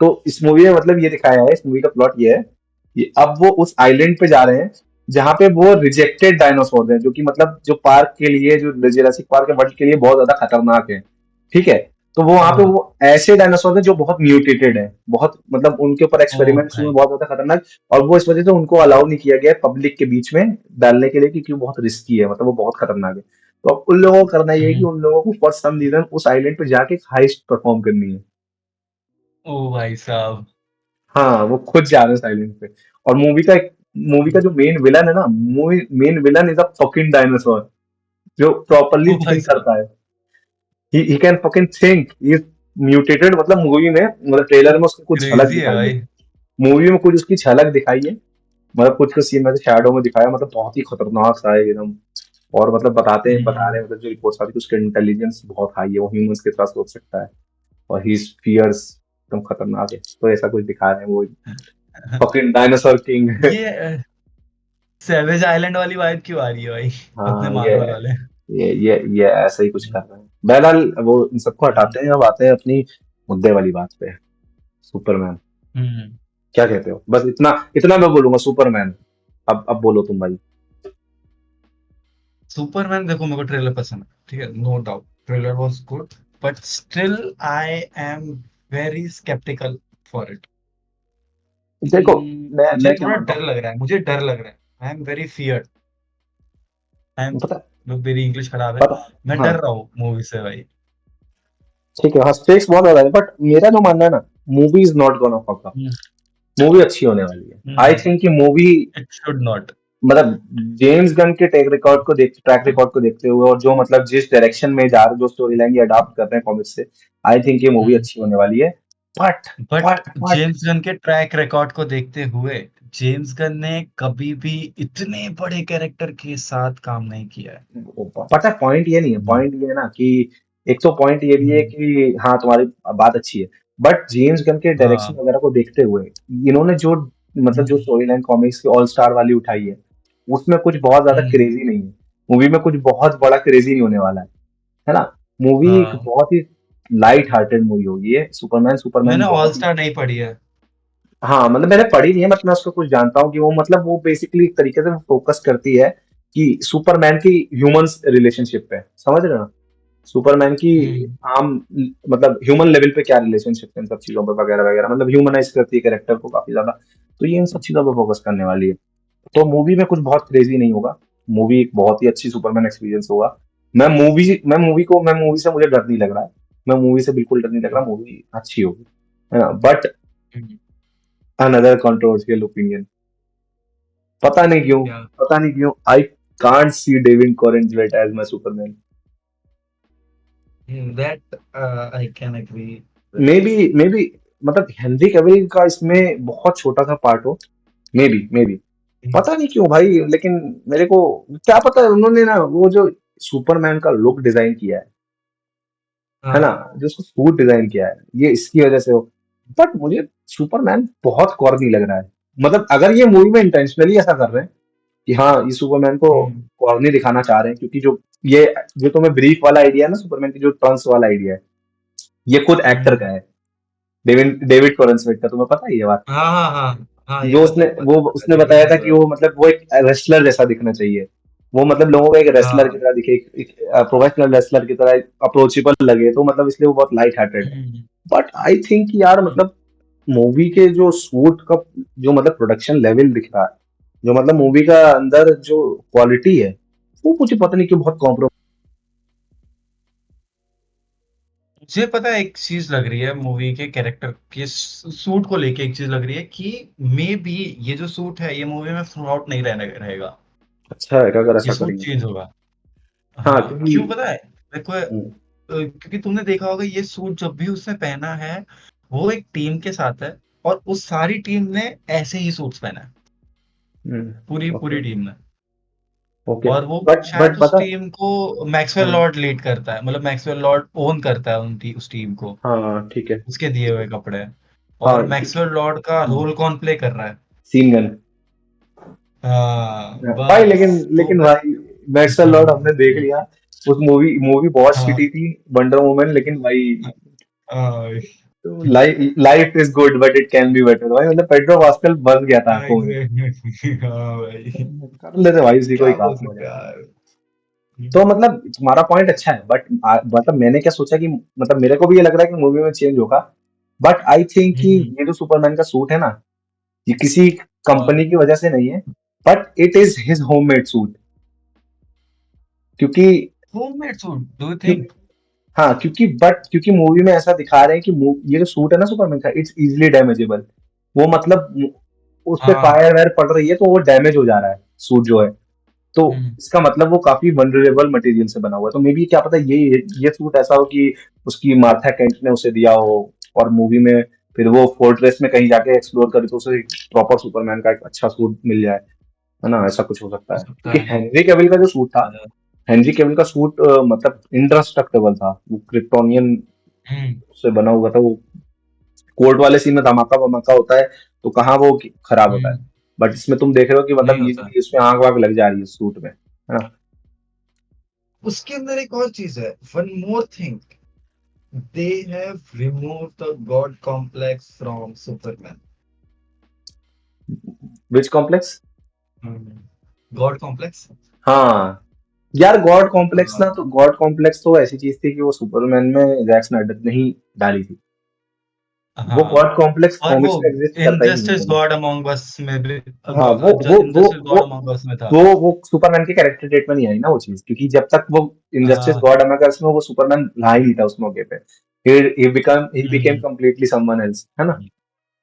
तो इस मूवी में मतलब ये दिखाया है, इस मूवी का प्लॉट ये है कि अब वो उस आइलैंड पे जा रहे हैं जहाँ पे वो रिजेक्टेड डायनासोर हैं, जो कि मतलब जो पार्क के लिए, जो जुरासिक पार्क के वर्ल्ड के लिए बहुत ज्यादा खतरनाक है। ठीक है? तो वो वहां पे हाँ, वो ऐसे डायनासोर हैं जो बहुत म्यूटेटेड है, बहुत मतलब उनके ऊपर ओ एक्सपेरिमेंट्स हुए भाई। बहुत ज्यादा खतरनाक, और वो इस वजह से उनको अलाउ नहीं किया गया है पब्लिक के बीच में डालने के लिए, क्योंकि वो बहुत रिस्की है, मतलब वो बहुत खतरनाक है। तो अब उन लोगों को करना ये है कि हम्म, उन लोगों को फॉर सम रीजन उस आइलैंड पे जाके हाइस्ट परफॉर्म करनी है। ओ भाई साहब। हाँ, वो खुद जा रहे हैं साइलेंट पे। और मूवी का जो मेन विलन है ना, movie main villain is a fucking dinosaur, जो प्रॉपरली ओ भाई थिंक साहब, करता है। He can fucking think, he is mutated. मतलब मूवी में, मतलब ट्रेलर में उसकी कुछ झलक क्रेजी है दिखाई है, भाई। मूवी में कुछ उसकी झलक दिखाई है, मतलब कुछ कुछ सीन में शैडो में दिखाया, मतलब बहुत ही खतरनाक सा है एकदम। और मतलब बता रहे हम्म, हैं, मतलब जो रिपोर्ट्स आ रही है उसका इंटेलिजेंस बहुत हाई है, वो ह्यूमंस के साथ सोच सकता है, और ही फियर्स एकदम खतरनाक है, तो ऐसा कुछ दिखा रहे हैं वो। Fucking dinosaur king. ये सैवेज आइलैंड वाली वाइब क्यों आ रही है भाई? अपने हाँ मार्वल वाले। ये ऐसा ही कुछ कर रहे हैं। बहरहाल वो इन सबको हम्म, हटाते हैं, अब आते हैं अपनी मुद्दे वाली बात पे। सुपरमैन, हम्म। क्या कहते हो? बस इतना इतना मैं बोलूंगा, सुपरमैन। अब बोलो तुम भाई। सुपरमैन देखो, मेरे को ट्रेलर पसंद है, ठीक है, no doubt trailer was good, but still I am very sceptical for it. देखो, मुझे मैं क्या थोड़ा मानता डर हूँ, लग रहा है, मुझे डर लग रहा है। आई am very feared. I am, पता मेरी इंग्लिश खराब है। पता मैं हाँ डर रहा हूँ मूवी से भाई। ठीक है, हाँ स्टेक्स बहुत ज्यादा है, बट मेरा जो मानना है ना, movie is not gonna fuck up. Hmm, movie अच्छी होने वाली है, आई थिंक कि मूवी, इट शुड नॉट। मतलब जेम्स गन के ट्रैक रिकॉर्ड को देखते हुए, और जो मतलब जिस डायरेक्शन में जा रहे, जो स्टोरी लाइन ये अडॉप्ट कर रहे हैं कॉमिक्स से, आई थिंक ये मूवी अच्छी होने वाली है। But but but James Gunn के ट्रैक रिकॉर्ड को देखते हुए, जेम्स गन ने कभी भी इतने बड़े कैरेक्टर के साथ काम नहीं किया है। पता है पॉइंट ये नहीं है, हम्म, पॉइंट ये है ना कि एक तो पॉइंट ये भी है हम्म, कि हाँ तुम्हारी बात अच्छी है, बट जेम्स गन के डायरेक्शन हाँ, वगैरह को देखते हुए, इन्होंने जो मतलब जो हम्म, स्टोरी लाइन कॉमिक्स की ऑल स्टार वाली उठाई है, उसमें कुछ बहुत ज्यादा हम्म, क्रेजी नहीं है। मूवी में कुछ बहुत बड़ा क्रेजी नहीं होने वाला है ना? मूवी एक हाँ। बहुत ही लाइट हार्टेड मूवी होगी ये। सुपरमैन सुपरमैन मैंने ऑल बहुत ही, स्टार नहीं पढ़ी है। हाँ मतलब मैंने पढ़ी नहीं है, बट मैं उसको कुछ जानता हूँ कि वो मतलब वो बेसिकली एक तरीके से फोकस करती है कि सुपरमैन की ह्यूमंस रिलेशनशिप पे, समझ रहे हो ना? सुपरमैन की हम्म, आम, मतलब ह्यूमन लेवल पे क्या रिलेशनशिप है इन सब चीजों पर वगैरह वगैरह, मतलब ह्यूमनाइज करती है कैरेक्टर को काफी ज्यादा। तो ये इन सब चीजों पर फोकस करने वाली है। तो मूवी में कुछ बहुत क्रेजी नहीं होगा, मूवी एक बहुत ही अच्छी सुपरमैन एक्सपीरियंस होगा। मैं मूवी से मुझे डर नहीं लग रहा है, मैं मूवी से बिल्कुल डर नहीं लग रहा, मूवी अच्छी होगी, है ना? But hmm, another controversial opinion, पता नहीं क्यों, क्या? पता नहीं क्यों I can't see David Corenswet as my Superman. That I can agree with. Maybe मतलब हेनरी कैविल का इसमें बहुत छोटा सा पार्ट हो, मे बी, पता नहीं क्यों भाई, लेकिन मेरे को क्या पता है, उन्होंने ना वो जो सुपरमैन का लुक डिजाइन किया है ना, हाँ, जो उसको सूट डिजाइन किया है, ये इसकी वजह से हो। बट मुझे सुपरमैन बहुत कॉर्नी लग रहा है। मतलब अगर ये मूवी में इंटेंशनली ऐसा कर रहे हैं कि हाँ ये सुपरमैन को हम्म, कॉर्नी दिखाना चाह रहे हैं, क्योंकि ये जो तुम्हें ब्रीफ वाला आइडिया है ना, सुपरमैन की जो टर्न्स वाला आइडिया है, ये खुद एक्टर हम्म, का है, डेविड डेविड कॉरेंस्वेट का, तुम्हें पता है ये बात? हाँ, हाँ, हाँ, हाँ, ये जो पता है, वो पता है, उसने देखा बताया था हुआ कि है। वो मतलब वो एक रेसलर जैसा दिखना चाहिए। वो मतलब लोगों को एक रेसलर की हाँ। तरह दिखे, एक प्रोफेशनल रेसलर की तरह अप्रोचेबल लगे, तो मतलब इसलिए वो बहुत लाइट हार्टेड है। हम्म, बट आई थिंक यार मतलब मूवी के जो शूट का जो मतलब प्रोडक्शन लेवल दिख रहा है, जो मतलब मूवी का अंदर जो क्वालिटी है, वो मुझे पता नहीं क्यों बहुत कॉम्प्रोमाइज। मुझे पता है एक चीज लग रही है मूवी के कैरेक्टर के सूट को लेके, एक चीज लग रही है कि मे बी ये जो सूट है ये मूवी में थ्रू आउट नहीं रहने रहेगा, अच्छा है क्या अगर ये ऐसा सूट करेंगे तो। चेंज होगा। हाँ हाँ, क्योंकि क्यों पता है? देखो, हम्म, क्योंकि तुमने देखा होगा ये सूट जब भी उसने पहना है वो एक टीम के साथ है, और उस सारी टीम ने ऐसे ही सूट्स पहना है, पूरी ओके पूरी टीम ने। ओके। और वो बट शायद उस पता। टीम को मैक्सवेल हाँ लॉर्ड लीड करता है, मतलब मैक्सवेल लॉर्ड ओन करता है उस टीम को, हाँ ठीक है। उसके दिए हुए कपड़े। हाँ और मैक्सवेल लॉर्ड का रोल कौन प्ले कर रहा है? Sean Gunn. हाँ, भाई लेकिन बस तो लेकिन मैं। भाई मैक्सवेल लॉर्ड हमने देख लिया। उस मूवी मूवी बहुत हाँ, शिटी थी, वंडर वुमन, लेकिन भाई हाँ, life is good but it can be better भाई, मतलब पेड्रो पास्कल बस गया था आंखों में। हाँ भाई, कर लेते भाई उसी को ही क्या बोल कास्ट सकते हैं वगैरह। यार। तो मतलब तुम्हारा पॉइंट अच्छा है, बट मतलब मैंने क्या सोचा कि मतलब मेरे को भी ये लग रहा है कि मूवी में चेंज होगा। बट आई थिंक कि हम्म, ये जो सुपरमैन का सूट है ना, ये किसी हाँ, कंपनी की वजह से नहीं है, but it is his homemade suit. क्योंकि होममेड सूट डू यू क्यों थिंक? हाँ क्योंकि मूवी में ऐसा दिखा रहे हैं कि ये जो सूट है ना सुपरमैन का, इट्स इजिली डैमेजेबल। वो मतलब उस पे हाँ। फायर वायर पड़ रही है तो वो डैमेज हो जा रहा है सूट जो है। तो हम्म, इसका मतलब वो काफी वनरेबल मटेरियल से बना हुआ है, तो मे बी क्या पता ये सूट ऐसा हो कि उसकी मार्था केंट ने उसे दिया हो, और मूवी में फिर वो फोर्ट्रेस में कहीं जाके एक्सप्लोर करे तो उसे प्रॉपर सुपरमैन का एक अच्छा सूट मिल जाए, है ना, ऐसा कुछ हो सकता हो है। सकता क्योंकि है। हेनरी कैविल का जो सूट था, हाँ, हेनरी कैविल का सूट मतलब इंडेस्ट्रक्टिबल था, वो क्रिप्टोनियन हम्म, से बना हुआ था। वो कोर्ट वाले सीन में धमाका वमाका होता है तो कहाँ वो खराब होता है। हम्म, बट इसमें तुम देख रहे हो कि नहीं मतलब होता। इजीली इसमें आग वाग लग जा रही है सूट में, है ना। उसके अंदर एक और चीज है, one more thing, they have remove the God complex from Superman. Which complex. God complex. हाँ यार गॉड कॉम्प्लेक्स ना, तो गॉड कॉम्प्लेक्स तो ऐसी चीज थी कि वो सुपरमैन में जैक स्नाइडर ने ही डाली थी। वो हाँ, गॉड कॉम्प्लेक्स और वो कॉमिक्स में एग्जिस्ट करता ही नहीं है इनजस्टिस कभी। गॉड अमंग अस में भी, हाँ इनजस्टिस गॉड अमंग अस में था। वो सुपरमैन के कैरेक्टर डेट में नहीं आई ना वो चीज, क्योंकि जब तक वो इनजस्टिस हाँ, गॉड अमंग में वो सुपरमैन ला ही नहीं था उस मौके पे। फिर he became hmm, completely someone else, है ना।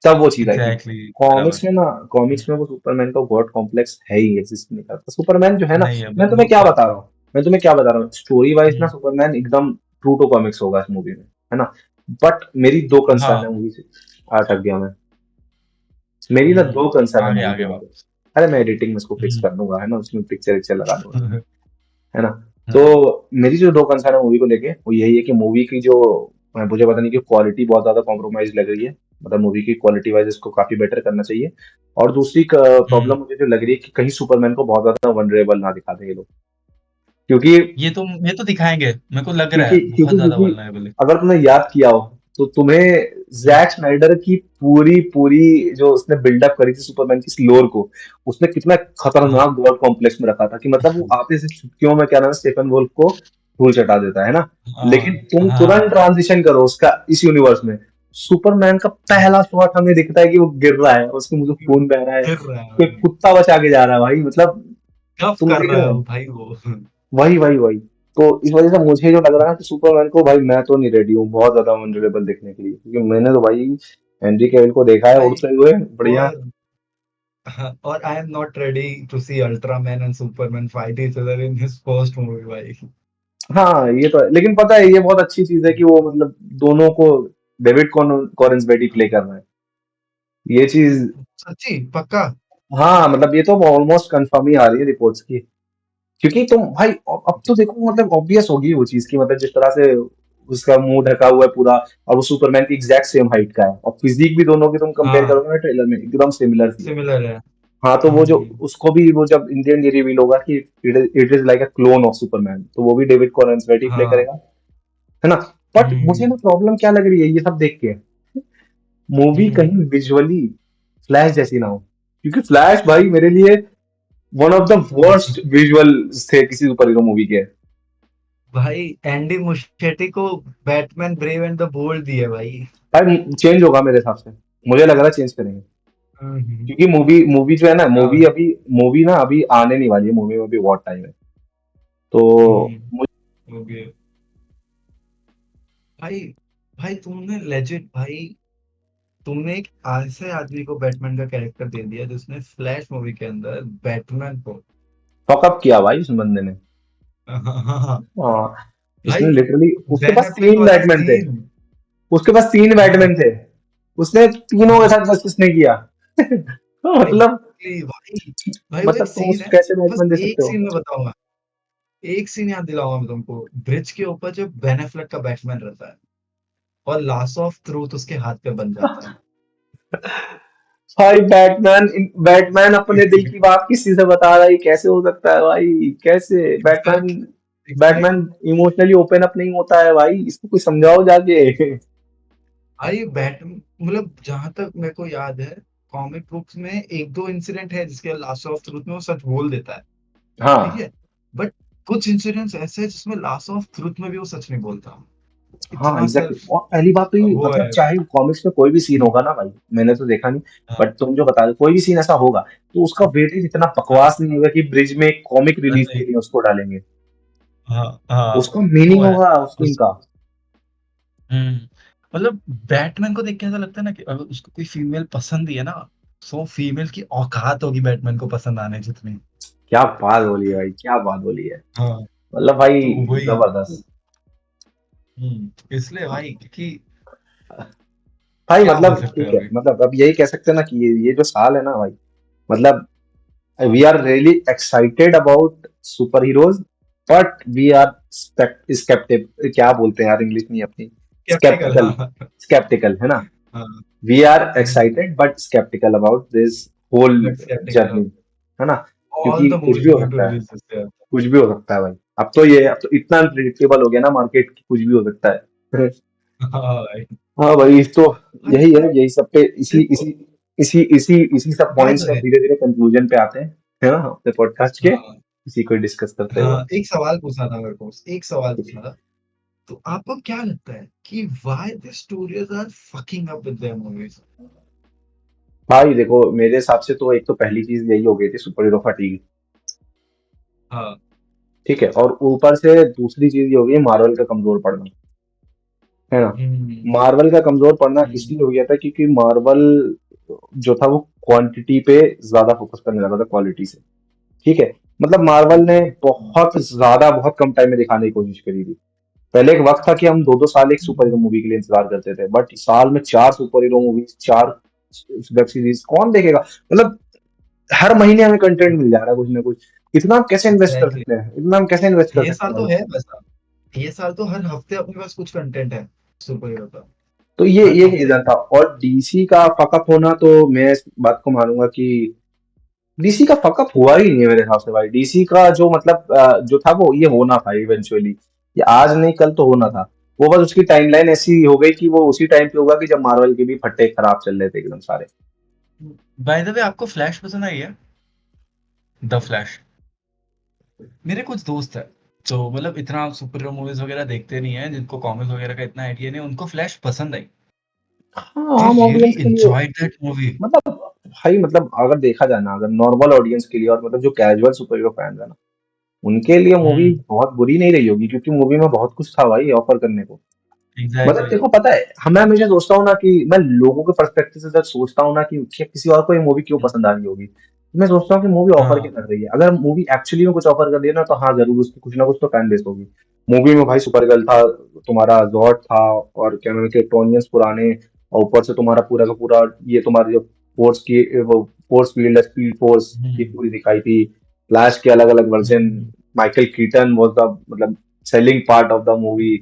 तब वो चीज आई थी। एग्जैक्टली, बराबर। कॉमिक्स में ना, कॉमिक्स में वो सुपरमैन का गॉड कॉम्प्लेक्स है ही, एग्जिस्ट नहीं करता सुपरमैन जो है ना। नहीं है, मैं तुम्हें वो क्या बता रहा हूँ, स्टोरी वाइज ना हम्म, सुपरमैन एकदम ट्रू टू कॉमिक्स होगा इस मूवी में, है ना। बट मेरी दो कंसर्न हाँ, है मूवी से। अटक गया मैं। मेरी ना दो कंसर्न है आगे मूवी के आगे बारे में। वापस। अरे मैं एडिटिंग में इसको फिक्स हम्म, कर दूंगा, है ना, उसमें पिक्चर विक्चर लगा दूंगा, हम्म, है ना। तो मेरी जो दो कंसर्न है मूवी को लेके वो यही है कि मूवी की जो मुझे पता नहीं कि क्वालिटी बहुत ज्यादा कॉम्प्रोमाइज लग रही है। मतलब मूवी की क्वालिटी वाइज इसको काफी बेटर करना चाहिए। और दूसरी हम्म। प्रॉब्लम मुझे जो लग रही है कि कहीं सुपरमैन को बहुत ज्यादा वनरेबल ना दिखा दें ये लोग। क्योंकि ये तो दिखाएंगे, मेरे को लग रहा क्योंकि है बहुत क्योंकि ज्यादा क्योंकि वल्नरेबल है। अगर तुमने याद किया हो तो तुम्हें जैक स्नाइडर की पूरी पूरी जो उसने बिल्डअप करी थी सुपरमैन की इस लोर को, उसने कितना हाँ, खतरनाक गॉड कॉम्प्लेक्स में रखा था कि मतलब वो आते से चुटकियों में क्या नाम है स्टेफन वोल्फ को धूल चटा देता है ना। लेकिन हाँ, तुम तुरंत हाँ, ट्रांजिशन करो उसका इस यूनिवर्स में, सुपरमैन का पहला शॉट हमें दिखता है कि वो गिर रहा है, उसके मुंह से खून बह रहा है, गिर रहा है कोई भाई, कुत्ता बचा के जा रहा है भाई, मतलब टफ तुम कर देख रहा रहे है हो। वो भाई वो। वही तो इस वजह से मुझे जो लग रहा है कि सुपरमैन को भाई मैं तो नहीं रेडी हूँ बहुत ज्यादा वनरेबल देखने के लिए, क्योंकि मैंने तो भाई हेनरी कैविल को देखा है भाई, उड़ते हुए बढ़िया। और और I am not ready to see Ultraman and Superman fight each other in his first movie भाई। हाँ ये तो है, लेकिन पता है ये बहुत अच्छी चीज है कि वो मतलब दोनों को डेविड कॉरेंसबेटी प्ले कर रहे हैं, ये चीज। सच्ची पक्का? हाँ मतलब ये तो ऑलमोस्ट कंफर्म ही आ रही है रिपोर्ट्स की। क्योंकि तुम भाई अब तो देखो मतलब ऑब्वियस होगी वो चीज की, मतलब जिस तरह से उसका मुंह ढका हुआ है पूरा, और वो सुपरमैन की एग्जैक्ट सेम हाइट का है, और फिजिक भी दोनों की तुम कंपेयर हाँ, करोगे ना ट्रेलर में एकदम सिमिलर सी है। सिमिलर है। हाँ तो वो जो उसको भी वो जब इंडियन ये रिवील होगा कि it is like a clone of Superman, तो वो भी डेविड कॉरेंसबेटी प्ले हाँ, करेगा, है ना। बट मुझे हम्म, ना प्रॉब्लम क्या लग रही है ये सब देख के, मूवी हम्म, कहीं विजुअली फ्लैश जैसी ना हो, क्योंकि फ्लैश भाई मेरे लिए one of the worst visual थे किसी सुपर हीरो मूवी के। भाई एंडी मुschietti को Batman Brave and the Bold दिया भाई। भाई चेंज होगा मेरे हिसाब से, मुझे लग रहा है चेंज करेंगे, हम्म, क्योंकि मूवी मूवी जो है ना, हाँ, मूवी ना अभी आने नहीं वाली है, मूवी में अभी बहुत टाइम है। तो मुझे वो भी है। भाई भाई तुमने लेजिट भाई, तुमने एक ऐसे आदमी को बैटमैन का कैरेक्टर दे दिया जिसने फ्लैश मूवी के अंदर बैटमैन को फकअप किया भाई उस बंदे ने। हाँ, हाँ, भाई इसने लिटरली, उसके बेन पास एफ्लेक तीन वाला बैटमैन थे, सीन। उसके पास तीन हाँ बैटमैन थे, उसने तीनों के हाँ साथ जस्टिस नहीं किया। तो मतलब, एग्जैक्टली भाई। भाई वो एक तुम सीन उस है, कैसे बस बैटमैन दे सकते एक हो? सीन में बताऊंगा, एक सीन याद दिलाऊंगा मैं तुमको। ब्रिज के ऊपर जो बेन एफ्लेक का बैटमैन रहता है और लास्ट ऑफ ट्रूथ उसके हाथ पे बन जाता है। भाई बैटमैन अपने दिल की बात किसी से बता रहा है, ये कैसे हो सकता है भाई? कैसे Batman exactly exactly. Batman emotionally open up नहीं होता है भाई, इसको कुछ समझाओ जाके। भाई बैट मतलब जहां तक मेरे को याद है, कॉमिक बुक्स में एक दो इंसिडेंट है जिसके लास्ट ऑफ ट्रूथ में वो सच बोल देता है, ठीक हाँ है, बट कुछ इंसिडेंट्स ऐसे हैं जिसमें लास्ट ऑफ ट्रूथ में भी वो सच नहीं बोलता। हाँ इतना एग्जैक्टली, सेल्फ और पहली बात तो ये वो मतलब है। चाहे कॉमिक्स में कोई भी सीन होगा ना भाई, मैंने तो देखा नहीं, हाँ बट तुम जो बता रहे हो, कोई भी सीन ऐसा होगा तो उसका वेटेज इतना हाँ बकवास नहीं होगा कि ब्रिज में एक कॉमिक रिलीज के नहीं, लिए उसको डालेंगे। हाँ हाँ उसका मीनिंग वो है। होगा उस सीन उस का। हम्म मतलब बैटमैन को देख के ऐसा लगता है ना कि अगर उसको कोई फीमेल पसंद ही है ना, सो फीमेल की औकात होगी बैटमैन को पसंद आने जितनी। क्या बात बोली है भाई, क्या बात बोली है, हाँ मतलब भाई तो वही। जबरदस्त। इसलिए भाई क्योंकि भाई क्या बोल मतलब सकते हैं ठीक है, अभी। मतलब अब यही कह सकते हैं ना कि ये जो साल है ना भाई, मतलब we are really excited about superheroes, but we are sceptic, क्या बोलते हैं यार इंग्लिश नहीं अपनी, स्केप्टिकल, स्केप्टिकल, हाँ स्केप्टिकल है ना। हाँ। We are excited but sceptical about this whole sceptical journey, है ना, ऑल क्योंकि द कुछ मूवीज भी हो गोइंग टू सकता है, रिलीज दिस ईयर। कुछ भी हो सकता है भाई। अब तो इतना अनप्रिडिक्टेबल हो गया ना मार्केट की, कुछ भी हो सकता है। हाँ भाई। हाँ भाई, इस तो भाई यही है, यही सब पे इसी देखो, इसी इसी इसी इसी सब बाय पॉइंट द से वे, धीरे धीरे कंक्लूजन पे आते हैं, है ना, अपने पॉडकास्ट के, हाँ इसी को डिस्कस करते हुए। हाँ, एक सवाल पूछना था मेरे को, एक सवाल पूछना था। तो आपको क्या लगता है कि why the studios are fucking up with their movies? भाई देखो, मेरे हिसाब से तो एक तो पहली चीज यही हो गई थी, सुपर हीरो फटीग, हाँ। ठीक है, और ऊपर से दूसरी चीज ये हो गई मार्वल का कमजोर पड़ना, है ना। हम्म मार्वल का कमजोर पड़ना हम्म इसलिए हो गया था क्योंकि मार्वल जो था वो क्वांटिटी पे ज्यादा फोकस करने लगा था क्वालिटी से, ठीक है। मतलब मार्वल ने बहुत ज्यादा बहुत कम टाइम में दिखाने की कोशिश करी थी। पहले एक वक्त था कि हम दो दो साल एक सुपर हीरो मूवी के लिए इंतजार करते थे, बट साल में चार सुपर हीरो मूवीज, चार वेब सीरीज कौन देखेगा? मतलब हर महीने हमें कंटेंट मिल जा रहा है कुछ ना कुछ। इतना हम कैसे इन्वेस्ट कर एग्जैक्टली। सकते हैं, इतना हम कैसे इन्वेस्ट कर ये सकते साल हैं तो भाई? है वैसा, ये साल तो हर हफ्ते अपने पास कुछ कंटेंट है सुपर हीरो का, तो ये हर ये हफ्ते। रीजन था, और डीसी का फकअप होना तो मैं इस बात को मानूंगा कि डीसी का फकअप हुआ ही नहीं है मेरे हिसाब से भाई। डीसी का जो मतलब जो था वो ये होना था इवेंचुअली, ये आज नहीं कल तो होना था। वो बस उसकी टाइमलाइन ऐसी हो गई कि वो उसी टाइम पे होगा कि जब मार्वल के भी फट्टे खराब चल रहे थे एकदम सारे। बाय द वे, आपको फ्लैश पसंद आई है? The flash. मेरे कुछ दोस्त है जो मतलब इतना सुपर हीरो मूवीज वगैरह देखते नहीं है, जिनको कॉमिक्स वगैरह का इतना आइडिया नहीं, उनको फ्लैश पसंद आई। हाँ, दे आम रियली ऑडियंस के लिए एंजॉयड दैट मूवी। मतलब, भाई मतलब अगर देखा जाए ना, अगर नॉर्मल ऑडियंस के लिए और मतलब जो कैजुअल सुपर हीरो फैंस है ना, उनके लिए मूवी हम्म बहुत बुरी नहीं रही होगी, क्योंकि मूवी में बहुत कुछ था भाई ऑफर करने को। मतलब एग्जैक्टली। देखो पता है, मैं हमेशा सोचता हूँ ना कि मैं लोगों के पर्सपेक्टिव से जब सोचता हूँ ना कि किसी और को ये मूवी क्यों पसंद आ रही होगी, तो मैं सोचता हूँ कि मूवी ऑफर क्या हाँ कर रही है। अगर मूवी एक्चुअली में कुछ ऑफर कर रही है ना, तो हाँ जरूर उसकी कुछ ना कुछ तो फैन बेस होगी। मूवी में भाई सुपर गर्ल था, तुम्हारा जॉर्ड था, और क्या नाम है क्रिप्टोनियंस पुराने, और ऊपर से तुम्हारा पूरा का पूरा ये तुम्हारी जो फोर्स की वो फोर्स फील्ड स्पीड फोर्स ये हम्म पूरी दिखाई थी। फ्लैश के अलग अलग version, hmm Michael Keaton was the मतलब selling part of the movie,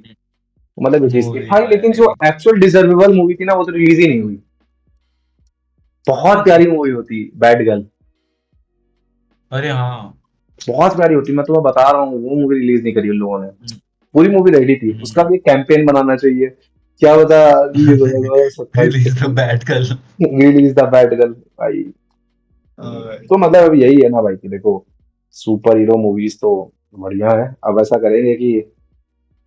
मतलब ये चीज थी मूवी भाई। लेकिन जो भाई। एक्चुअल डिजर्वेबल मूवी थी ना, वो तो रिलीज ही नहीं हुई। बहुत प्यारी मूवी होती बैड गर्ल, अरे हाँ। बहुत प्यारी होती, मैं तुम्हें बता रहा हूँ, वो मूवी रिलीज नहीं करी उन लोगों ने। हम्म पूरी मूवी रेडी थी, उसका हम्म भी कैंपेन बनाना चाहिए, क्या बता रिलीज हो जाएगा 2027 रिलीज द तक। Bad girl. Release the bat girl भाई। तो मतलब अब यही है ना भाई कि देखो सुपर हीरो मूवीज तो बढ़िया है। अब ऐसा करेंगे कि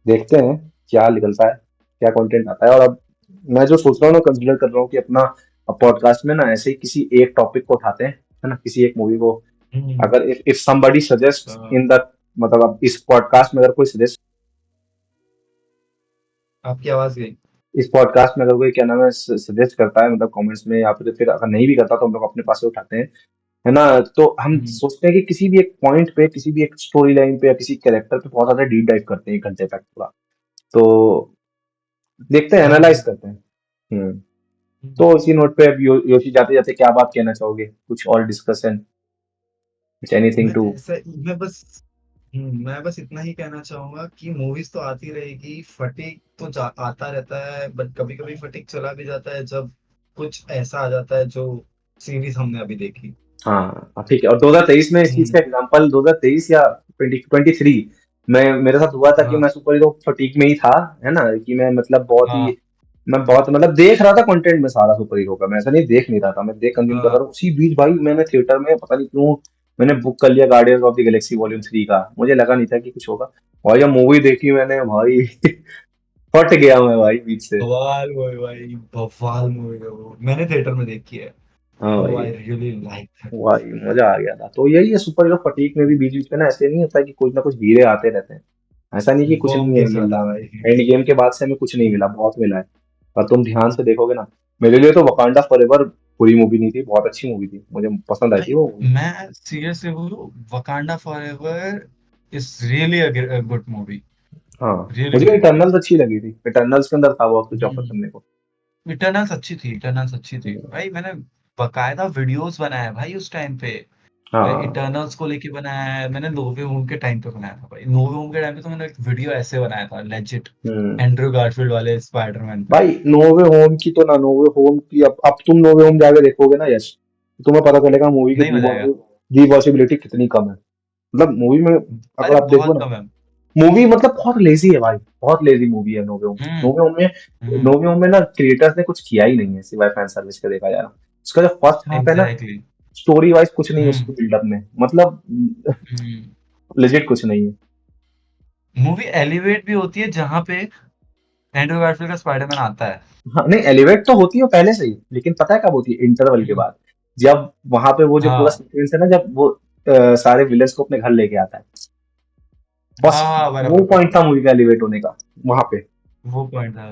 देखते हैं क्या निकलता है, क्या कंटेंट आता है। और अब मैं जो सोच रहा हूँ ना, कंसिडर कर रहा हूँ कि अपना पॉडकास्ट में ना ऐसे ही किसी एक टॉपिक को उठाते हैं, है ना, किसी एक मूवी को। अगर if somebody suggest in the, मतलब अब इस पॉडकास्ट में अगर कोई सजेस्ट, आपकी आवाज गई। इस पॉडकास्ट में अगर कोई क्या नाम है सजेस्ट करता है, मतलब कमेंट्स में, या फिर अगर नहीं भी करता तो हम लोग अपने पास से उठाते हैं, है ना। तो हम सोचते हैं कि किसी भी एक पॉइंट पे, किसी भी एक स्टोरी लाइन पे या किसी कैरेक्टर पे बहुत ज्यादा डीप डाइव करते हैं 1 घंटे तक पूरा। तो देखते हैं, हाँ। एनालाइज करते हैं। हम्म। तो इसी नोट पे अब योशी जाते जाते क्या बात कहना चाहोगे, कुछ और डिस्कशन, कुछ एनीथिंग मैं टू। ऐसा मैं बस इतना ही कहना चाहूंगा कि मूवीज तो आती रहेगी, फटीक तो आता रहता है, बट कभी कभी फटीक चला भी जाता है जब कुछ ऐसा आ जाता है जो सीरीज हमने अभी देखी। हाँ ठीक है। और 2023 में इस चीज हम्म। का एग्जांपल, 2023 या 2023 में मेरे साथ हुआ था कि हाँ मैं सुपर हीरो फटीक में ही था, है ना। कि मैं मतलब बहुत ही, हाँ मैं बहुत मतलब देख रहा था कंटेंट में सारा सुपर हीरो का। मैं ऐसा नहीं देख नहीं रहा था, मैं देख कंज्यूम कर रहा हाँ था। उसी बीच भाई मैंने थिएटर में पता नहीं क्यों मैंने बुक कर लिया guardians of the Galaxy volume 3 का। मुझे लगा नहीं था कि कुछ होगा, और जब मूवी देखी मैंने भाई फट गया मैं भाई बीच से। बवाल मूवी भाई, बवाल मूवी है वो, मैंने थिएटर में देखी है। हाँ ओ भाई, आई रियली लाइक दैट भाई मूवी। मजा आ गया था। तो यही है सुपर हीरो फटीक में भी बीच बीच में ना, ऐसे नहीं होता कि कुछ ना कुछ हीरे आते रहते हैं। ऐसा नहीं कि कुछ बॉम्ब नहीं है केस मिल रहता है रहा। भाई। एंड गेम के बाद से हमें कुछ नहीं मिला, बहुत मिला है। और तुम ध्यान से देखोगे ना, मेरे लिए तो वकांडा फॉरएवर बुरी मूवी नहीं थी, बहुत अच्छी मूवी थी, मुझे पसंद आई थी भाई वो movie। मैं सीरियसली बोलूं, Wakanda forever is really a good movie, हाँ, रियली मुझे गुड मूवी। इटर्नल्स अच्छी लगी थी। इटर्नल्स के अंदर था बहुत कुछ ऑफर करने को। इटर्नल्स अच्छी थी, इटर्नल्स अच्छी थी भाई। मैंने बकायदा वीडियोस बनाया है भाई उस टाइम पे। हाँ इटर्नल्स को लेके बनाया है मैंने, नोवे होम के टाइम पे बनाया था भाई। नोवे होम के टाइम पे तो मैंने एक वीडियो ऐसे बनाया था लेजिट, हम्म। एंड्रयू गारफील्ड वाले स्पाइडरमैन पे। भाई नोवे होम की तो ना, नोवे होम की अब तुम नोवे होम जाके देखोगे ना यश, तो तुम्हें पता चलेगा मूवी की नहीं मजा आएगा दी पॉसिबिलिटी कितनी कम है। मतलब मूवी में भाई, अगर आप देखो बहुत ना, कम है। मूवी मतलब बहुत लेजी है भाई, बहुत लेजी मूवी है नोवे होम। हम्म। नोवे होम में, हम्म। नोवे होम में ना क्रिएटर्स ने कुछ किया ही नहीं है सिवाय फैन सर्विस का, देखा जाए ना। उसका जो फर्स्ट हाफ है ना, एग्जैक्टली। स्टोरी वाइज कुछ नहीं है उसके हम्म। बिल्डअप में, मतलब हम्म। लेजिट कुछ नहीं है। मूवी एलिवेट भी होती है जहां पे एंड्रयू गारफील्ड का स्पाइडरमैन आता है। हाँ नहीं, एलिवेट तो होती है पहले से ही, लेकिन पता है कब होती है, इंटरवल के हम्म। बाद। जब वहां पे वो जो पूरा हाँ सीक्वेंस है ना, जब वो सारे विलेंस को अपने घर लेके आता है, बस हाँ वो बराबर पॉइंट बराबर। था मूवी का एलिवेट होने का वहां पे। वो पॉइंट था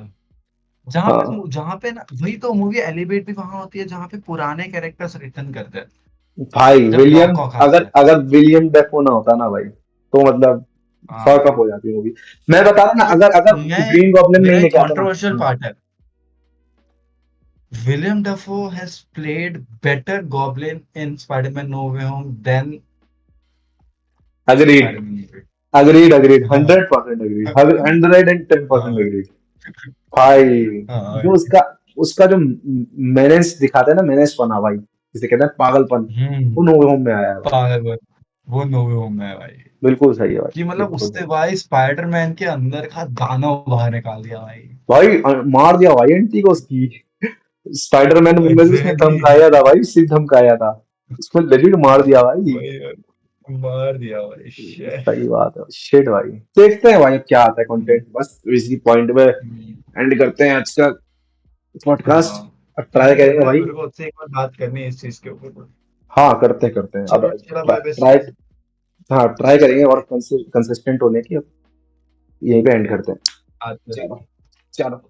हाँ जहाँ पे ना, वही तो मूवी एलिवेट भी वहां होती है जहाँ पे पुराने कैरेक्टर्स रिटर्न करते हैं। भाई जब विलियम, डॉक कॉक आता अगर है। अगर विलियम डेफो ना होता ना भाई, तो मतलब फक हाँ अप हो जाती मूवी। मैं बता रहा ना, तो अगर अगर मैं, ग्रीन गॉब्लिन नहीं मेरा एक लेके आता ना। कंट्रोवर्शियल पार्ट है, William Dafoe has played better Goblin in Spiderman No Way Home than agreed, Spiderman movie. Agreed, agreed, हाँ 100% अग्रीड, 110% हाँ अग्रीड। भाई हाँ। जो उसका उसका जो मेनेस दिखाता है ना, मेनेस पना भाई, जिसे कहते हैं पागलपन, हम्म। वो नो वे होम में आया है भाई। पागल, वो नो वे होम में है भाई। बिल्कुल सही है भाई, कि मतलब बिल्कुल उसने सही। भाई स्पाइडरमैन के अंदर का दानव बाहर निकाल दिया भाई। भाई मार दिया भाई आंटी को उसकी। स्पाइडरमैन मूवी में भी उसने एग्जैक्टली। धमकाया था भाई, सिर्फ धमकाया था, उसको लेजिट मार दिया भाई। वही, मार दिया भाई shit। सही बात है, शिट भाई। देखते हैं भाई अब क्या आता है कंटेंट, बस इसी पॉइंट में हम्म। एंड करते हैं आज का पॉडकास्ट। हाँ अब ट्राई एंड करेंगे करते हैं, भाई। मेरे को आपसे एक बार बात करनी है इस चीज के ऊपर। हाँ करते हैं अब। चलो चलो बाय ट्राई, बाय। हाँ ट्राई करेंगे और कंसिस्टेंट होने की। अब यहीं पे एंड करते हैं। आते हैं। चलो, चलो।